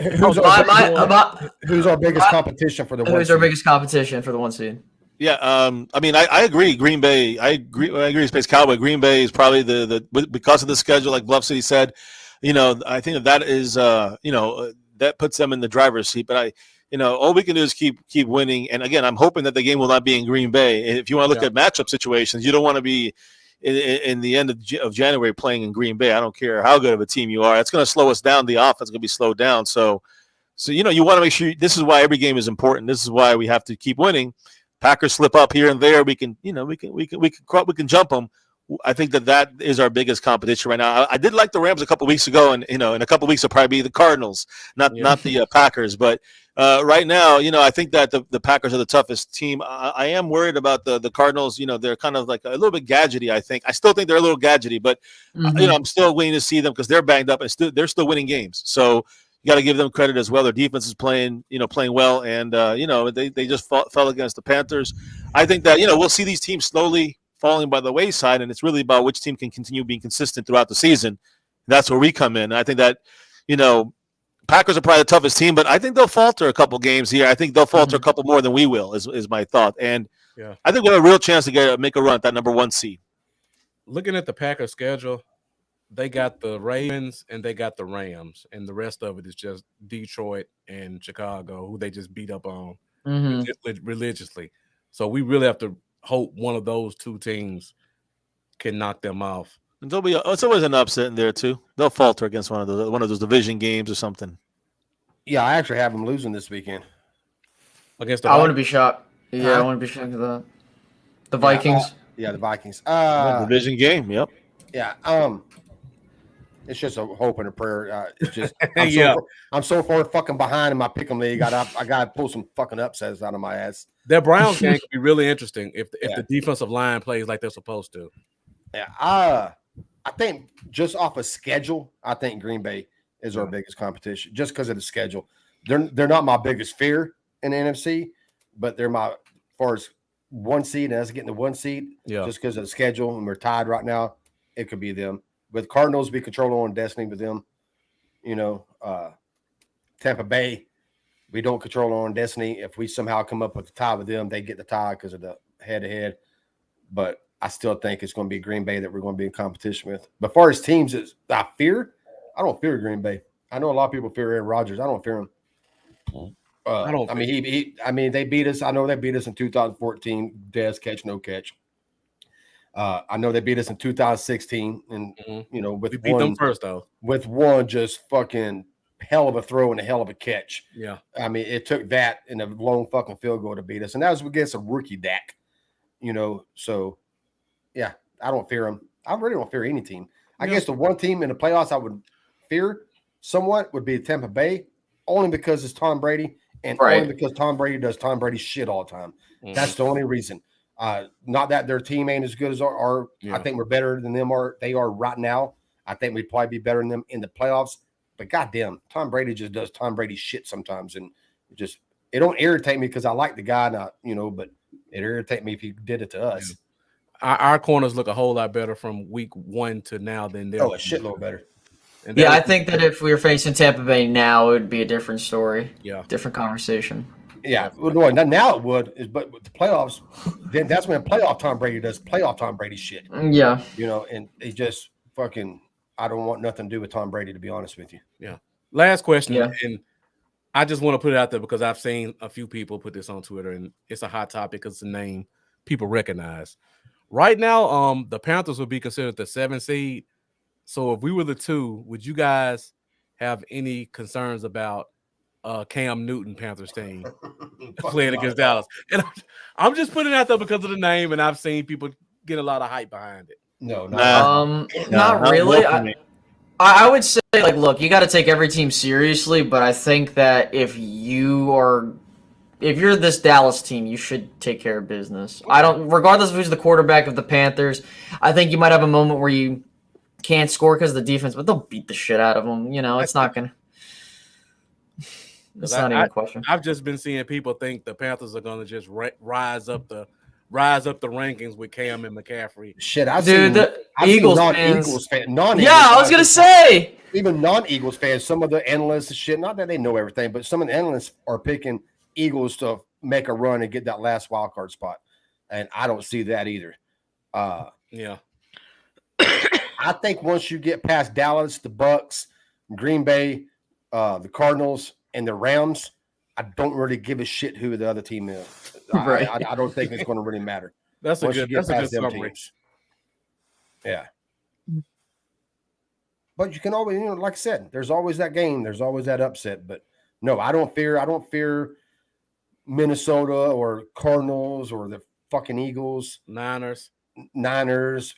Who's our biggest competition for the 1 seed? Who's our biggest competition for the 1 seed? Yeah, I mean, I agree. Green Bay, I agree. Space Cowboy. Green Bay is probably the because of the schedule, like Bluff City said. I think that is, that puts them in the driver's seat. But all we can do is keep winning. And again, I'm hoping that the game will not be in Green Bay. If you want to look at matchup situations, you don't want to be in the end of January playing in Green Bay. I don't care how good of a team you are. It's going to slow us down. The offense is going to be slowed down. So you want to make sure. This is why every game is important. This is why we have to keep winning. Packers slip up here and there. We can jump them. I think that is our biggest competition right now. I did like the Rams a couple weeks ago, and in a couple weeks it'll probably be the Cardinals, not the Packers. But right now, I think that the Packers are the toughest team. I am worried about the Cardinals. They're kind of like a little bit gadgety. I think I still think they're a little gadgety, but I'm still waiting to see them because they're banged up and they're still winning games. So you got to give them credit as well. Their defense is playing well, and they just fell against the Panthers. I think that we'll see these teams slowly falling by the wayside, and it's really about which team can continue being consistent throughout the season. That's where we come in. And I think that Packers are probably the toughest team, but I think they'll falter a couple games here. I think they'll falter a couple more than we will. Is my thought, and I think we have a real chance to make a run at that number 1 seed. Looking at the Packers schedule, they got the Ravens and they got the Rams, and the rest of it is just Detroit and Chicago, who they just beat up on religiously. So we really have to hope one of those 2 teams can knock them off. And it's always an upset in there too. They'll falter against one of those division games or something. Yeah, I actually have them losing this weekend against. I wouldn't be shocked. Yeah, I wouldn't be shocked at that. The Vikings. The Vikings. Division game. Yep. Yeah. It's just a hope and a prayer. It's just I'm so far fucking behind in my pick'em league. I got to pull some fucking upsets out of my ass. That Browns game could be really interesting if the defensive line plays like they're supposed to. Yeah. I think just off of schedule, I think Green Bay is our biggest competition, just because of the schedule. They're not my biggest fear in the NFC, but they're my, as far as one seed and us getting the one seed, just because of the schedule, and we're tied right now, it could be them. With Cardinals, we control our own destiny with them. Tampa Bay, we don't control our own destiny. If we somehow come up with a tie with them, they get the tie because of the head-to-head. But I still think it's going to be Green Bay that we're going to be in competition with. But as far as teams I don't fear Green Bay. I know a lot of people fear Aaron Rodgers. I don't fear him. They beat us. I know they beat us in 2014. Des catch, no catch. I know they beat us in 2016, and with we beat them first though. With one just fucking hell of a throw and a hell of a catch. Yeah, I mean, it took that and a long fucking field goal to beat us, and that was against a rookie Dak. So yeah, I don't fear him. I really don't fear any team. I guess the one team in the playoffs I would fear somewhat would be Tampa Bay, only because it's Tom Brady, and only because Tom Brady does Tom Brady shit all the time. That's the only reason. Not that their team ain't as good as our I think we're better than them they are right now. I think we'd probably be better than them in the playoffs. But goddamn, Tom Brady just does Tom Brady shit sometimes, and it don't irritate me because I like the guy, but it irritate me if he did it to us. Our corners look a whole lot better from week 1 to now than they. A shitload better. And I think that if we were facing Tampa Bay now, it would be a different story. Yeah, different conversation. Yeah, well, now it would, but with the playoffs, then that's when playoff Tom Brady does playoff Tom Brady shit. Yeah, and he just fucking. I don't want nothing to do with Tom Brady, to be honest with you. Yeah. Last question, and I just want to put it out there because I've seen a few people put this on Twitter, and it's a hot topic because it's a name people recognize. Right now, the Panthers would be considered the 7th seed. So if we were the 2, would you guys have any concerns about Cam Newton Panthers team playing against Dallas? And I'm just putting it out there because of the name, and I've seen people get a lot of hype behind it. No, not really. I would say, look, you got to take every team seriously, but I think that if you're this Dallas team, you should take care of business. Regardless of who's the quarterback of the Panthers, I think you might have a moment where you can't score because of the defense, but they'll beat the shit out of them. It's not gonna. It's not even a question. I've just been seeing people think the Panthers are going to just rise up the rankings with Cam and McCaffrey. Shit, I've seen Eagles fans. Non-Eagles I was gonna say even non-Eagles fans. Some of the analysts and shit. Not that they know everything, but some of the analysts are picking Eagles to make a run and get that last wild card spot, and I don't see that either. Yeah, I think once you get past Dallas, the Bucks, Green Bay, the Cardinals, and the Rams, I don't really give a shit who the other team is. Right. I don't think it's going to really matter. That's a good summary. Teams. Yeah. But you can always, like I said, there's always that game. There's always that upset. But no, I don't fear Minnesota or Cardinals or the fucking Eagles. Niners,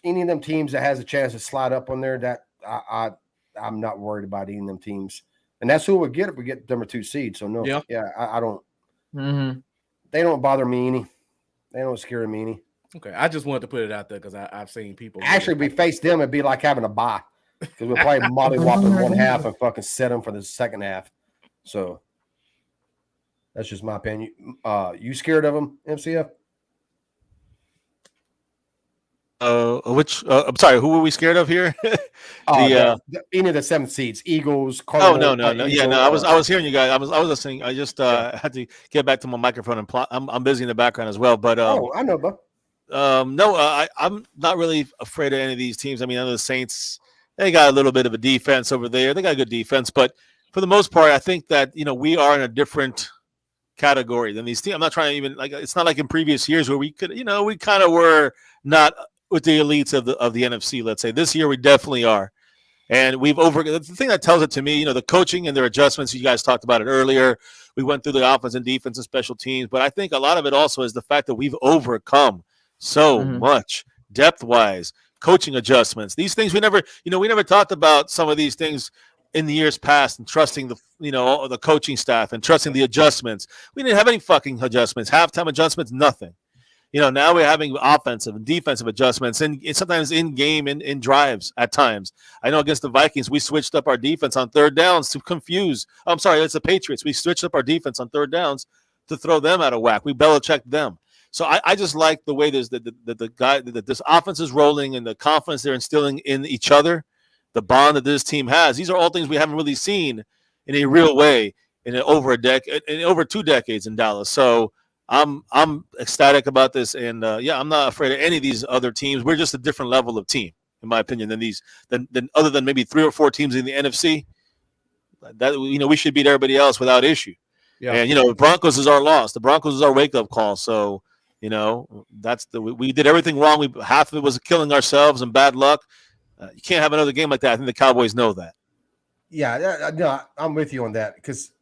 any of them teams that has a chance to slide up on there, that I'm not worried about any of them teams. And that's who we get if we get number 2 seed. So no, I don't. Mm-hmm. They don't bother me any. They don't scare me any. Okay, I just wanted to put it out there because I've seen people. Actually, we face them, it'd be like having a bye because we'll probably mollywop in one half and fucking set them for the second half. So that's just my opinion. You scared of them, MCF? I'm sorry, who were we scared of here? Any of the 7 seeds, Eagles, Cardinals. Oh, no. Yeah, no, I was hearing you guys. I was listening. I just had to get back to my microphone and I'm busy in the background as well. But I know, bud. I'm not really afraid of any of these teams. I mean, I know the Saints, they got a little bit of a defense over there. They got a good defense, but for the most part, I think that we are in a different category than these teams. I'm not trying to even it's not like in previous years where we could, we kind of were not with the elites of the NFC. Let's say this year we definitely are, and the thing that tells it to me, the coaching and their adjustments. You guys talked about it earlier. We went through the offense and defense and special teams, but I think a lot of it also is the fact that we've overcome so much depth-wise, coaching adjustments. These things we never talked about some of these things in the years past, and trusting the coaching staff and trusting the adjustments. We didn't have any fucking adjustments, halftime adjustments, nothing. Now we're having offensive and defensive adjustments, and sometimes in game and in drives at times. I know against the Vikings, we switched up our defense on third downs to confuse. I'm sorry, it's the Patriots. We switched up our defense on third downs to throw them out of whack. We Belichicked them. So I just like the way there's this offense is rolling and the confidence they're instilling in each other, the bond that this team has. These are all things we haven't really seen in a real way in over 2 decades in Dallas. So I'm ecstatic about this, and I'm not afraid of any of these other teams. We're just a different level of team, in my opinion, than other than maybe 3 or 4 teams in the NFC. That we should beat everybody else without issue. Yeah. And Broncos is our loss. The Broncos is our wake up call. So we did everything wrong. Half of it was killing ourselves and bad luck. You can't have another game like that. I think the Cowboys know that. Yeah, no, I'm with you on that because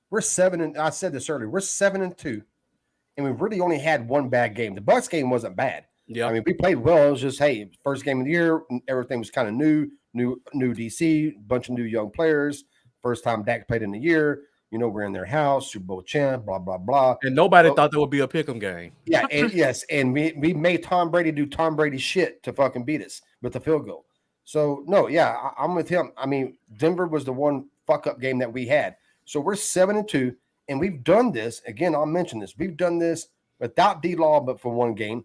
we're 7 and I said this earlier. We're 7-2, and we really only had one bad game. The Bucs game wasn't bad. Yeah, I mean we played well. It was just first game of the year. Everything was kind of new DC, bunch of new young players. First time Dak played in the year. We're in their house, Super Bowl champ, blah, blah, blah. And nobody thought there would be a pick'em game. Yeah, and yes, and we made Tom Brady do Tom Brady shit to fucking beat us with the field goal. So, no, yeah, I'm with him. I mean, Denver was the one fuck-up game that we had. So we're 7-2, and we've done this. Again, I'll mention this. We've done this without D-Law but for 1 game,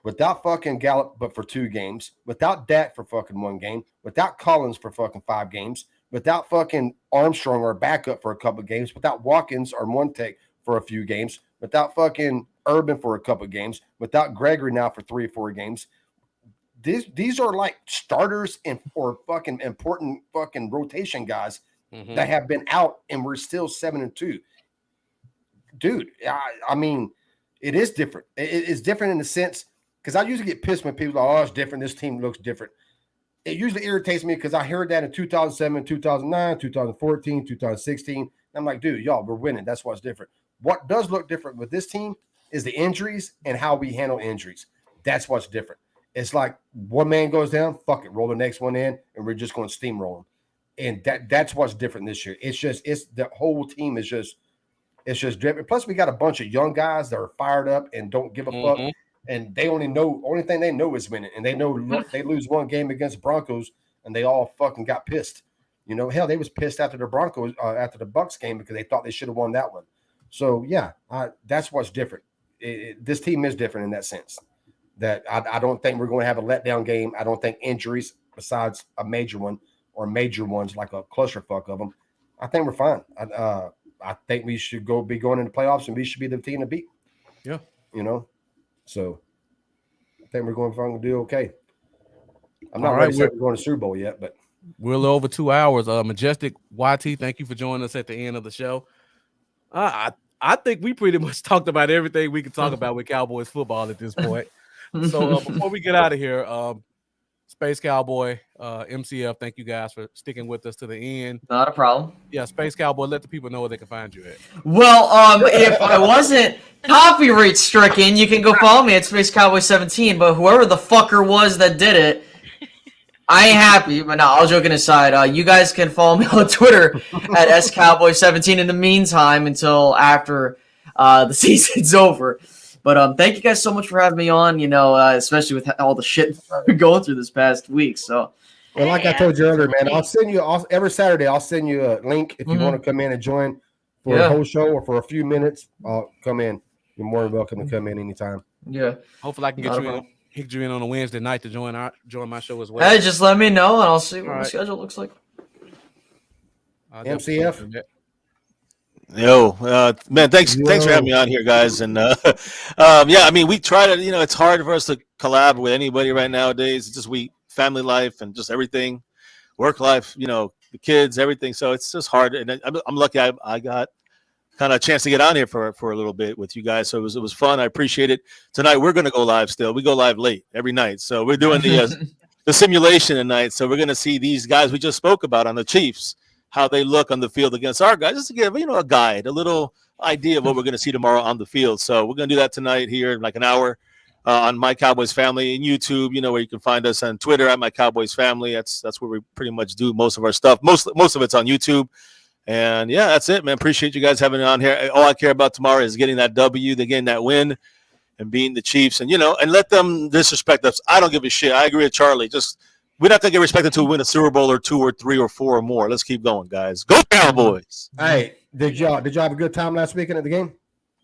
without fucking Gallup but for 2 games, without Dak for fucking 1 game, without Collins for fucking 5 games, without fucking Armstrong or backup for a couple of games, without Watkins or Montek for a few games, without fucking Urban for a couple of games, without Gregory now for 3 or 4 games. These are like starters or fucking important fucking rotation guys that have been out, and we're still 7-2. Dude, I mean, it is different. It's different in the sense because I usually get pissed when people are like, oh, it's different. This team looks different. It usually irritates me because I heard that in 2007, 2009, 2014, 2016. I'm like, dude, y'all, we're winning. That's what's different. What does look different with this team is the injuries and how we handle injuries. That's what's different. It's like one man goes down, fuck it, roll the next one in, and we're just going to steamroll them. And that's what's different this year. It's the whole team is just different. Plus, we got a bunch of young guys that are fired up and don't give a fuck. And they only thing they know is winning. And they know they lose 1 game against Broncos, and they all fucking got pissed. Hell, they was pissed after the Broncos after the Bucs game because they thought they should have won that one. So yeah, that's what's different. This team is different in that sense. That I don't think we're going to have a letdown game. I don't think injuries, besides a major one or major ones like a clusterfuck of them, I think we're fine. I think we should be going into playoffs, and we should be the team to beat. Yeah, So I think we're going to do okay. I'm not ready to say we're going to Super Bowl yet, but we're a little over 2 hours. Majestic YT, thank you for joining us at the end of the show. I think we pretty much talked about everything we could talk about with Cowboys football at this point. So before we get out of here, Space Cowboy, MCF, thank you guys for sticking with us to the end. Not a problem. Yeah, Space Cowboy, let the people know where they can find you at. Well, if I wasn't copyright stricken, you can go follow me at Space Cowboy 17. But whoever the fucker was that did it, I ain't happy. But no, all joking aside, you guys can follow me on Twitter at SCowboy17 in the meantime until after the season's over. But thank you guys so much for having me on, especially with all the shit we're going through this past week. So, well, like I told you earlier, man, I'll send you every Saturday. I'll send you a link if you want to come in and join for a whole show or for a few minutes. Come in. You're more than welcome to come in anytime. Yeah. Hopefully, I can get you in on a Wednesday night to join my show as well. Hey, just let me know, and I'll see what my schedule looks like. MCF. Yo, man, thanks for having me on here, guys. And I mean, we try to, it's hard for us to collab with anybody right nowadays. It's just family life and just everything, work life, the kids, everything. So it's just hard. And I'm lucky I got kind of a chance to get on here for a little bit with you guys. So it was fun. I appreciate it. Tonight we're gonna go live still. We go live late every night. So we're doing the simulation tonight. So we're gonna see these guys we just spoke about on the Chiefs, how they look on the field against our guys, just to give a guide, a little idea of what we're going to see tomorrow on the field. So we're going to do that tonight here in like an hour on My Cowboys Family and YouTube. Where you can find us on Twitter at My Cowboys Family. That's where we pretty much do most of our stuff. Most of it's on YouTube. And yeah, that's it, man. Appreciate you guys having me on here. All I care about tomorrow is getting that W, getting that win, and beating the Chiefs, and and let them disrespect us. I don't give a shit. I agree with Charlie. Just we're not gonna get respect until we win a Super Bowl or 2 or 3 or 4 or more. Let's keep going, guys. Go Cowboys! Hey, did y'all have a good time last weekend at the game?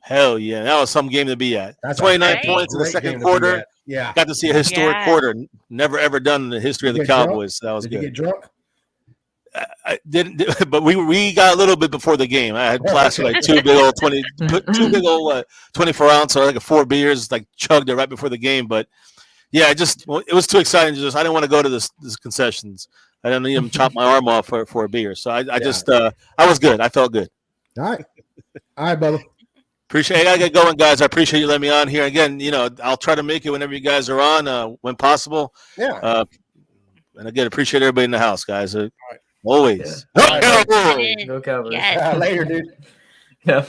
Hell yeah, that was some game to be at. That's 29 right. points in the Great second game to be quarter. at. Yeah. Got to see a historic Yeah. quarter, never ever done in the history of the Did you get Cowboys. So that was Did good. you get drunk? I didn't, but we got a little bit before the game. I had plastered like two big old 24-ounce or like 4 beers, like chugged it right before the game. But yeah, it was too exciting. I didn't want to go to this concessions. I didn't even chop my arm off for a beer. So I was good. I felt good. All right, brother. Appreciate it. I gotta get going, guys. I appreciate you letting me on here again. I'll try to make it whenever you guys are on, when possible. Yeah. And again, appreciate everybody in the house, guys. Always. Yeah. Go Cowboys! Go Cowboys. Yes. Later, dude. Yeah.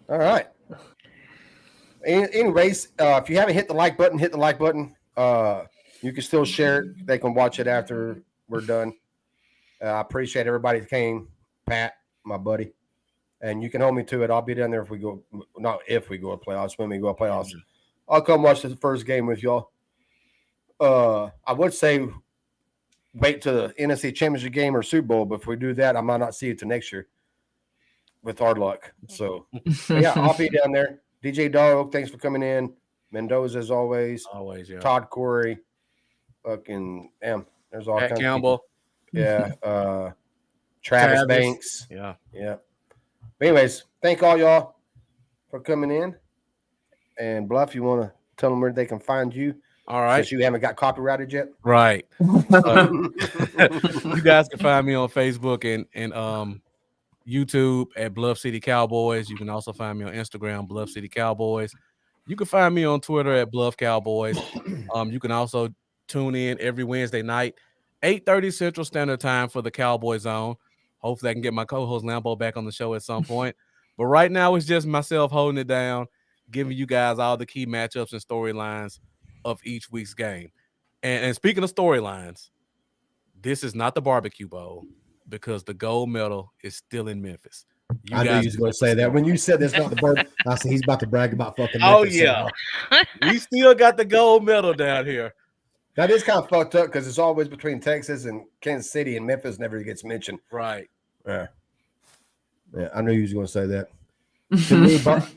All right. Anyways, if you haven't hit the like button, hit the like button. You can still share it. They can watch it after we're done. I appreciate everybody that came. Pat, my buddy. And you can hold me to it. I'll be down there if we go. Not if we go to playoffs. When we go to playoffs, I'll come watch the first game with y'all. I would say wait to the NFC Championship game or Super Bowl, but if we do that, I might not see it till next year with hard luck. So, yeah, I'll be down there. DJ Dog, thanks for coming in. Mendoza, as always. Always, yeah. Todd Corey. Fucking, damn. There's all Pat kinds Campbell. of people. Yeah. Travis Banks. Yeah. Yeah. But anyways, thank all y'all for coming in. And Bluff, you want to tell them where they can find you? All right. Since you haven't got copyrighted yet. Right. You guys can find me on Facebook and YouTube at Bluff City Cowboys. You can also find me on Instagram, Bluff City Cowboys. You can find me on Twitter at Bluff Cowboys. You can also tune in every Wednesday night, 8:30 Central Standard Time for the Cowboy Zone. Hopefully I can get my co-host Lambo back on the show at some point. But right now it's just myself holding it down, giving you guys all the key matchups and storylines of each week's game. And speaking of storylines, this is not the barbecue bowl because the gold medal is still in Memphis. I knew you was going to say that. When you said that's not the bird, I said he's about to brag about fucking Oh, Memphis, yeah. so. We still got the gold medal down here. That is kind of fucked up because it's always between Texas and Kansas City, and Memphis never gets mentioned. Right. Yeah. Yeah, I knew you was going to say that.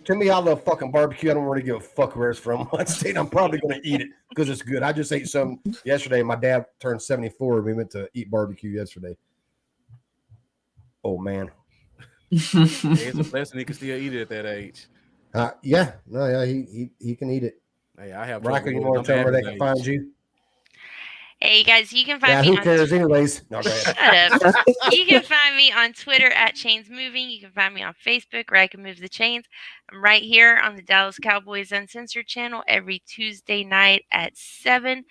To me, I love fucking barbecue. I don't really give a fuck where it's from. What state? I'm probably going to eat it because it's good. I just ate some yesterday. My dad turned 74. We went to eat barbecue yesterday. Oh, man. It's a blessing he can still eat it at that age. Yeah. No, yeah, he can eat it. Hey, I have Rika, you want to tell them where they can find you? Hey, guys, you can find Yeah, me who on cares anyways? No, go ahead. Shut up. You can find me on Twitter at Chains Moving. You can find me on Facebook, Rika Moves the Chains. I'm right here on the Dallas Cowboys Uncensored channel every Tuesday night at 7,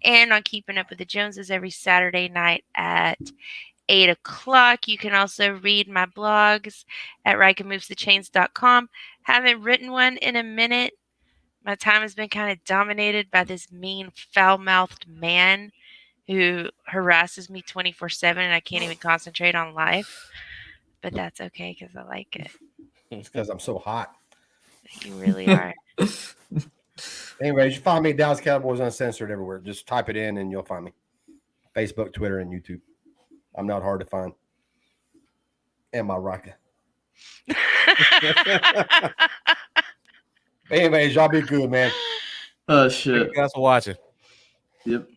and on Keeping Up with the Joneses every Saturday night at 8 o'clock. You can also read my blogs at RikaMovesTheChains.com. Haven't written one in a minute. My time has been kind of dominated by this mean, foul-mouthed man who harasses me 24/7, and I can't even concentrate on life. But that's okay because I like it. It's because I'm so hot. You really are. Anyways, you find me Dallas Cowboys Uncensored everywhere. Just type it in and you'll find me. Facebook, Twitter, and YouTube. I'm not hard to find. And my Rika. Anyways, y'all be good, man. Oh Thank shit. you guys for watching. Yep.